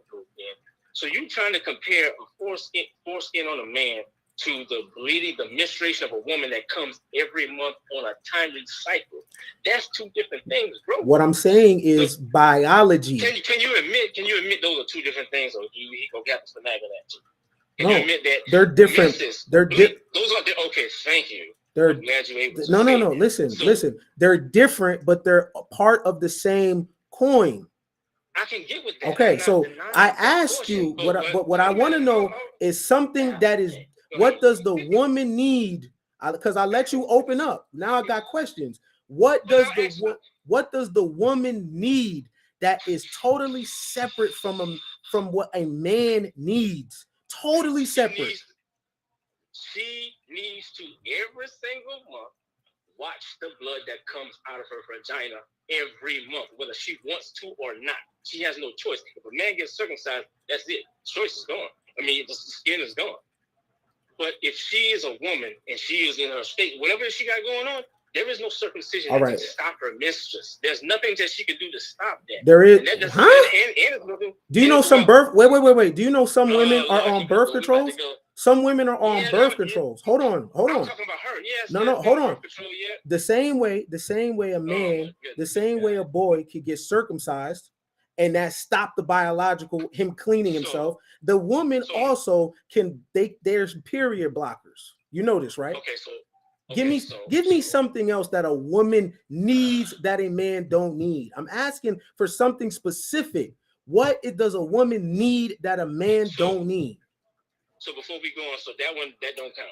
So you trying to compare a foreskin on a man to the bleeding, the menstruation of a woman that comes every month on a timely cycle. That's two different things, bro.
What I'm saying is biology.
Can you admit those are two different things, or he gonna get us to nag that too?
Can you admit that they're different?
Those are okay. Thank you.
I'm glad you able to no. Listen. They're different, but they're part of the same coin.
I can get with that.
Okay, so I asked you what I want to know is something that is what does the woman need? Because I let you open up. Now I got questions. What does the woman need that is totally separate from what a man needs? Totally separate.
She needs to every single month watch the blood that comes out of her vagina every month, whether she wants to or not. She has no choice. If a man gets circumcised, that's it. Choice is gone. I mean, the skin is gone. But if she is a woman and she is in her state, whatever she got going on, there is no circumcision that can stop her mistress. There's nothing that she can do to stop that.
There is.
Do
you know some birth? Wait. Do you know some women are on birth controls? Some women are on birth controls. Hold on.
I'm talking about her. Yes.
No, hold on. The same way a man, the same way a boy could get circumcised, and that stopped the biological him cleaning himself. The woman also can. There's period blockers. You know this, right?
Okay.
Give me something else that a woman needs that a man don't need. I'm asking for something specific. What does a woman need that a man don't need?
So before we go on, that don't count.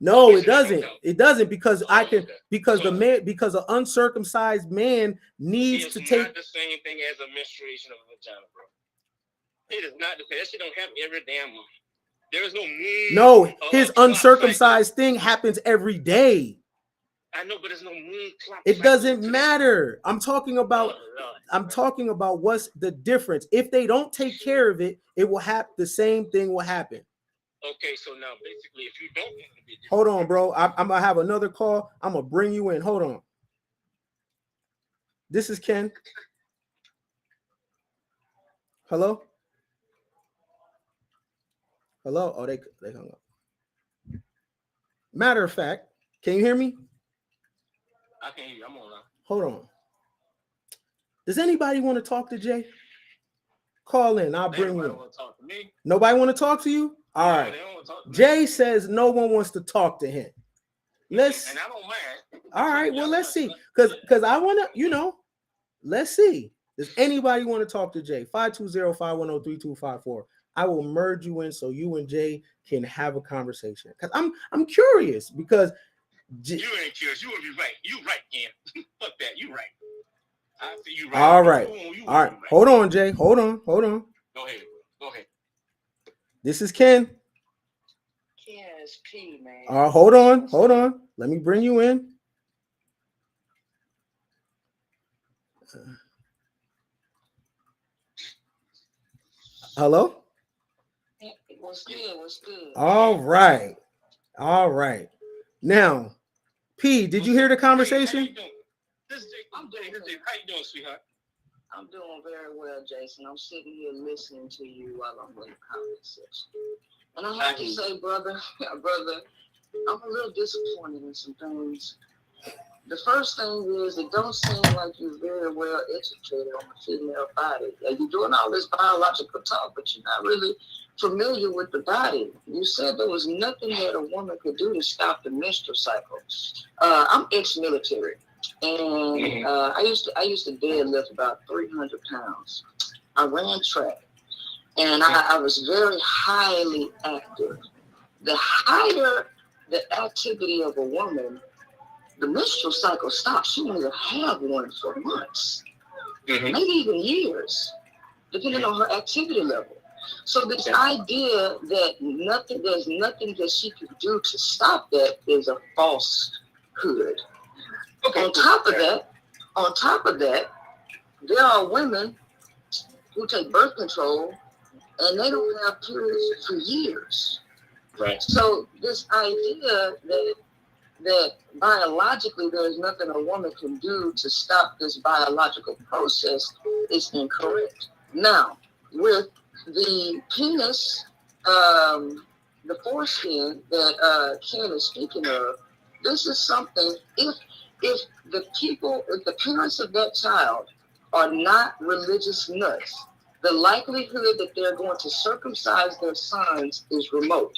No, it doesn't. It doesn't because because an uncircumcised man needs to take.
It's not the same thing as a menstruation of a vagina, bro. It is not the same. That shit don't happen every damn month. There is no moon.
No, his uncircumcised thing happens every day.
I know, but there's no moon clock.
It doesn't matter. I'm talking about what's the difference. If they don't take care of it, it will happen. The same thing will happen.
Okay, so now basically, if you don't,
hold on, bro. I'm gonna have another call. I'm gonna bring you in. Hold on. This is Ken. Hello. Hello. Oh, they hung up. Matter of fact, can you hear me?
I can hear you. I'm on now.
Hold on. Does anybody want to talk to Jay? Call in. I'll bring you in.
Talk to me.
Nobody want to talk to you? All right. Jay says no one wants to talk to him.
And I don't mind.
All right. Well, let's see. Because I want to, let's see. Does anybody want to talk to Jay? 520-510-3254. I will merge you in so you and Jay can have a conversation. Because I'm curious because
you ain't curious. You will be right. You right, Ken. Fuck that. You right. I see you right.
All right. All right. Hold on, Jay. Hold on.
Go ahead.
This is Ken.
Ken is P, man.
Hold on. Let me bring you in. Hello?
What's good?
All right. Now, P, did you hear the conversation?
I'm doing good. How you doing, sweetheart?
I'm doing very well, Jason. I'm sitting here listening to you while I'm in the comment section. And I have to say, brother, I'm a little disappointed in some things. The first thing is it don't seem like you're very well educated on the female body. You're doing all this biological talk, but you're not really familiar with the body. You said there was nothing that a woman could do to stop the menstrual cycle. I'm ex-military, and I used to deadlift about 300 pounds. I ran track. And I was very highly active. The higher the activity of a woman, the menstrual cycle stops. She won't even have one for months, maybe even years, depending on her activity level. So this idea that there's nothing that she could do to stop that is a falsehood. On top of that, there are women who take birth control and they don't have periods for years.
Right.
So this idea that biologically there's nothing a woman can do to stop this biological process is incorrect. Now, with the penis, the foreskin that Ken is speaking of, this is something, if the parents of that child are not religious nuts, the likelihood that they're going to circumcise their sons is remote.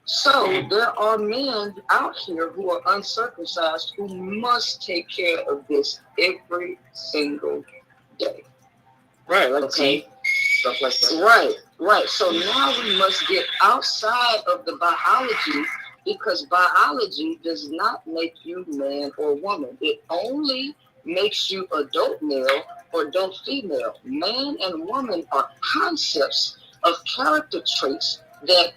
So there are men out here who are uncircumcised who must take care of this every single day.
Right, like teeth, stuff like
that. Right. So now we must get outside of the biology, because biology does not make you man or woman. It only makes you adult male or adult female. Man and woman are concepts of character traits that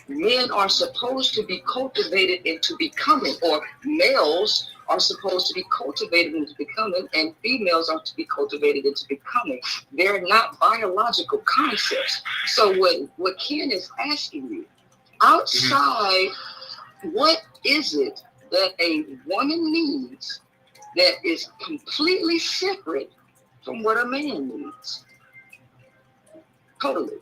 men are supposed to be cultivated into becoming, or males are supposed to be cultivated into becoming, and females are to be cultivated into becoming. They're not biological concepts. So what Ken is asking you, outside, what is it that a woman needs that is completely separate from what a man needs? Totally.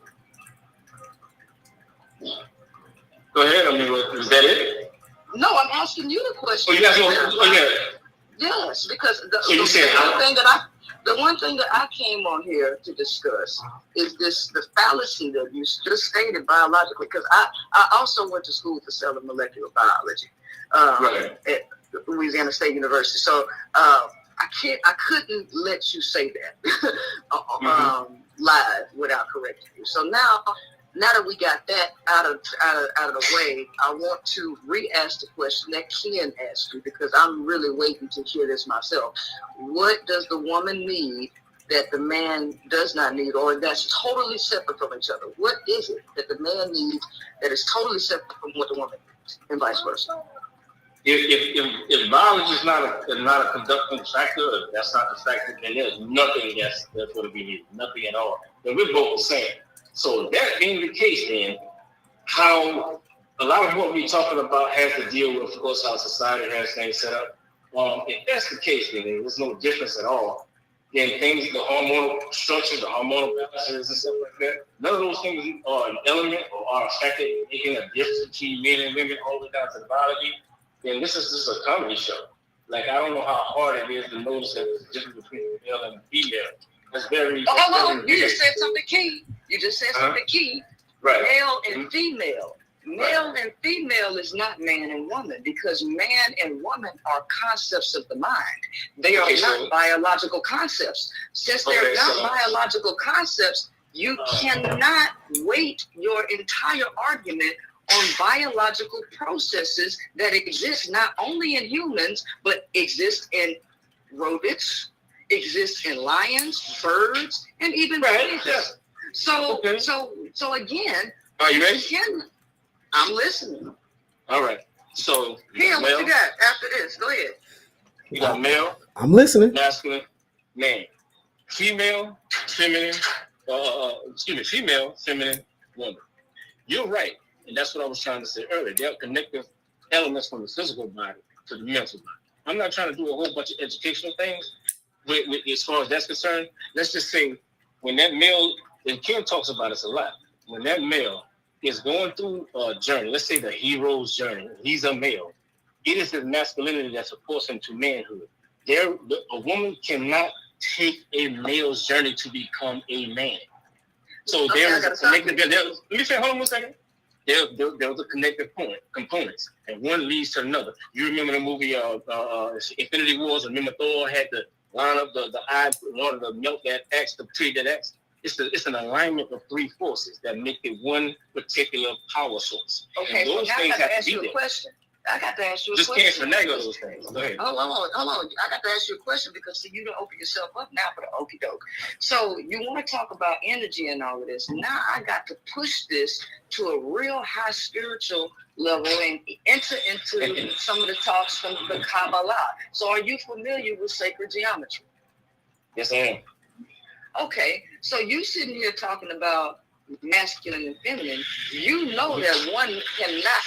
Go ahead. I mean, is that it?
No, I'm asking you the question.
Oh, you asking? Oh, yeah.
Yes, because the one thing that I came on here to discuss is the fallacy that you just stated biologically. Because I also went to school for cellular molecular biology at Louisiana State University. So I couldn't let you say that live without correcting you. So now that we got that out of the way, I want to re-ask the question that Ken asked you, because I'm really waiting to hear this myself. What does the woman need that the man does not need, or that's totally separate from each other? What is it that the man needs that is totally separate from what the woman needs, and vice versa?
If biology is not a conducting factor, if that's not the factor, then there's nothing that's going to be needed, nothing at all. Then we're both the same. So that being the case, then how a lot of what we're talking about has to deal with, of course, how society has things set up. If that's the case, then there's no difference at all. Then things, the hormonal structures, the hormonal balances and stuff like that, none of those things are an element or are a factor in making a difference between men and women all the way down to the biology. Then this is just a comedy show. Like, I don't know how hard it is to notice that there's a difference between the male and the female. It's very.
You just said something key. Right. Male and female. Male and female is not man and woman, because man and woman are concepts of the mind. They are not biological concepts. Since they're not biological concepts, you cannot weight your entire argument on biological processes that exist not only in humans, but exist in rodents, exist in lions, birds, and even fish. So again,
are you ready?
I'm listening.
All right. So
Here, what you got after this? Go ahead.
You got male.
I'm listening.
Masculine, man. Female, feminine. Female, feminine, woman. You're right, and that's what I was trying to say earlier. They're connective elements from the physical body to the mental body. I'm not trying to do a whole bunch of educational things with as far as that's concerned. Let's just say when that male, and Ken talks about this a lot, when that male is going through a journey, let's say the hero's journey, he's a male, it is his masculinity that supports him to manhood. A woman cannot take a male's journey to become a man. So there is a connective. Let me say, hold on 1 second. There was a connective components, and one leads to another. You remember the movie Infinity Wars? Remember Thor had to line up the eye in order to melt that axe, to tree that axe? It's an alignment of three forces that make it one particular power source.
Okay, so now I got to ask you a question. I got to ask you a question.
Just can't finagle those things. Go ahead.
Hold on. I got to ask you a question because see, you don't open yourself up now for the okie doke. So you want to talk about energy and all of this. Now I got to push this to a real high spiritual level and enter into some of the talks from the Kabbalah. So are you familiar with sacred geometry?
Yes, I am.
Okay, so you sitting here talking about masculine and feminine. You know that one cannot,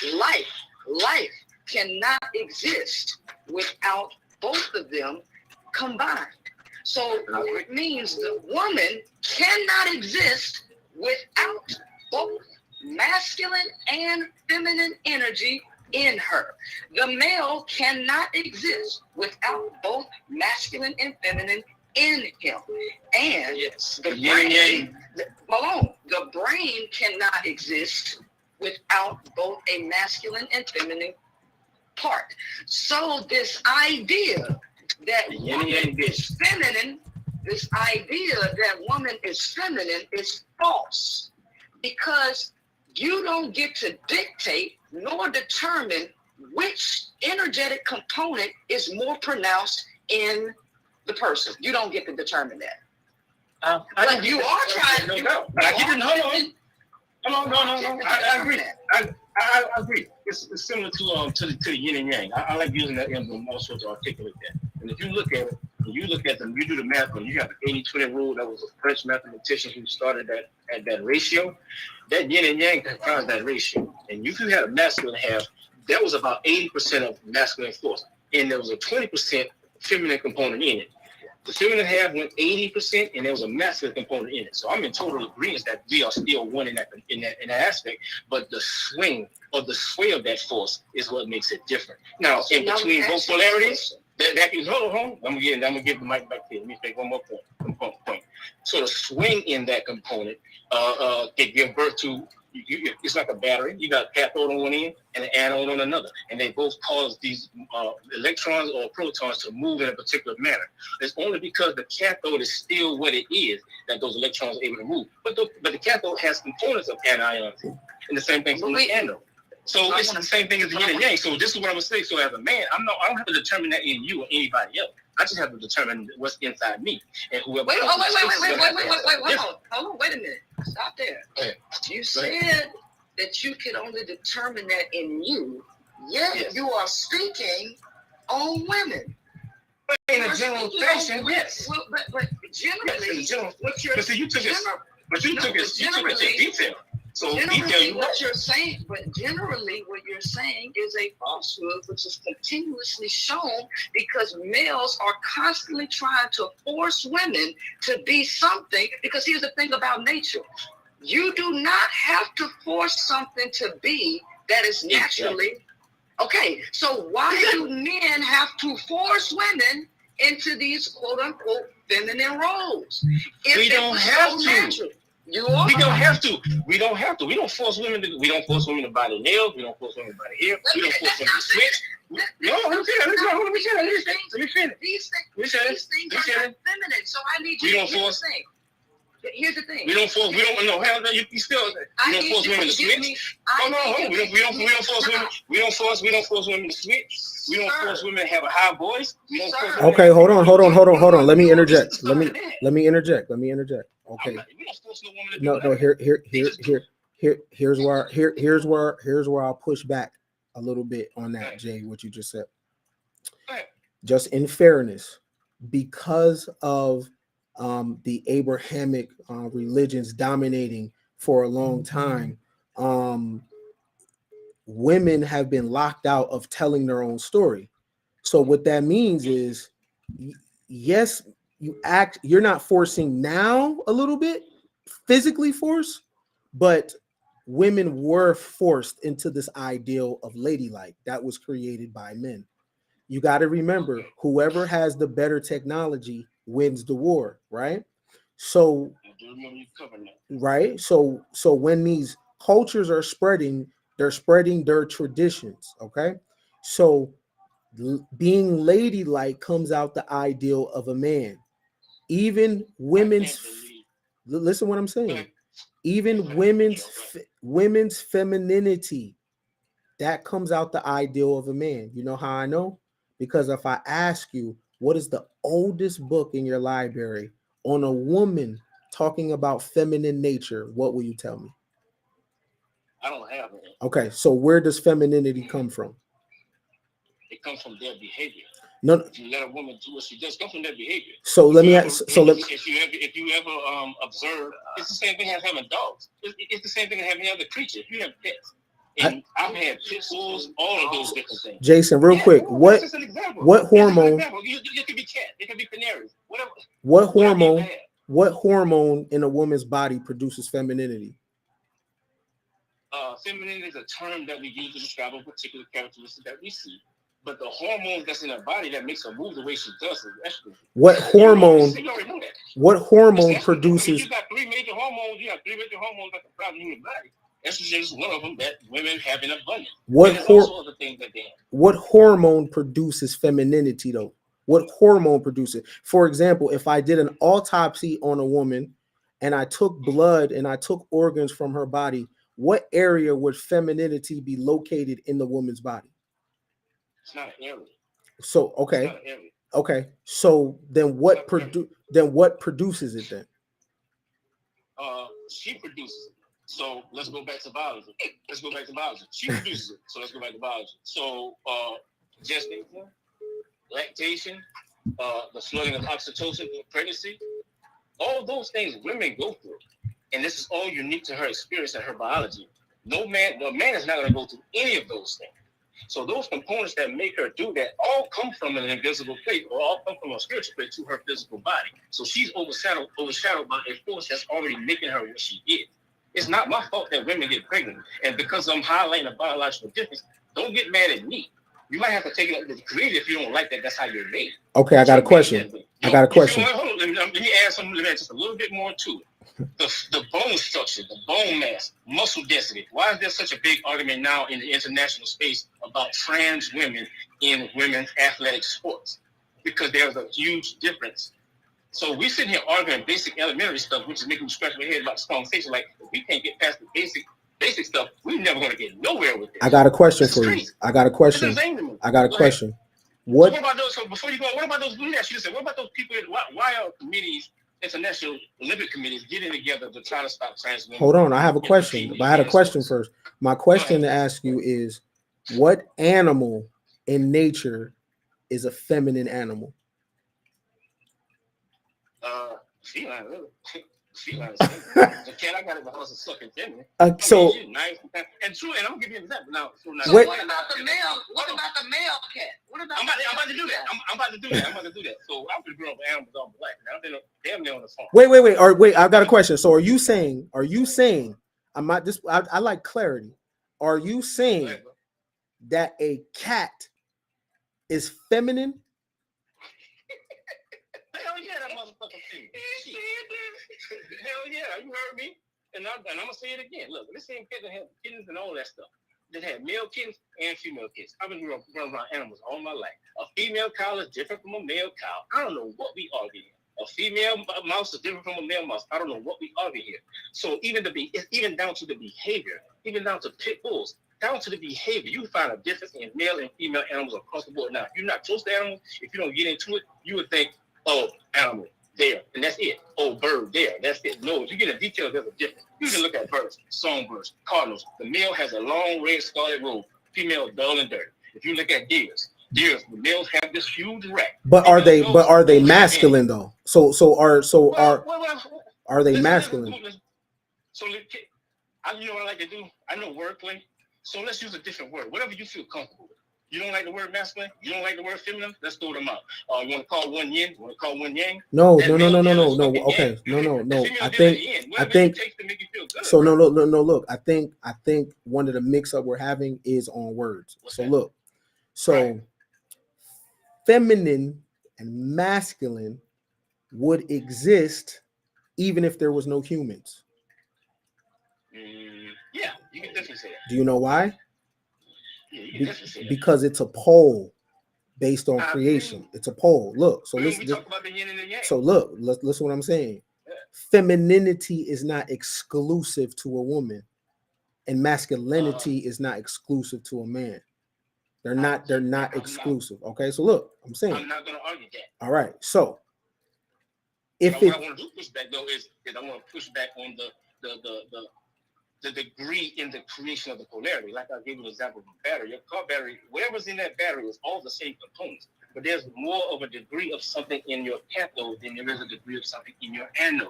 life cannot exist without both of them combined. So it means the woman cannot exist without both masculine and feminine energy in her. The male cannot exist without both masculine and feminine in him. And the brain, the brain cannot exist without both a masculine and feminine part. So this idea that woman is feminine, this idea that woman is feminine is false, because you don't get to dictate nor determine which energetic component is more pronounced in the person. You don't get to determine that. But you are trying to.
No, but I didn't. Hold on. No. I agree. I agree. It's similar to the yin and yang. I like using that emblem also to articulate that. And if you look at it, you do the math, when you have the 80-20 rule, that was a French mathematician who started that at that ratio. That yin and yang defines that ratio. And if you had a masculine half, that was about 80% of masculine force, and there was a 20% feminine component in it. The feminine half went 80%, and there was a masculine component in it. So I'm in total agreement that we are still one in that aspect. But the swing or the sway of that force is what makes it different. Now, in between both polarities, that can hold on. I'm gonna give the mic back to you. Let me make one more point. So the swing in that component can give birth to. It's like a battery. You got a cathode on one end and an anode on another, and they both cause these electrons or protons to move in a particular manner. It's only because the cathode is still what it is that those electrons are able to move. But the cathode has components of anions, and the same thing from the anode. So it's the same thing as the yin and yang. So this is what I'm gonna say. So as a man, I don't have to determine that in you or anybody else. I just have to determine what's inside me and whoever.
Wait, hold on, wait a minute. Stop there. You said that you can only determine that in you, yet you are speaking on women.
In a general fashion, yes.
But generally, what you're
you took it to detail. So
generally, what you're saying is a falsehood, which is continuously shown because males are constantly trying to force women to be something. Because here's the thing about nature. You do not have to force something to be that is naturally. Okay, so why do men have to force women into these quote unquote feminine roles?
We don't have to.
Natural.
We don't have to. We don't force women to. We don't force women to buy their nails. We don't force women to buy their hair. We don't force women to switch. No, let me finish.
These things are feminine. So I need you to hear the thing. Here's the thing. We don't force women to switch. We don't force women. We don't force women to switch. We don't force women to have a high voice. We don't force women.
Okay, hold on. Let me interject. Let me interject. Okay. No. Here's where I'll push back a little bit on that, Jay. What you just said. Just in fairness, because of the Abrahamic religions dominating for a long time, women have been locked out of telling their own story. So what that means is, yes, you're not forcing now a little bit, physically forced, but women were forced into this ideal of ladylike that was created by men. You got to remember, whoever has the better technology wins the war, right? So when these cultures are spreading, they're spreading their traditions, okay? So being ladylike comes out the ideal of a man. Even women's Listen what I'm saying. Even women's femininity, that comes out the ideal of a man. You know how I know? Because if I ask you, what is the oldest book in your library on a woman talking about feminine nature, what will you tell me?
I don't have it.
Okay, so where does femininity come from?
It comes from their behavior.
No,
if you let a woman do what she does, come from their behavior.
So let me ask. So
if you ever observe, it's the same thing as having dogs. It's the same thing as having other creatures. If you have pets, and I've had pit bulls, all of those different things.
Jason, real quick, what hormone?
It could be cat. It could be canaries. Whatever.
What hormone in a woman's body produces femininity?
Femininity is a term that we use to describe a particular characteristic that we see. But the hormone that's in her body that makes her move the way she does is estrogen.
What hormone? What hormone produces?
I mean, you got three major hormones. You have three major hormones that are present in your body. Estrogen is one of them that women have in abundance.
What hormone produces femininity though? What hormone produces? For example, if I did an autopsy on a woman and I took blood and I took organs from her body, what area would femininity be located in the woman's body?
It's not an area.
So okay. So then what produces it then?
She produces it. So let's go back to biology. She produces it. So let's go back to biology. So gestation, lactation, the flooding of oxytocin in pregnancy, all those things women go through. And this is all unique to her experience and her biology. The man is not going to go through any of those things. So those components that make her do that all come from an invisible place, or all come from a spiritual place to her physical body. So she's overshadowed by a force that's already making her what she is. It's not my fault that women get pregnant. And because I'm highlighting a biological difference, don't get mad at me. You might have to take it up to the creator if you don't like that. That's how you're made.
Okay, I got a question.
Let me add something. Let me add just a little bit more to it. The bone structure, the bone mass, muscle density. Why is there such a big argument now in the international space about trans women in women's athletic sports? Because there's a huge difference. So we sitting here arguing basic elementary stuff, which is making me scratch my head about this conversation. Like, if we can't get past the basic stuff, we're never going to get nowhere with it.
I got a question for you. I got a question. What
about those? So before you go, what about those? Let me ask you this: what about those people? Why are committees, international Olympic committees, getting together to try to stop trans women?
Hold on, I have a question. But I had a question first. My question to ask you is, what animal in nature is a feminine animal?
Feline, really. Feline. The cat I got in the house is sucking feminine.
So
nice and true, and I'm gonna give you an example now.
What about the male? What about the male cat?
I'm about to do that. I'm about to do that. So I'm gonna grow up with animals all black. Now they're damn near on the farm.
Wait. I've got a question. So are you saying? I'm not this. I like clarity. Are you saying that a cat is feminine?
Hell yeah, that motherfucker thing. Hell yeah, you heard me. And I'm gonna say it again. Look, this same kitten had kittens and all that stuff. That had male kittens and female kittens. I've been running around animals all my life. A female cow is different from a male cow. I don't know what we argue here. A female mouse is different from a male mouse. I don't know what we argue here. So even down to the behavior, even down to pit bulls, down to the behavior, you find a difference in male and female animals across the board. Now, if you're not close to animals, if you don't get into it, you would think, oh, animal there, and that's it. Oh, bird there, that's it. No, if you get in detail, there's a difference. You can look at birds, songbirds, cardinals. The male has a long red scarlet robe. Female dull and dirty. If you look at deers, the males have this huge rack.
But are they masculine though? So are they masculine?
So you know what I like to do? I know wordplay. So let's use a different word. Whatever you feel comfortable with. You don't like the word masculine? You don't like the word feminine? Let's throw them out. You want to call one yin? You want to call one yang?
No. Okay, no. I think. So no. Look, I think one of the mix-up we're having is on words. So feminine and masculine would exist even if there was no humans.
Yeah, you can definitely say that.
Do you know why? Because it's a pole based on creation. It's a pole. Look, so listen. So look, listen what I'm saying. femininity is not exclusive to a woman, and masculinity is not exclusive to a man. They're not exclusive. Okay, so look, I'm saying
I'm not going to argue that.
all right. So if
What I want to do push back though is I want to push back on the degree in the creation of the polarity. Like I gave you an example of a battery. Your car battery, whatever's in that battery is all the same components, but there's more of a degree of something in your cathode than there is a degree of something in your anode.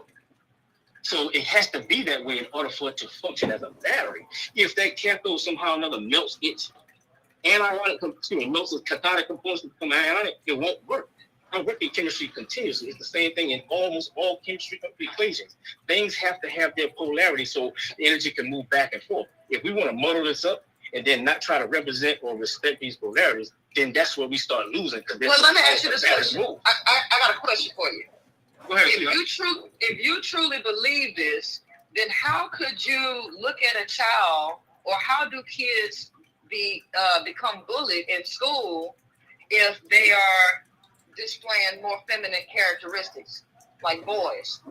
So it has to be that way in order for it to function as a battery. If that cathode somehow or another melts its melts its cathodic components to become ionic, it won't work. I'm working chemistry continuously. It's the same thing in almost all chemistry equations. Things have to have their polarity so the energy can move back and forth. If we want to muddle this up and then not try to represent or respect these polarities, then that's where we start losing.
Well, let me ask you this question. I got a question for you.
Go ahead,
if you truly believe this, then how could you look at a child, or how do kids become bullied in school if they are displaying more feminine characteristics like boys?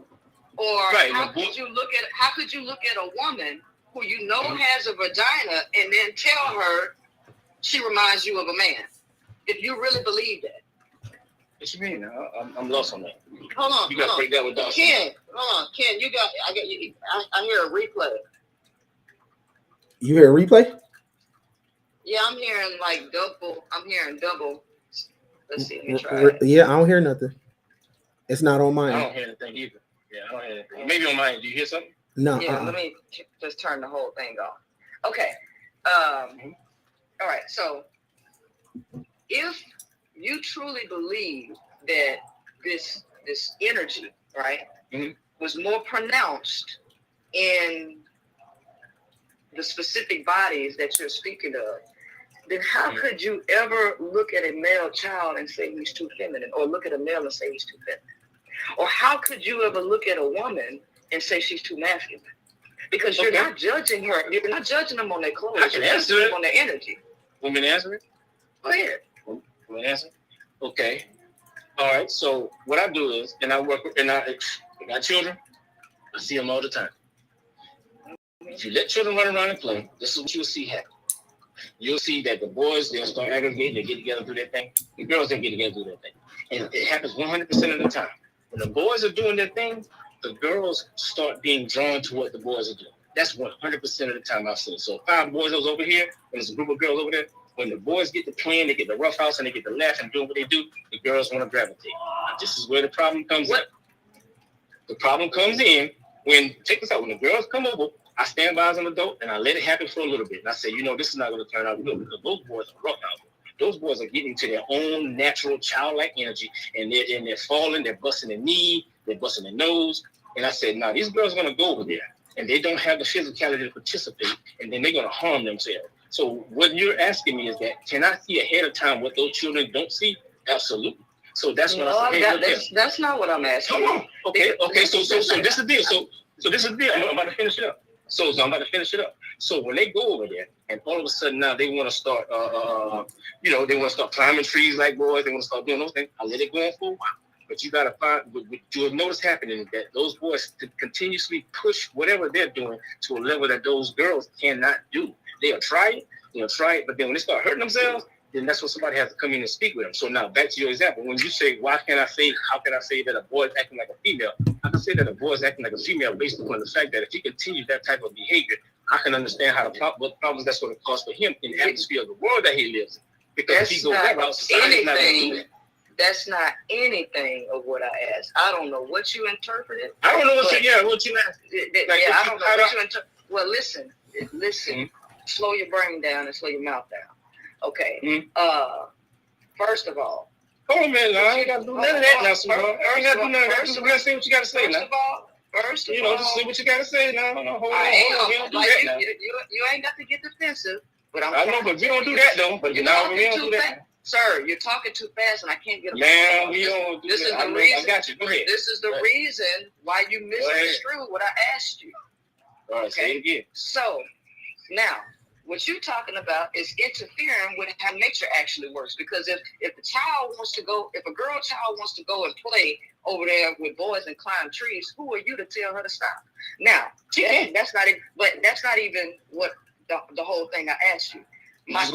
Or how could you look at a woman who you know has a vagina and then tell her she reminds you of a man? If you really believe that.
What you mean? I'm lost on that.
Hold on.
You got to break that with Dawson.
Ken, hold on. Ken, I hear a replay.
you hear a replay,
Yeah, I'm hearing double. Let's see. Let me try it.
yeah, I don't hear nothing. It's not on mine.
I don't hear anything either. Yeah, I don't hear anything. Maybe on mine. Do you hear something?
No.
Yeah, let me just turn the whole thing off. Okay. All right. So, if you truly believe that this energy, right, was more pronounced in the specific bodies that you're speaking of, then how could you ever look at a male child and say he's too feminine, or look at a male and say he's too feminine? Or how could you ever look at a woman and say she's too masculine? Because you're not judging her. You're not judging them on their clothes.
I can
you're
answer
judging
it.
them on their energy.
Want me to answer it?
Go ahead.
Want me to answer? Okay. All right. So what I do is, and I work with, and I got children. I see them all the time. If you let children run around and play, this is what you'll see happen. You'll see that the boys, they'll start aggregating, they get together and do their thing. The girls, they get together and do their thing. And it happens 100% of the time. When the boys are doing their thing, the girls start being drawn to what the boys are doing. That's 100% of the time I've seen. So 5 boys over here, and there's a group of girls over there. When the boys get to playing, they get the rough house and they get to laugh and doing what they do, the girls want to gravitate. This is where the problem comes in. The problem comes in when, check this out, when the girls come over, I stand by as an adult and I let it happen for a little bit. And I say, this is not going to turn out good because those boys are rough out. Those boys are getting to their own natural childlike energy, and they're falling, they're busting their knee, they're busting their nose. And I said, now these girls are going to go over there and they don't have the physicality to participate, and then they're going to harm themselves. So what you're asking me is that, can I see ahead of time what those children don't see? Absolutely. So that's what I said.
That's not what I'm asking.
Come on. Okay. So this is the deal. So this is the deal. I'm about to finish it up. So I'm about to finish it up. So when they go over there, and all of a sudden now they want to start, they want to start climbing trees like boys. They want to start doing those things. I let it go on for a while. But you got to find, what you'll notice happening is that those boys continuously push whatever they're doing to a level that those girls cannot do. They'll try it, but then when they start hurting themselves, then that's when somebody has to come in and speak with them. So now back to your example. When you say, how can I say that a boy is acting like a female? I can say that a boy is acting like a female based upon the fact that if he continues that type of behavior, I can understand what problems that's going to cause for him in the atmosphere of the world that he lives in. Because if he goes that route, society's not going to do that.
That's not anything of what I asked. I don't know what you interpreted.
I don't know what you asked.
I don't know what you interpreted. Well, listen. Mm-hmm. Slow your brain down and slow your mouth down. Okay. Mm-hmm. First of all.
Hold on, man. I ain't got to do none of that now, sweetheart. I ain't got to do none of that. Just say what you got to say now.
First of all,
just say what you got to say now. No, hold on. We don't do that now.
You ain't got to get defensive. But
I know, but we don't do that, though. But we don't do that.
Sir, you're talking too fast, and I can't get.
Man, we don't do
this
that.
Is the reason.
I got you. Go ahead.
This is the reason why you misconstrued what I asked you.
All right, say it again.
So, now, What you're talking about is interfering with how nature actually works. Because if the child wants to go, if a girl child wants to go and play over there with boys and climb trees, who are you to tell her to stop? Now, that's not even what the whole thing I asked you. My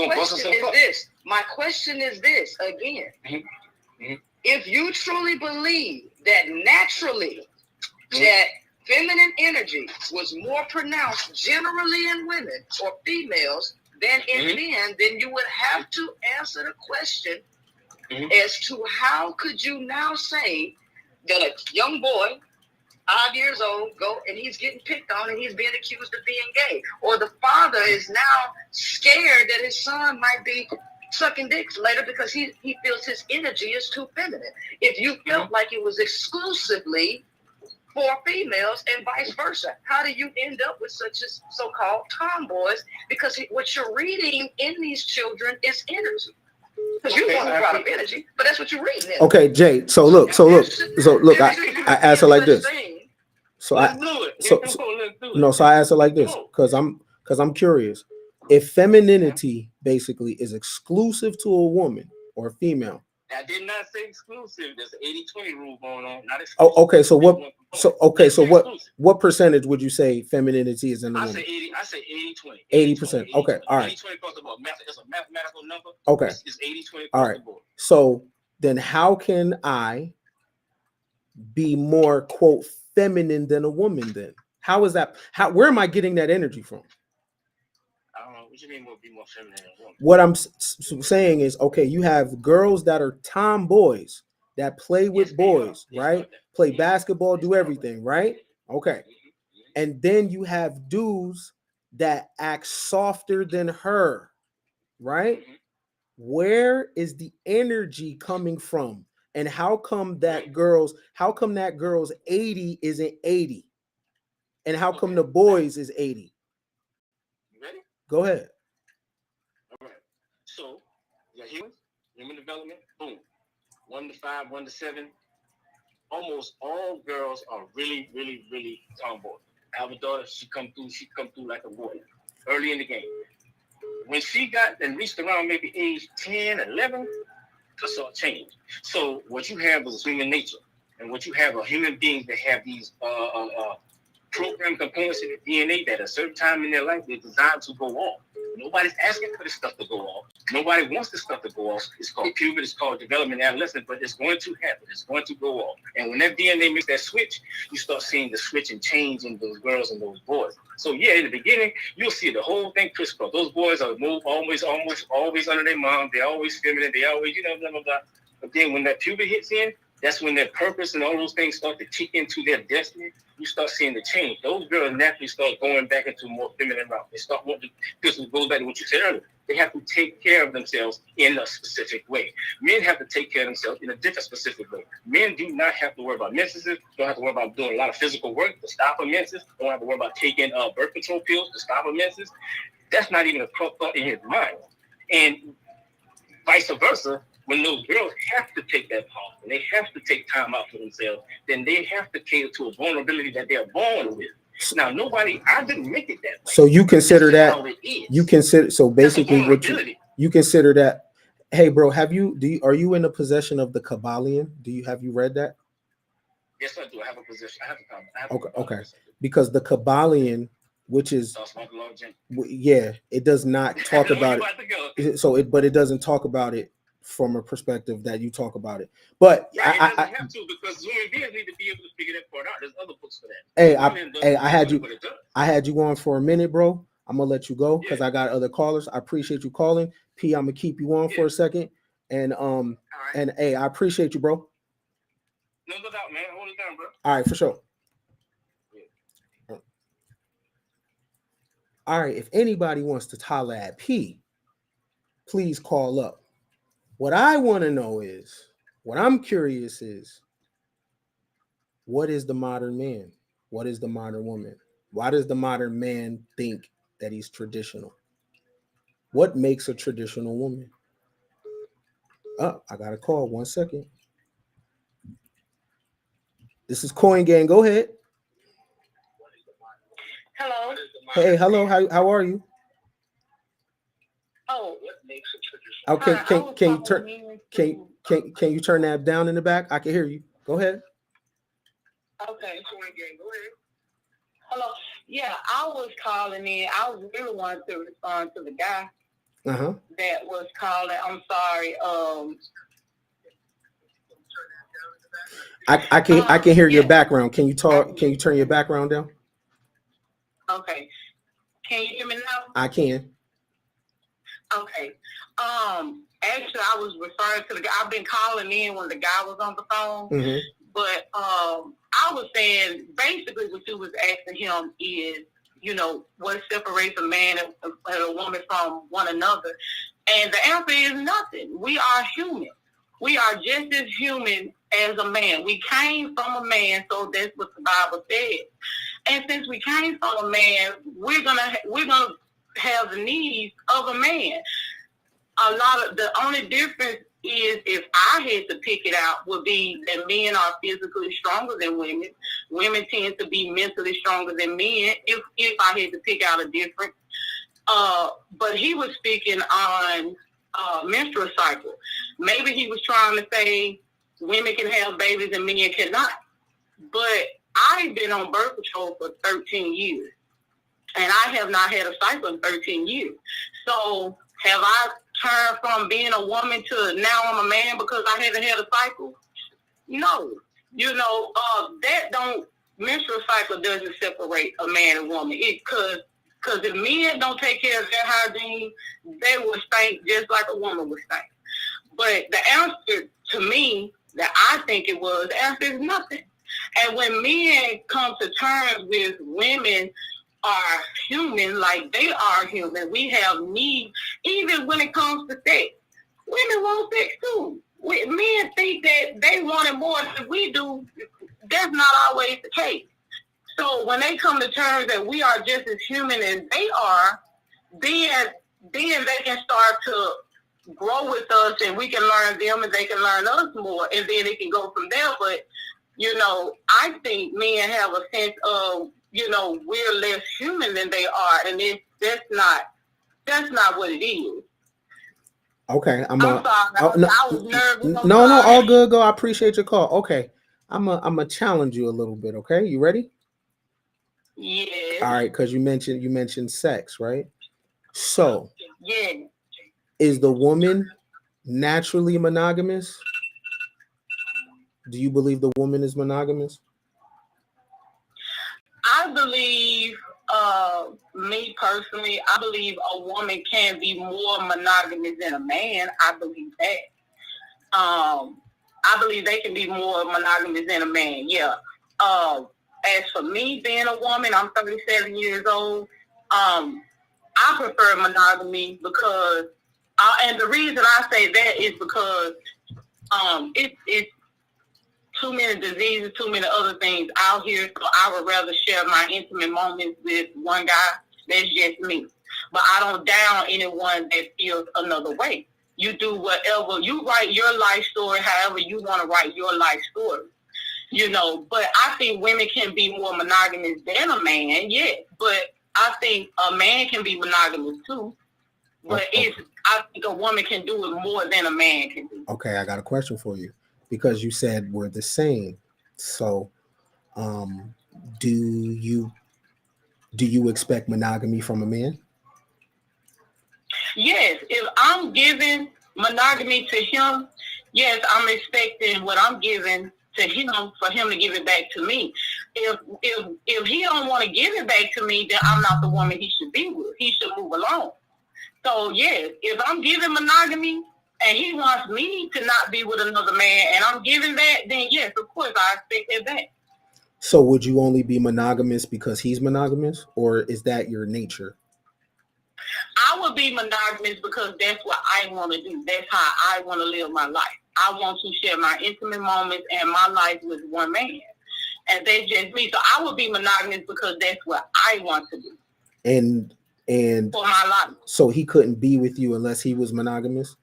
question is this again. Mm-hmm. If you truly believe that naturally that feminine energy was more pronounced generally in women or females than in men, then you would have to answer the question as to how could you now say that a young boy, 5 years old, and he's getting picked on and he's being accused of being gay, or the father is now scared that his son might be sucking dicks later because he feels his energy is too feminine. If you felt like it was exclusively for females and vice versa, how do you end up with such as so-called tomboys? Because what you're reading in these children is energy. Because you want to brought up energy, but that's what you're reading.
Okay, Jay. So look. I asked her like this. So I asked her like this because I'm curious. If femininity basically is exclusive to a woman or a female.
I did not say exclusive. There's an 80-20 rule going on. Not
exclusive. Oh, okay. So what percentage would you say femininity is in the woman?
I say 80-20.
80%. Okay. All right.
80-20 across the board. It's a mathematical number.
Okay.
It's 80-20 across
all right.
the board.
So then how can I be more, quote, feminine than a woman then? How is that? Where am I getting that energy from?
I don't know. What you mean be more feminine than a woman?
What I'm saying is, okay, you have girls that are tomboys that play with boys, right? Play basketball, do everything, right? Okay. And then you have dudes that act softer than her, right? Where is the energy coming from? And how come that girl's 80 isn't 80? And how come the boys is 80?
You ready?
Go ahead.
All right. So, you got human development, boom. 1 to 5, 1 to 7. Almost all girls are really, really, really tomboy. I have a daughter, she come through like a boy early in the game. When she got and reached around maybe age 10, 11, I saw a change. So what you have is human nature. And what you have are human beings that have these program components in the DNA that at a certain time in their life, they're designed to go off. Nobody's asking for this stuff to go off. Nobody wants this stuff to go off. It's called puberty, it's called development, adolescence, but it's going to happen. It's going to go off. And when that DNA makes that switch, you start seeing the switch and change in those girls and those boys. So yeah, in the beginning, you'll see the whole thing crisscross. Those boys are always under their mom. They're always feminine. They always, blah, blah, blah. But then when that puberty hits in, that's when their purpose and all those things start to kick into their destiny. You start seeing the change. Those girls naturally start going back into a more feminine route. They start wanting to, because it goes back to what you said earlier. They have to take care of themselves in a specific way. Men have to take care of themselves in a different specific way. Men do not have to worry about menses. Don't have to worry about doing a lot of physical work to stop a menses. Don't have to worry about taking birth control pills to stop a menses. That's not even a thought in his mind. And vice versa. When those girls have to take that pause and they have to take time out for themselves, then they have to cater to a vulnerability that they're born with. Now, I didn't make it that way.
So you consider that, so basically what you consider that, hey bro, are you in the possession of the Kabbalion? Have you read that?
Yes, I do. I have a position.
Okay. Because the Kabbalion, which is, it does not talk about it. But it doesn't talk about it from a perspective that you talk about it. But
right, it doesn't have to, because human beings need to be able to figure that part out. There's other books for that.
I had you on for a minute, bro. I'm gonna let you go because I got other callers. I appreciate you calling. P, I'm gonna keep you on for a second. And and hey, I appreciate you, bro.
No doubt, man. Hold it down, bro.
All right, for sure. All right, if anybody wants to holler at P, please call up. What I want to know is, what I'm curious is, what is the modern man? What is the modern woman? Why does the modern man think that he's traditional? What makes a traditional woman? Oh, I got a call. 1 second. This is Coin Gang. Go ahead.
Hello.
Hey, hello. How are you? Okay,
Hi, I was
can you
calling
turn
in
can
to-
can you turn that down in the back? I can hear you. Go ahead.
Okay. Hello. Yeah, I was calling in. I really wanted to respond to the guy
Uh-huh.
that was calling. I'm sorry.
I can hear your
Yeah.
background. Can you talk? Can you turn your background down?
Okay. Can you hear me now?
I can.
Okay. Actually, I was referring to the guy. I've been calling in when the guy was on the phone,
Mm-hmm.
but I was saying basically what you was asking him is, what separates a man and a woman from one another, and the answer is nothing. We are human. We are just as human as a man. We came from a man, so that's what the Bible says. And since we came from a man, we're gonna have the needs of a man. The only difference is, if I had to pick it out, would be that men are physically stronger than women. Women tend to be mentally stronger than men. If I had to pick out a difference, but he was speaking on menstrual cycle. Maybe he was trying to say women can have babies and men cannot. But I've been on birth control for 13 years, and I have not had a cycle in 13 years. So have I turned from being a woman to now I'm a man because I haven't had a cycle? No. Menstrual cycle doesn't separate a man and woman. Because if men don't take care of their hygiene, they will stink just like a woman would stink. But the answer to me that I think it was, the answer is nothing. And when men come to terms with women are human, like they are human, we have needs. Even when it comes to sex, women want sex too. Men think that they want it more than we do. That's not always the case. So when they come to terms that we are just as human as they are, then they can start to grow with us, and we can learn them and they can learn us more, and then it can go from there. But I think men have a sense of, we're less human than they are, and that's not what it is.
Okay,
I'm sorry. I was nervous.
No, all good. Go. I appreciate your call. Okay, I'm a challenge you a little bit. Okay, you ready?
Yes.
All right, because you mentioned sex, right? So,
Yeah.
is the woman naturally monogamous? Do you believe the woman is monogamous?
I believe, me personally, I believe a woman can be more monogamous than a man. I believe that. I believe they can be more monogamous than a man. Yeah. As for me being a woman, I'm 37 years old. I prefer monogamy because, and the reason I say that is because it's too many diseases, too many other things out here. So I would rather share my intimate moments with one guy. That's just me. But I don't down anyone that feels another way. You do whatever. You write your life story however you want to write your life story. But I think women can be more monogamous than a man, yes. But I think a man can be monogamous too. But I think a woman can do it more than a man can do.
Okay, I got a question for you. Because you said we're the same. So do you expect monogamy from a man?
Yes, if I'm giving monogamy to him, yes, I'm expecting what I'm giving to him for him to give it back to me. If he don't want to give it back to me, then I'm not the woman he should be with. He should move along. So yes, if I'm giving monogamy and he wants me to not be with another man and I'm giving that, then yes, of course I expect it back.
So would you only be monogamous because he's monogamous, or is that your nature?
I would be monogamous because that's what I want to do. That's how I want to live my life. I want to share my intimate moments and my life with one man. And that's just me. So I would be monogamous because that's what I want to do.
And
for my life.
So he couldn't be with you unless he was monogamous?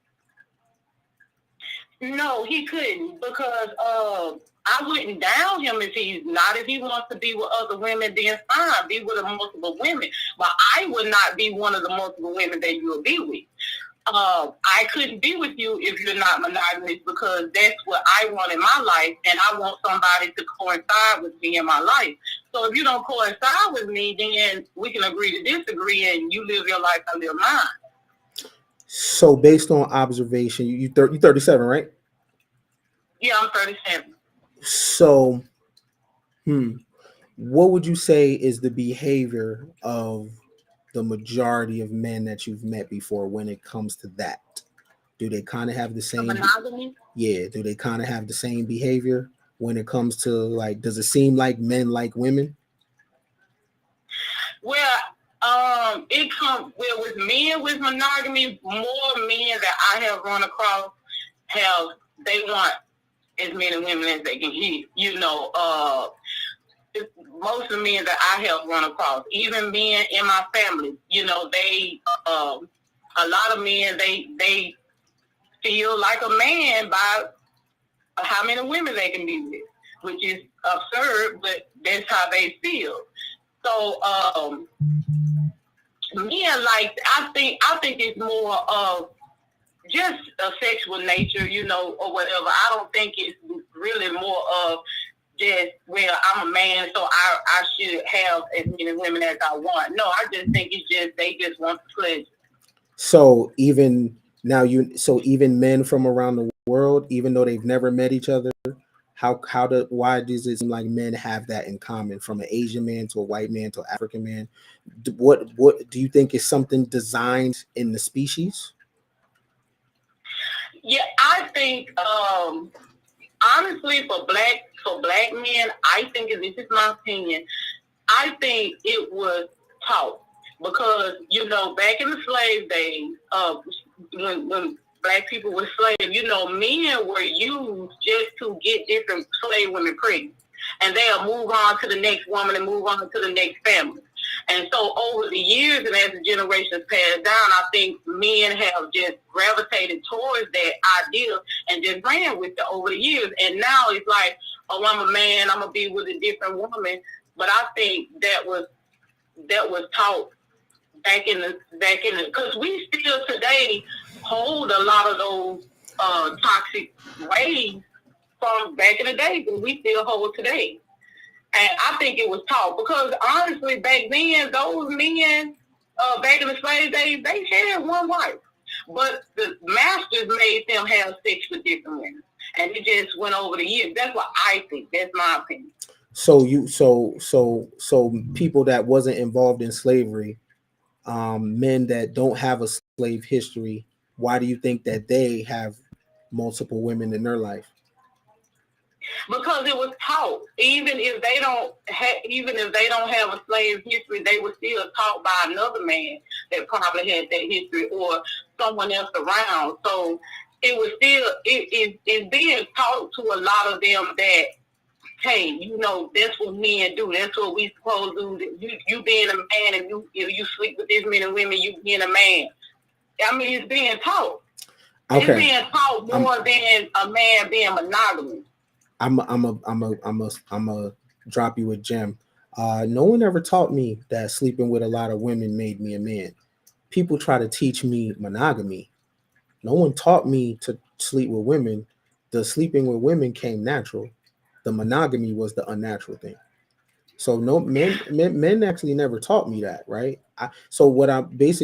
No, he couldn't, because I wouldn't down him if he's not. If he wants to be with other women, then fine, be with multiple women. But I would not be one of the multiple women that you'll be with. I couldn't be with you if you're not monogamous, because that's what I want in my life, and I want somebody to coincide with me in my life. So if you don't coincide with me, then we can agree to disagree, and you live your life, I live mine.
So based on observation, you 37, right?
Yeah, I'm 37.
So, what would you say is the behavior of the majority of men that you've met before when it comes to that? Do they kind of have the same?
Monogamy?
Yeah. Do they kind of have the same behavior when it comes to, like, does it seem like men like women?
Well, it comes with men with monogamy. More men that I have run across they want as many women as they can hit. Most of the men that I have run across, even men in my family, they a lot of men they feel like a man by how many women they can be with, which is absurd, but that's how they feel. So men, like, I think it's more of just a sexual nature, or whatever. I don't think it's really more of just, well, I'm a man, so I should have as many women as I want. No, I just think it's just they just want the pleasure.
So even men from around the world, even though they've never met each other, why does it seem like men have that in common, from an Asian man to a white man to an African man? What do you think is something designed in the species?
Yeah, I think honestly, for black men, I think, and this is my opinion, I think it was taught, because back in the slave days, when black people were slaves, men were used just to get different slave women pregnant, and they'll move on to the next woman and move on to the next family. And so over the years, and as the generations pass down, I think men have just gravitated towards that idea and just ran with it over the years. And now it's like, oh, I'm a man, I'm gonna be with a different woman. But I think that was taught back in the because we still today hold a lot of those toxic ways from back in the day that we still hold today. And I think it was taught, because honestly, back then, those men, back in the slave days, they had one wife, but the masters made them have sex with different women, and it just went over the years. That's what I think. That's my opinion.
So people that wasn't involved in slavery, men that don't have a slave history, why do you think that they have multiple women in their life?
Because it was taught. Even if they don't have a slave history, they were still taught by another man that probably had that history, or someone else around. So it was still it's being taught to a lot of them that, hey, that's what men do. That's what we supposed to do. You being a man, and if you sleep with this many women, you being a man. I mean, it's being taught. Okay. It's being taught more than a man being monogamous.
I'm a drop you a gem. No one ever taught me that sleeping with a lot of women made me a man. People try to teach me monogamy. No one taught me to sleep with women. The sleeping with women came natural. The monogamy was the unnatural thing. So no, men actually never taught me that, right? This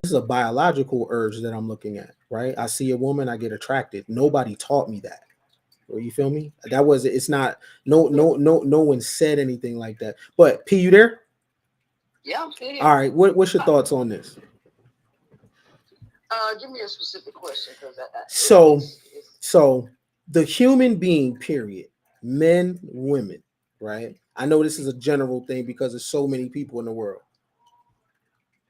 is a biological urge that I'm looking at, right? I see a woman, I get attracted. Nobody taught me that. Or you feel me? It's not, no one said anything like that. But P, you there?
Yeah, I'm here.
All right. What's your thoughts on this?
Give me a specific question, because
so the human being, period, men, women, right? I know this is a general thing because there's so many people in the world.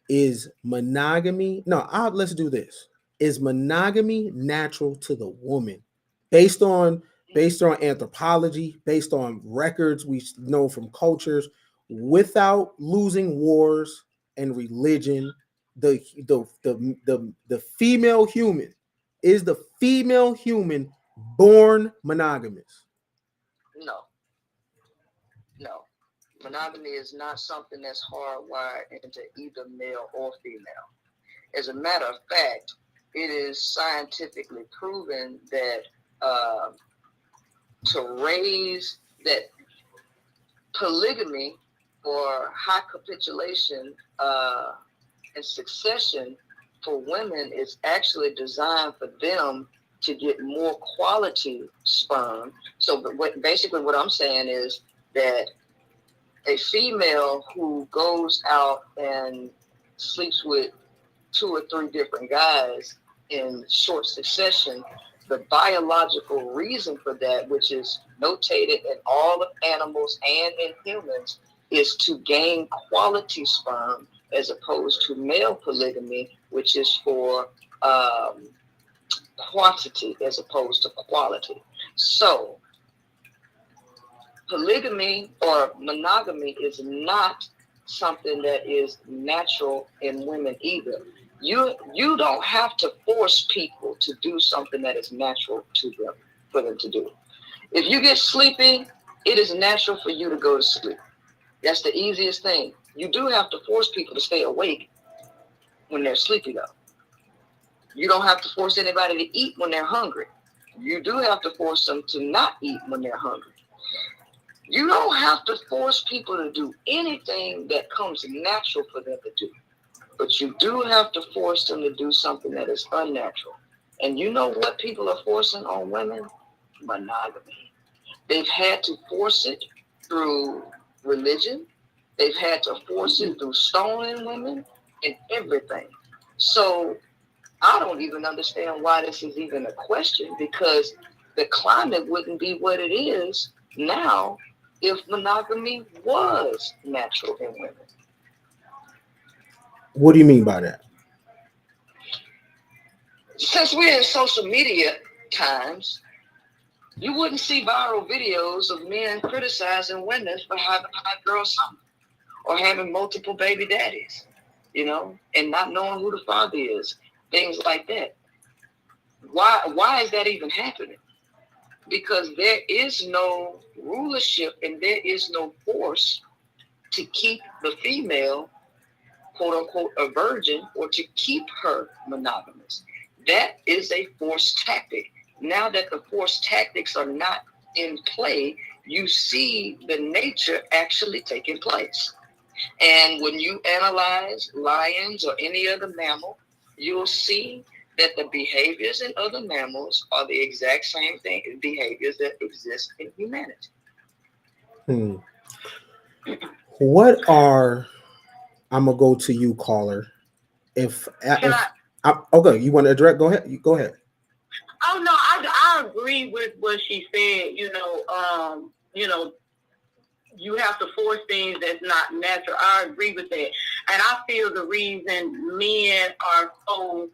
Is monogamy? No, let's do this. Is monogamy natural to the woman? Based on anthropology, based on records we know from cultures, without losing wars and religion, the female human, is the female human born monogamous?
No. Monogamy is not something that's hardwired into either male or female. As a matter of fact, it is scientifically proven that to raise that polygamy or high capitulation and succession for women is actually designed for them to get more quality sperm. So basically what I'm saying is that a female who goes out and sleeps with 2 or 3 different guys in short succession, the biological reason for that, which is notated in all of animals and in humans, is to gain quality sperm as opposed to male polygamy, which is for quantity as opposed to quality. So polygamy or monogamy is not something that is natural in women either. You don't have to force people to do something that is natural to them for them to do. If you get sleepy, it is natural for you to go to sleep. That's the easiest thing. You do have to force people to stay awake when they're sleepy, though. You don't have to force anybody to eat when they're hungry. You do have to force them to not eat when they're hungry. You don't have to force people to do anything that comes natural for them to do. But you do have to force them to do something that is unnatural. And you know what people are forcing on women? Monogamy. They've had to force it through religion. They've had to force it through stoning women and everything. So I don't even understand why this is even a question, because the climate wouldn't be what it is now if monogamy was natural in women.
What do you mean by that?
Since we're in social media times, you wouldn't see viral videos of men criticizing women for having hot girl summer or having multiple baby daddies, you know, and not knowing who the father is, things like that. Why is that even happening? Because there is no rulership and there is no force to keep the female, quote unquote, a virgin, or to keep her monogamous. That is a forced tactic. Now that the forced tactics are not in play, you see the nature actually taking place. And when you analyze lions or any other mammal, you'll see that the behaviors in other mammals are the exact same behaviors that exist in humanity.
What are, I'm gonna go to you, caller. Okay, you want to address? Go ahead. Go ahead.
Oh no, I agree with what she said. You know, you have to force things that's not natural. I agree with that, and I feel the reason men are so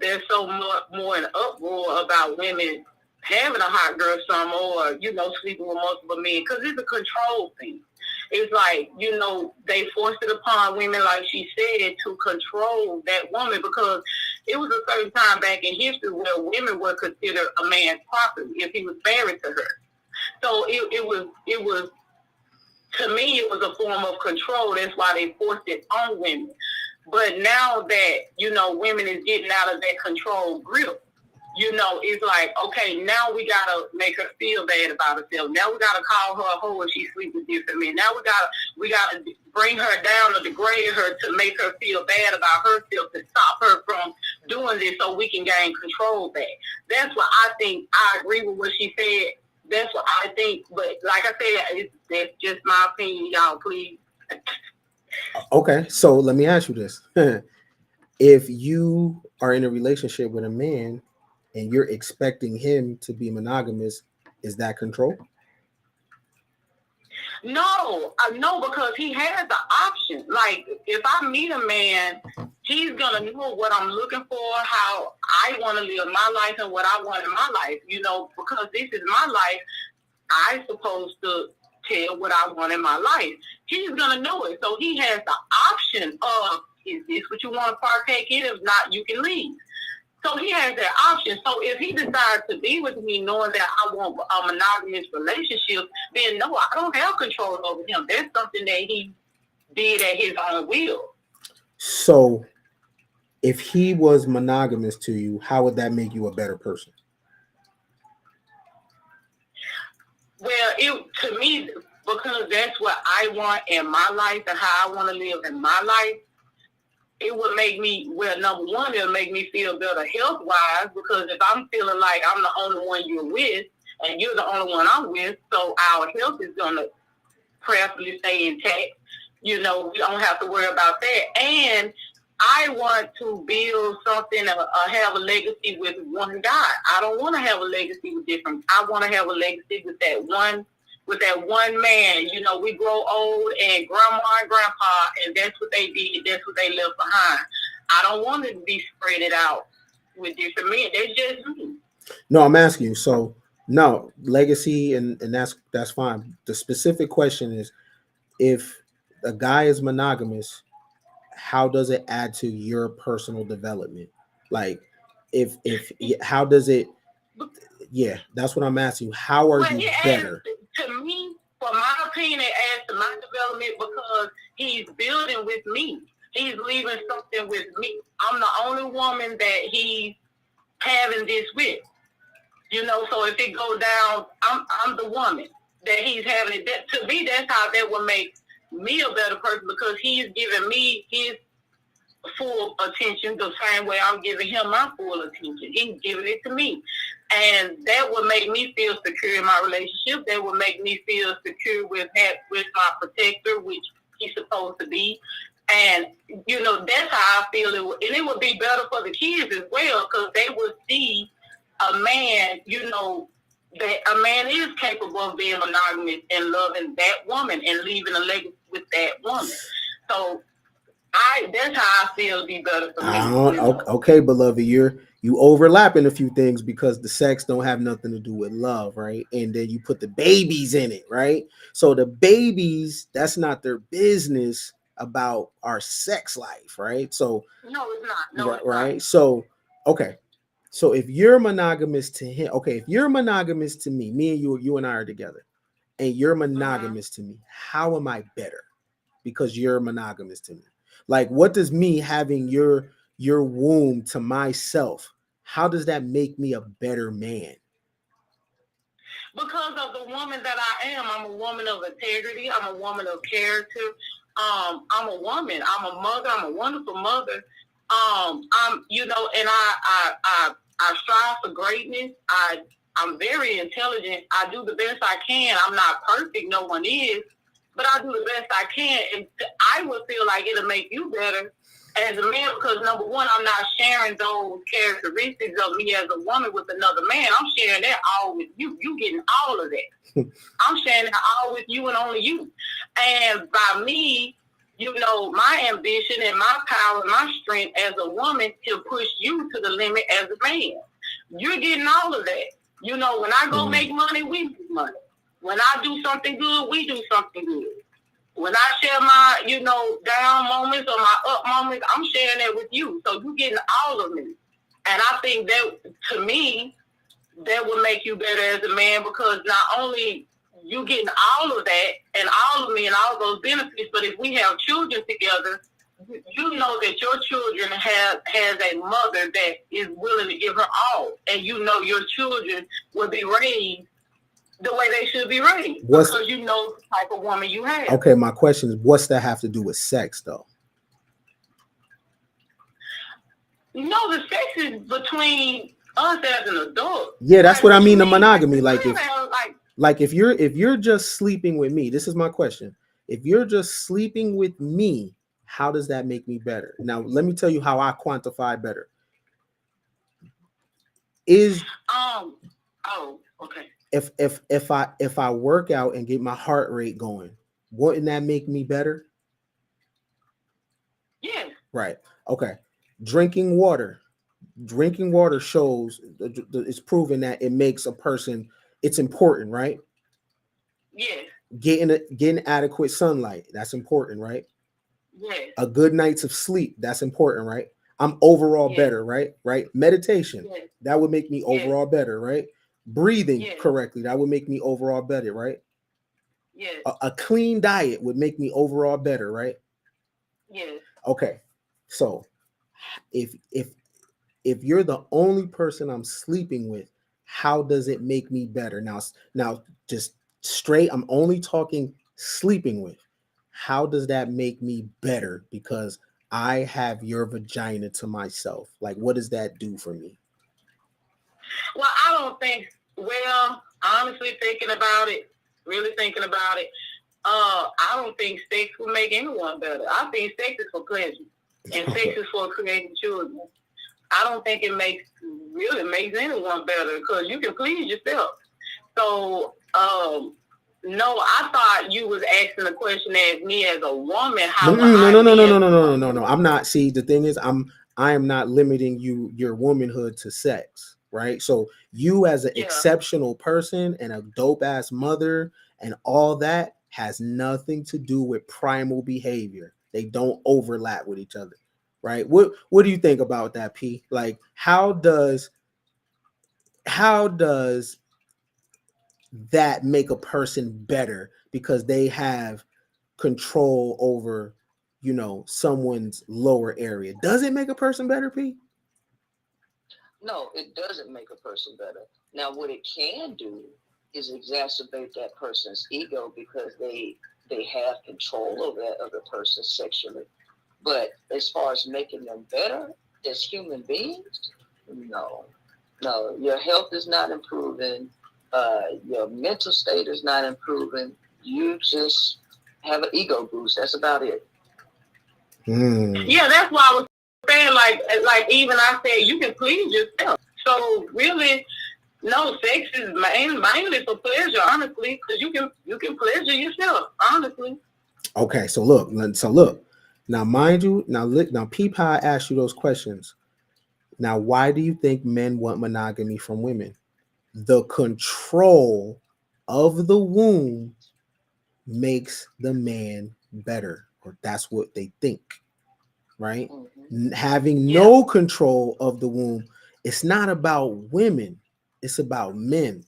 they're so more in uproar about women having a hot girl summer or, you know, sleeping with multiple men, because it's a control thing. It's like, you know, they forced it upon women, like she said, to control that woman, because it was a certain time back in history where women were considered a man's property if he was married to her. So it was to me, it was a form of control. That's why they forced it on women. But now that, you know, women is getting out of that control grip, you know, it's like, okay, now we got to make her feel bad about herself. Now we got to call her a hoe if she sleeps with different men. Now we got to bring her down or degrade her to make her feel bad about herself, to stop her from doing this so we can gain control back. That's what I think. I agree with what she said. That's what I think. But like I said, that's just my opinion, y'all, please.
Okay, so let me ask you this. If you are in a relationship with a man and you're expecting him to be monogamous, is that control?
No, because he has the option. Like, if I meet a man, he's going to know what I'm looking for, how I want to live my life and what I want in my life, you know, because this is my life. I'm supposed to tell what I want in my life. He's going to know it. So he has the option of, is this what you want to partake in? If not, you can leave. So he has that option. So if he decides to be with me knowing that I want a monogamous relationship, then no, I don't have control over him. That's something that he did at his own will.
So if he was monogamous to you, how would that make you a better person?
Well, to me, because that's what I want in my life and how I want to live in my life, it would make me, well, number one, it'll make me feel better health-wise, because if I'm feeling like I'm the only one you're with and you're the only one I'm with, so our health is going to prayerfully stay intact. You know, we don't have to worry about that. And I want to build something, have a legacy with one God. I don't want to have a legacy with different. I want to have a legacy with that one man. You know, we grow old, and grandma and grandpa, and that's what they did. That's what they left behind. I don't want it to be spread it out with different men. They're just me.
No, I'm asking you. So no legacy, and that's fine. The specific question is, if a guy is monogamous, how does it add to your personal development? Like, if how does it? Yeah, that's what I'm asking you. How are you better?
To me, for my opinion, it adds to my development because he's building with me. He's leaving something with me. I'm the only woman that he's having this with. You know, so if it goes down, I'm the woman that he's having it. That, to me, that's how that will make me a better person, because he's giving me his full attention the same way I'm giving him my full attention. He's giving it to me. And that would make me feel secure in my relationship. That would make me feel secure with my protector, which he's supposed to be. And, you know, that's how I feel it would. And it would be better for the kids as well, because they would see a man, you know, that a man is capable of being monogamous and loving that woman and leaving a legacy with that woman. So that's how I feel be better for me.
Okay, beloved, you overlapping a few things, because the sex don't have nothing to do with love, right? And then you put the babies in it, right? So the babies, that's not their business about our sex life, right? So
no, it's not. No, it's
right.
Not.
So okay. So if you're monogamous to him, okay, if you're monogamous to me and you and I are together, and you're monogamous to me, how am I better? Because you're monogamous to me. Like, what does me having your womb to myself, how does that make me a better man?
Because of the woman that I am. I'm a woman of integrity. I'm a woman of character. I'm a woman. I'm a mother. I'm a wonderful mother. I'm, you know, and I strive for greatness. I'm very intelligent. I do the best I can. I'm not perfect. No one is, but I do the best I can. And I would feel like it'll make you better as a man, because number one, I'm not sharing those characteristics of me as a woman with another man. I'm sharing that all with you. You getting all of that. I'm sharing that all with you and only you. And by me, you know, my ambition and my power and my strength as a woman to push you to the limit as a man. You're getting all of that. You know, when I go make money, we make money. When I do something good, we do something good. When I share my, you know, down moments or my up moments, I'm sharing that with you. So you're getting all of me. And I think that, to me, that would make you better as a man, because not only you getting all of that and all of me and all those benefits, but if we have children together, you know that your children has a mother that is willing to give her all. And you know your children will be raised the way they should be raised, because you know the type of woman you have.
Okay, my question is, what's that have to do with sex, though?
No, the sex is between us as an adult.
Yeah, that's what I mean, the monogamy. Like if you're just sleeping with me, this is my question. If you're just sleeping with me, how does that make me better? Now, let me tell you how I quantify better.
Okay.
If I work out and get my heart rate going, wouldn't that make me better?
Yeah.
Right. Okay. Drinking water shows, it's proven that it makes a person, it's important, right?
Yeah.
Getting adequate sunlight, that's important, right?
Yeah.
A good night's of sleep, that's important, right? I'm overall better, right? Meditation, that would make me overall better, right? Breathing correctly, that would make me overall better, right?
Yeah.
A clean diet would make me overall better, right?
Yeah.
Okay. So if you're the only person I'm sleeping with, how does it make me better? Now just straight, I'm only talking sleeping with. How does that make me better because I have your vagina to myself? Like, what does that do for me?
Well, I don't think, well, honestly really thinking about it, I don't think sex will make anyone better. I think sex is for pleasure, and sex is for creating children. I don't think it really makes anyone better because you can please yourself. So, no, I thought you was asking the question as me as a woman. How
No. I'm not. See, the thing is, I am not limiting your womanhood to sex, right? So you as an exceptional person and a dope ass mother and all that has nothing to do with primal behavior. They don't overlap with each other, right? What do you think about that, P? Like, how does that make a person better because they have control over, someone's lower area? Does it make a person better, P?
No, it doesn't make a person better. Now, what it can do is exacerbate that person's ego because they have control over that other person sexually. But as far as making them better as human beings, no. Your health is not improving. Your mental state is not improving. You just have an ego boost. That's about it.
Yeah, that's why I was saying, like even I said, you can please yourself. So really, no, sex is mainly for pleasure, honestly, because you can pleasure yourself, honestly.
Okay, so look. Now, mind you, now Peep how I asked you those questions. Now, why do you think men want monogamy from women? The control of the womb makes the man better, or that's what they think, right? Mm-hmm. Having no control of the womb, it's not about women, it's about men.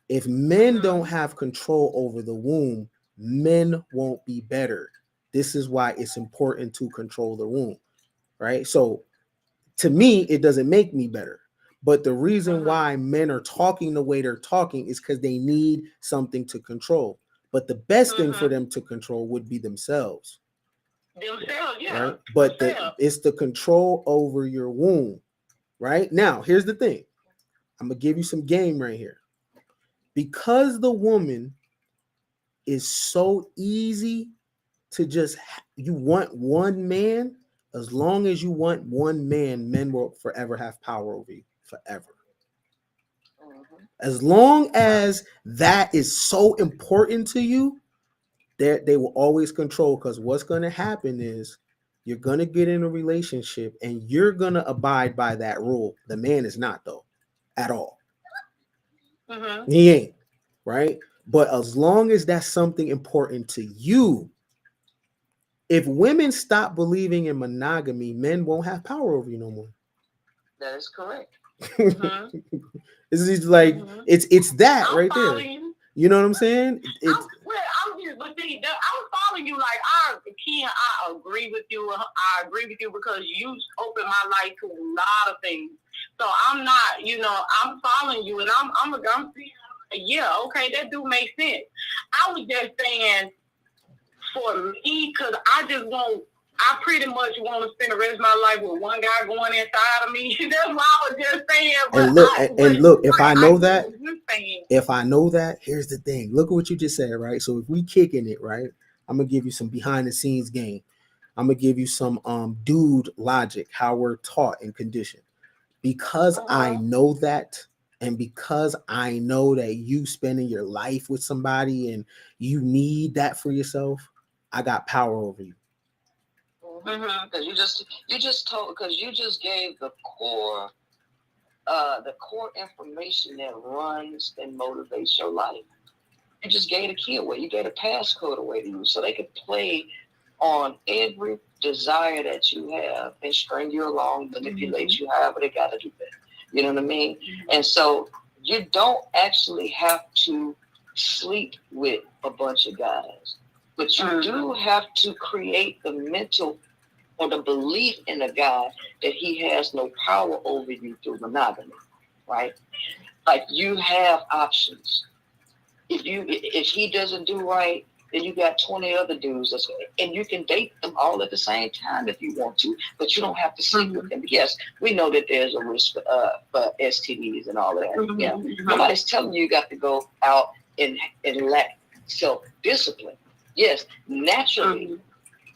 If men don't have control over the womb, men won't be better. This is why it's important to control the womb, right? So to me, it doesn't make me better. But the reason why men are talking the way they're talking is because they need something to control. But the best thing for them to control would be themselves. Right? But it's the control over your womb. Right? Now, here's the thing. I'm going to give you some game right here. Because the woman is so easy to just, you want one man, as long as you want one man, men will forever have power over you. Forever. As long as that is so important to you, they will always control, because what's going to happen is you're going to get in a relationship and you're going to abide by that rule. The man is not, though, at all. He ain't, right? But as long as that's something important to you, if women stop believing in monogamy, men won't have power over you no more.
That is correct.
This is like it's that I'm right there. You know what I'm saying?
I'm following you. Like I agree with you. I agree with you because you opened my life to a lot of things. So I'm not, I'm following you, and I'm seeing. Yeah, okay, that do make sense. I was just saying, for me, because I pretty much want to spend the rest of my life with one guy going inside of me. That's why I was just saying.
And look, if I know that, here's the thing. Look at what you just said, right? So if we kicking it, right, I'm gonna give you some behind the scenes game. I'm gonna give you some dude logic, how we're taught and conditioned. Because I know that, and because I know that you spending your life with somebody and you need that for yourself, I got power over you.
Because you just gave the core information that runs and motivates your life. You just gave a key away. You gave a passcode away to you, so they could play on every desire that you have and string you along, manipulate you however they got to do that. You know what I mean? And so you don't actually have to sleep with a bunch of guys, but you do have to create the mental or the belief in a guy that he has no power over you through monogamy, right? Like, you have options. If he doesn't do right, then you got 20 other dudes and you can date them all at the same time if you want to, but you don't have to sleep with them. Yes, we know that there's a risk for STDs and all of that. Yeah, nobody's telling you got to go out and lack self-discipline. Yes, naturally,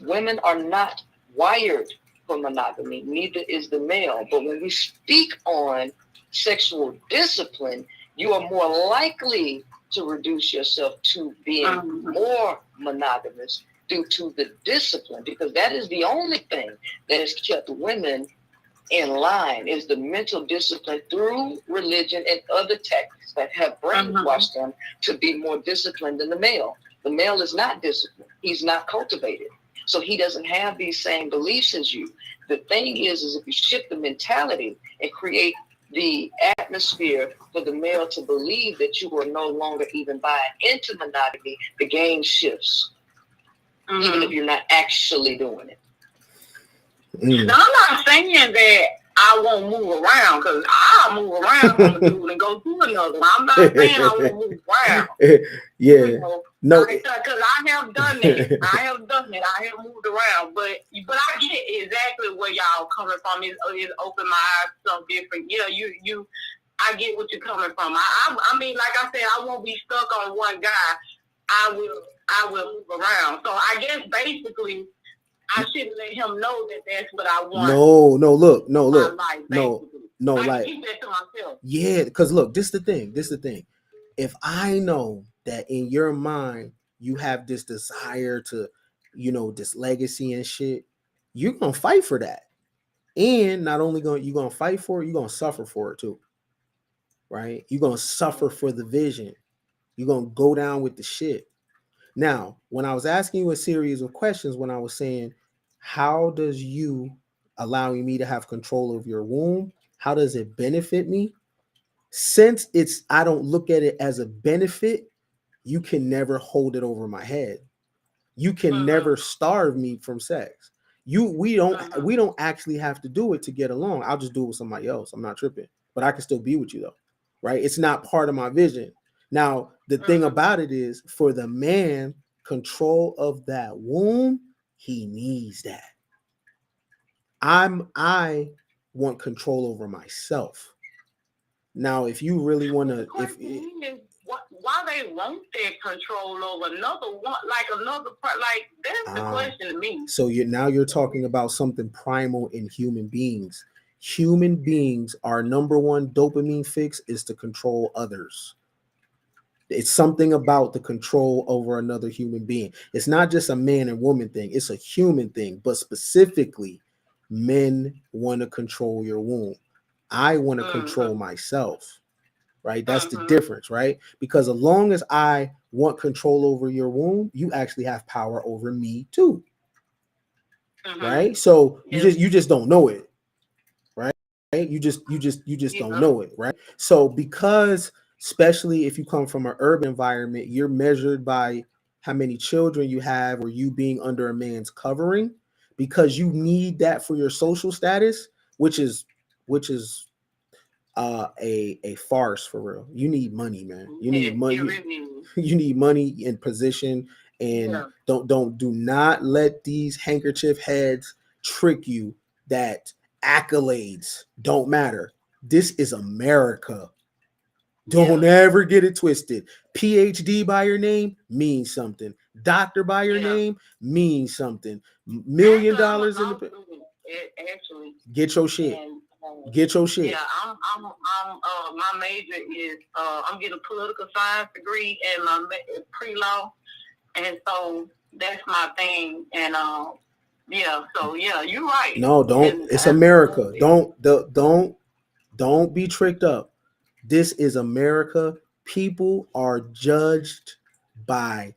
women are not wired for monogamy, neither is the male. But when we speak on sexual discipline, you are more likely to reduce yourself to being more monogamous due to the discipline, because that is the only thing that has kept women in line, is the mental discipline through religion and other tactics that have brainwashed them to be more disciplined than the male. The male is not disciplined. He's not cultivated. So he doesn't have these same beliefs as you. The thing is if you shift the mentality and create the atmosphere for the male to believe that you are no longer even buying into monogamy, the game shifts, even if you're not actually doing it.
Now, I'm not saying that I won't move around, because I'll move around from a dude and go to another. I'm not saying I won't move around.
Yeah.
You know,
No,
because I have done that. I have moved around, but I get exactly where y'all coming from. It's opened my eyes to something different. You know, I get what you're coming from. I mean, like I said, I won't be stuck on one guy. I will move around. So I guess basically, I shouldn't let him know that that's what I want.
Look.
I keep that to myself.
Yeah, because look, this is the thing. If I know that in your mind you have this desire to, this legacy and shit, you're gonna fight for that. And not only you're gonna fight for it, you're gonna suffer for it too. Right? You're gonna suffer for the vision. You're gonna go down with the shit. Now, when I was asking you a series of questions, when I was saying, how does you allowing me to have control of your womb, how does it benefit me? Since I don't look at it as a benefit, you can never hold it over my head. You can never starve me from sex. We don't actually have to do it to get along. I'll just do it with somebody else. I'm not tripping, but I can still be with you though, right? It's not part of my vision. Now, the thing about it is, for the man, control of that womb, he needs that. I want control over myself. Now, if you really want to,
why they want that control over another one, like another part, like that's the question to me.
So you're talking about something primal in human beings. Human beings, our number one dopamine fix is to control others. It's something about the control over another human being. It's not just a man and woman thing. It's a human thing, but specifically, men want to control your womb. I want to control myself, right? That's the difference, right? Because as long as I want control over your womb, you actually have power over me too, right? So you just don't know it, right? You just don't know it, right? So because, especially if you come from an urban environment, you're measured by how many children you have or you being under a man's covering, because you need that for your social status, which is a farce for real. You need money, man. You need money. You need money and position, and do not let these handkerchief heads trick you that accolades don't matter. This is America. Don't ever get it twisted. PhD by your name means something. Doctor by your name means something. $1 million in the get your shit. Get your shit.
Yeah, I'm my major is I'm getting a political science degree and my pre-law, and so that's my thing. And so you're right.
No, don't. It's America. Don't be tricked up. This is America. People are judged by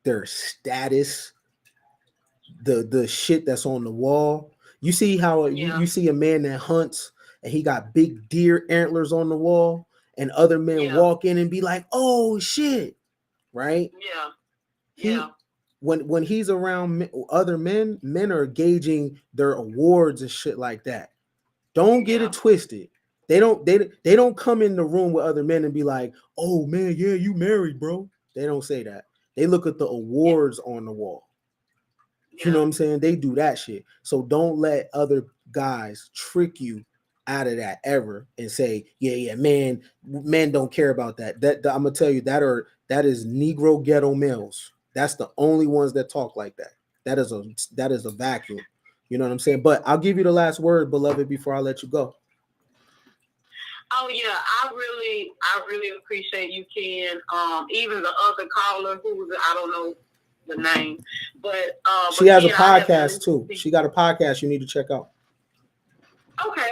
their status, the shit that's on the wall. You see how you see a man that hunts and he got big deer antlers on the wall, and other men walk in and be like, "Oh shit," right? when he's around other men, men are gauging their awards and shit like that. Don't get it twisted. They don't come in the room with other men and be like, "Oh man, yeah, you married, bro." They don't say that. They look at the awards on the wall. You know what I'm saying? They do that shit. So don't let other guys trick you out of that ever and say, yeah, man, men don't care about that. I'm gonna tell you that is Negro ghetto males. That's the only ones that talk like that. That is a vacuum. You know what I'm saying? But I'll give you the last word, beloved, before I let you go.
Oh yeah, I really appreciate you, Ken. Even the other caller who was, I don't know the name, but
she has
Ken,
a podcast too. She got a podcast you need to check out.
Okay.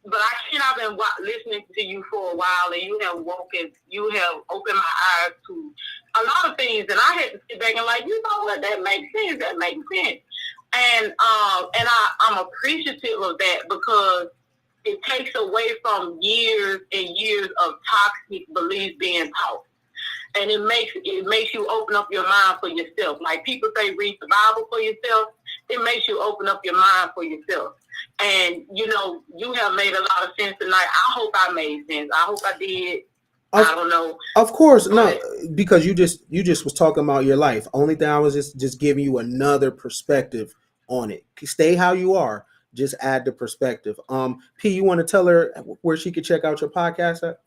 But I've been listening to you for a while, and you have opened my eyes to a lot of things, and I had to sit back and like, you know what, that makes sense. And I'm appreciative of that because it takes away from years and years of toxic beliefs being taught. And it makes you open up your mind for yourself. Like people say, read the Bible for yourself. It makes you open up your mind for yourself. And, you know, you have made a lot of sense tonight. I hope I made sense. I hope I did. I don't know.
Of course, no, because you just was talking about your life. Only thing I was just giving you another perspective on it. Stay how you are. Just add the perspective. P, you want to tell her where she could check out your podcast at?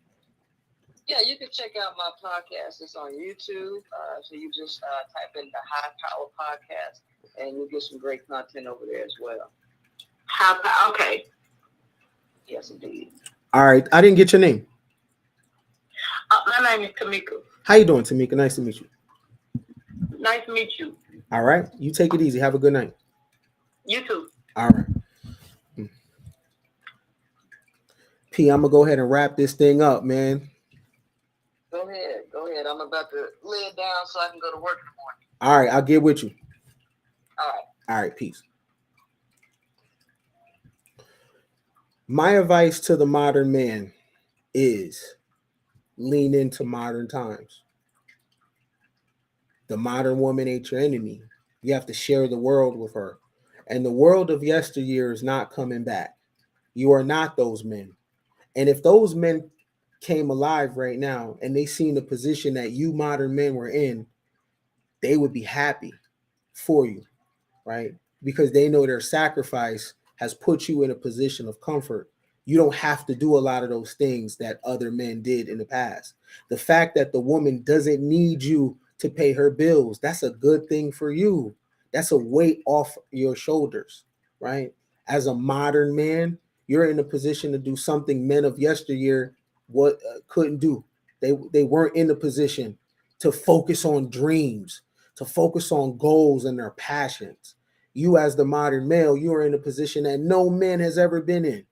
Yeah, you can check out my podcast. It's on YouTube. So you just type in the High Power Podcast, and you'll get some great content over there as well.
Okay.
Yes, indeed.
All right. I didn't get your name.
My name is Tamika.
How you doing, Tamika? Nice to meet you.
Nice to meet you.
All right. You take it easy. Have a good night.
You too.
All right. P, I'm going to go ahead and wrap this thing up, man.
Go ahead. I'm about to lay it down so I can go to work in the morning.
All right. I'll get with you.
All
right. Peace. My advice to the modern man is lean into modern times. The modern woman ain't your enemy. You have to share the world with her. And the world of yesteryear is not coming back. You are not those men. And if those men came alive right now and they seen the position that you modern men were in, they would be happy for you, right? Because they know their sacrifice has put you in a position of comfort. You don't have to do a lot of those things that other men did in the past. The fact that the woman doesn't need you to pay her bills, that's a good thing for you. That's a weight off your shoulders, right? As a modern man, you're in a position to do something men of yesteryear couldn't do. They weren't in a position to focus on dreams, to focus on goals and their passions. You as the modern male, you are in a position that no man has ever been in.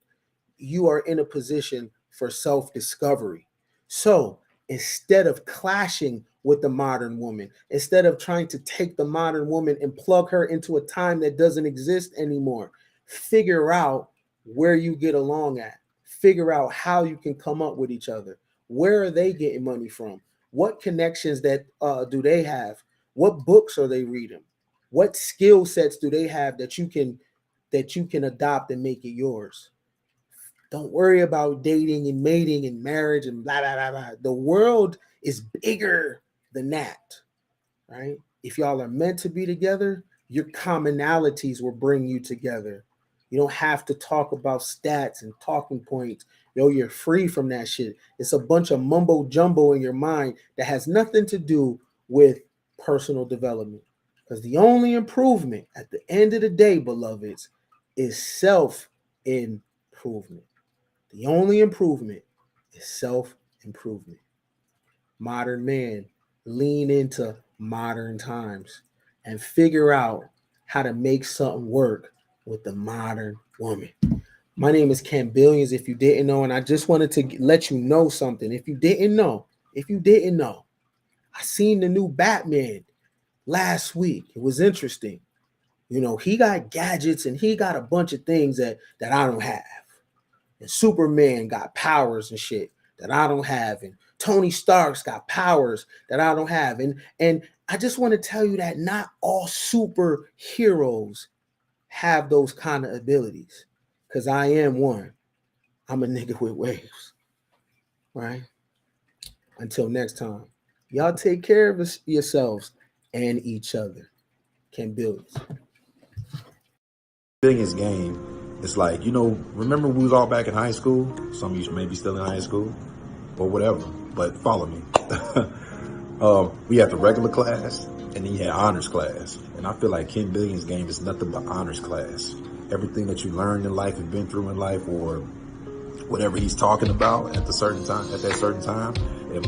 You are in a position for self-discovery. So instead of clashing with the modern woman, instead of trying to take the modern woman and plug her into a time that doesn't exist anymore, figure out where you get along at. Figure out how you can come up with each other. Where are they getting money from? What connections that do they have? What books are they reading? What skill sets do they have that you can adopt and make it yours? Don't worry about dating and mating and marriage and blah, blah, blah, blah. The world is bigger than that, right? If y'all are meant to be together, your commonalities will bring you together. You don't have to talk about stats and talking points. You're free from that shit. It's a bunch of mumbo jumbo in your mind that has nothing to do with personal development. Because the only improvement at the end of the day, beloveds, is self-improvement. The only improvement is self-improvement. Modern man, lean into modern times and figure out how to make something work with the modern woman. My name is Ken Billions, if you didn't know, and I just wanted to let you know something. If you didn't know, I seen the new Batman last week. It was interesting. You know, he got gadgets and he got a bunch of things that I don't have. And Superman got powers and shit that I don't have. And Tony Stark's got powers that I don't have. And I just want to tell you that not all superheroes have those kind of abilities, because I am one. I'm a nigga with waves, right? Until next time, y'all take care of yourselves and each other. Can build it.
Biggest game, it's like, remember we was all back in high school? Some of you may be still in high school or whatever, but follow me. We had the regular class, and then you had honors class. And I feel like Ken Billion's game is nothing but honors class. Everything that you learned in life and been through in life, or whatever he's talking about at that certain time, and,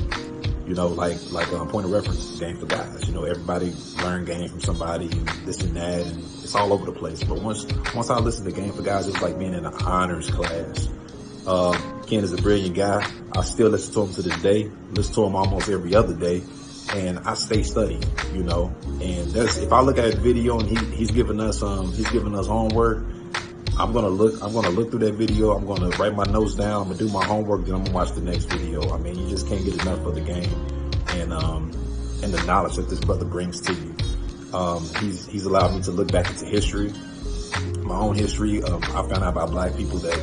point of reference, game for guys. Everybody learn game from somebody and this and that, and it's all over the place. But once I listened to Game for Guys, it was like being in an honors class. Ken is a brilliant guy. I still listen to him to this day. Listen to him almost every other day, and I stay studying. And if I look at his video and he's giving us homework, I'm gonna look through that video. I'm gonna write my notes down. I'm gonna do my homework. Then I'm gonna watch the next video. I mean, you just can't get enough of the game and the knowledge that this brother brings to you. He's allowed me to look back into history, my own history. I found out about black people that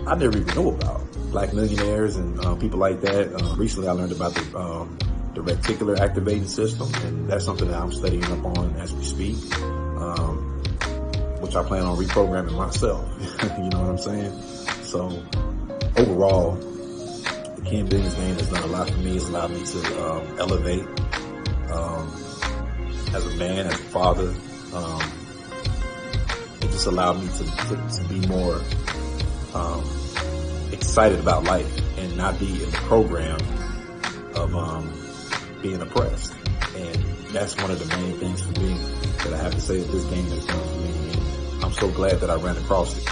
I never even knew about, black millionaires and people like that. Recently, I learned about the reticular activating system, and that's something that I'm studying up on as we speak. Which I plan on reprogramming myself. You know what I'm saying? So overall, the Ken Billion's game has done a lot for me. It's allowed me to elevate as a man, as a father. It just allowed me to be more excited about life and not be in the program of being oppressed. And that's one of the main things for me that I have to say that this game has done for me. I'm so glad that I ran across it.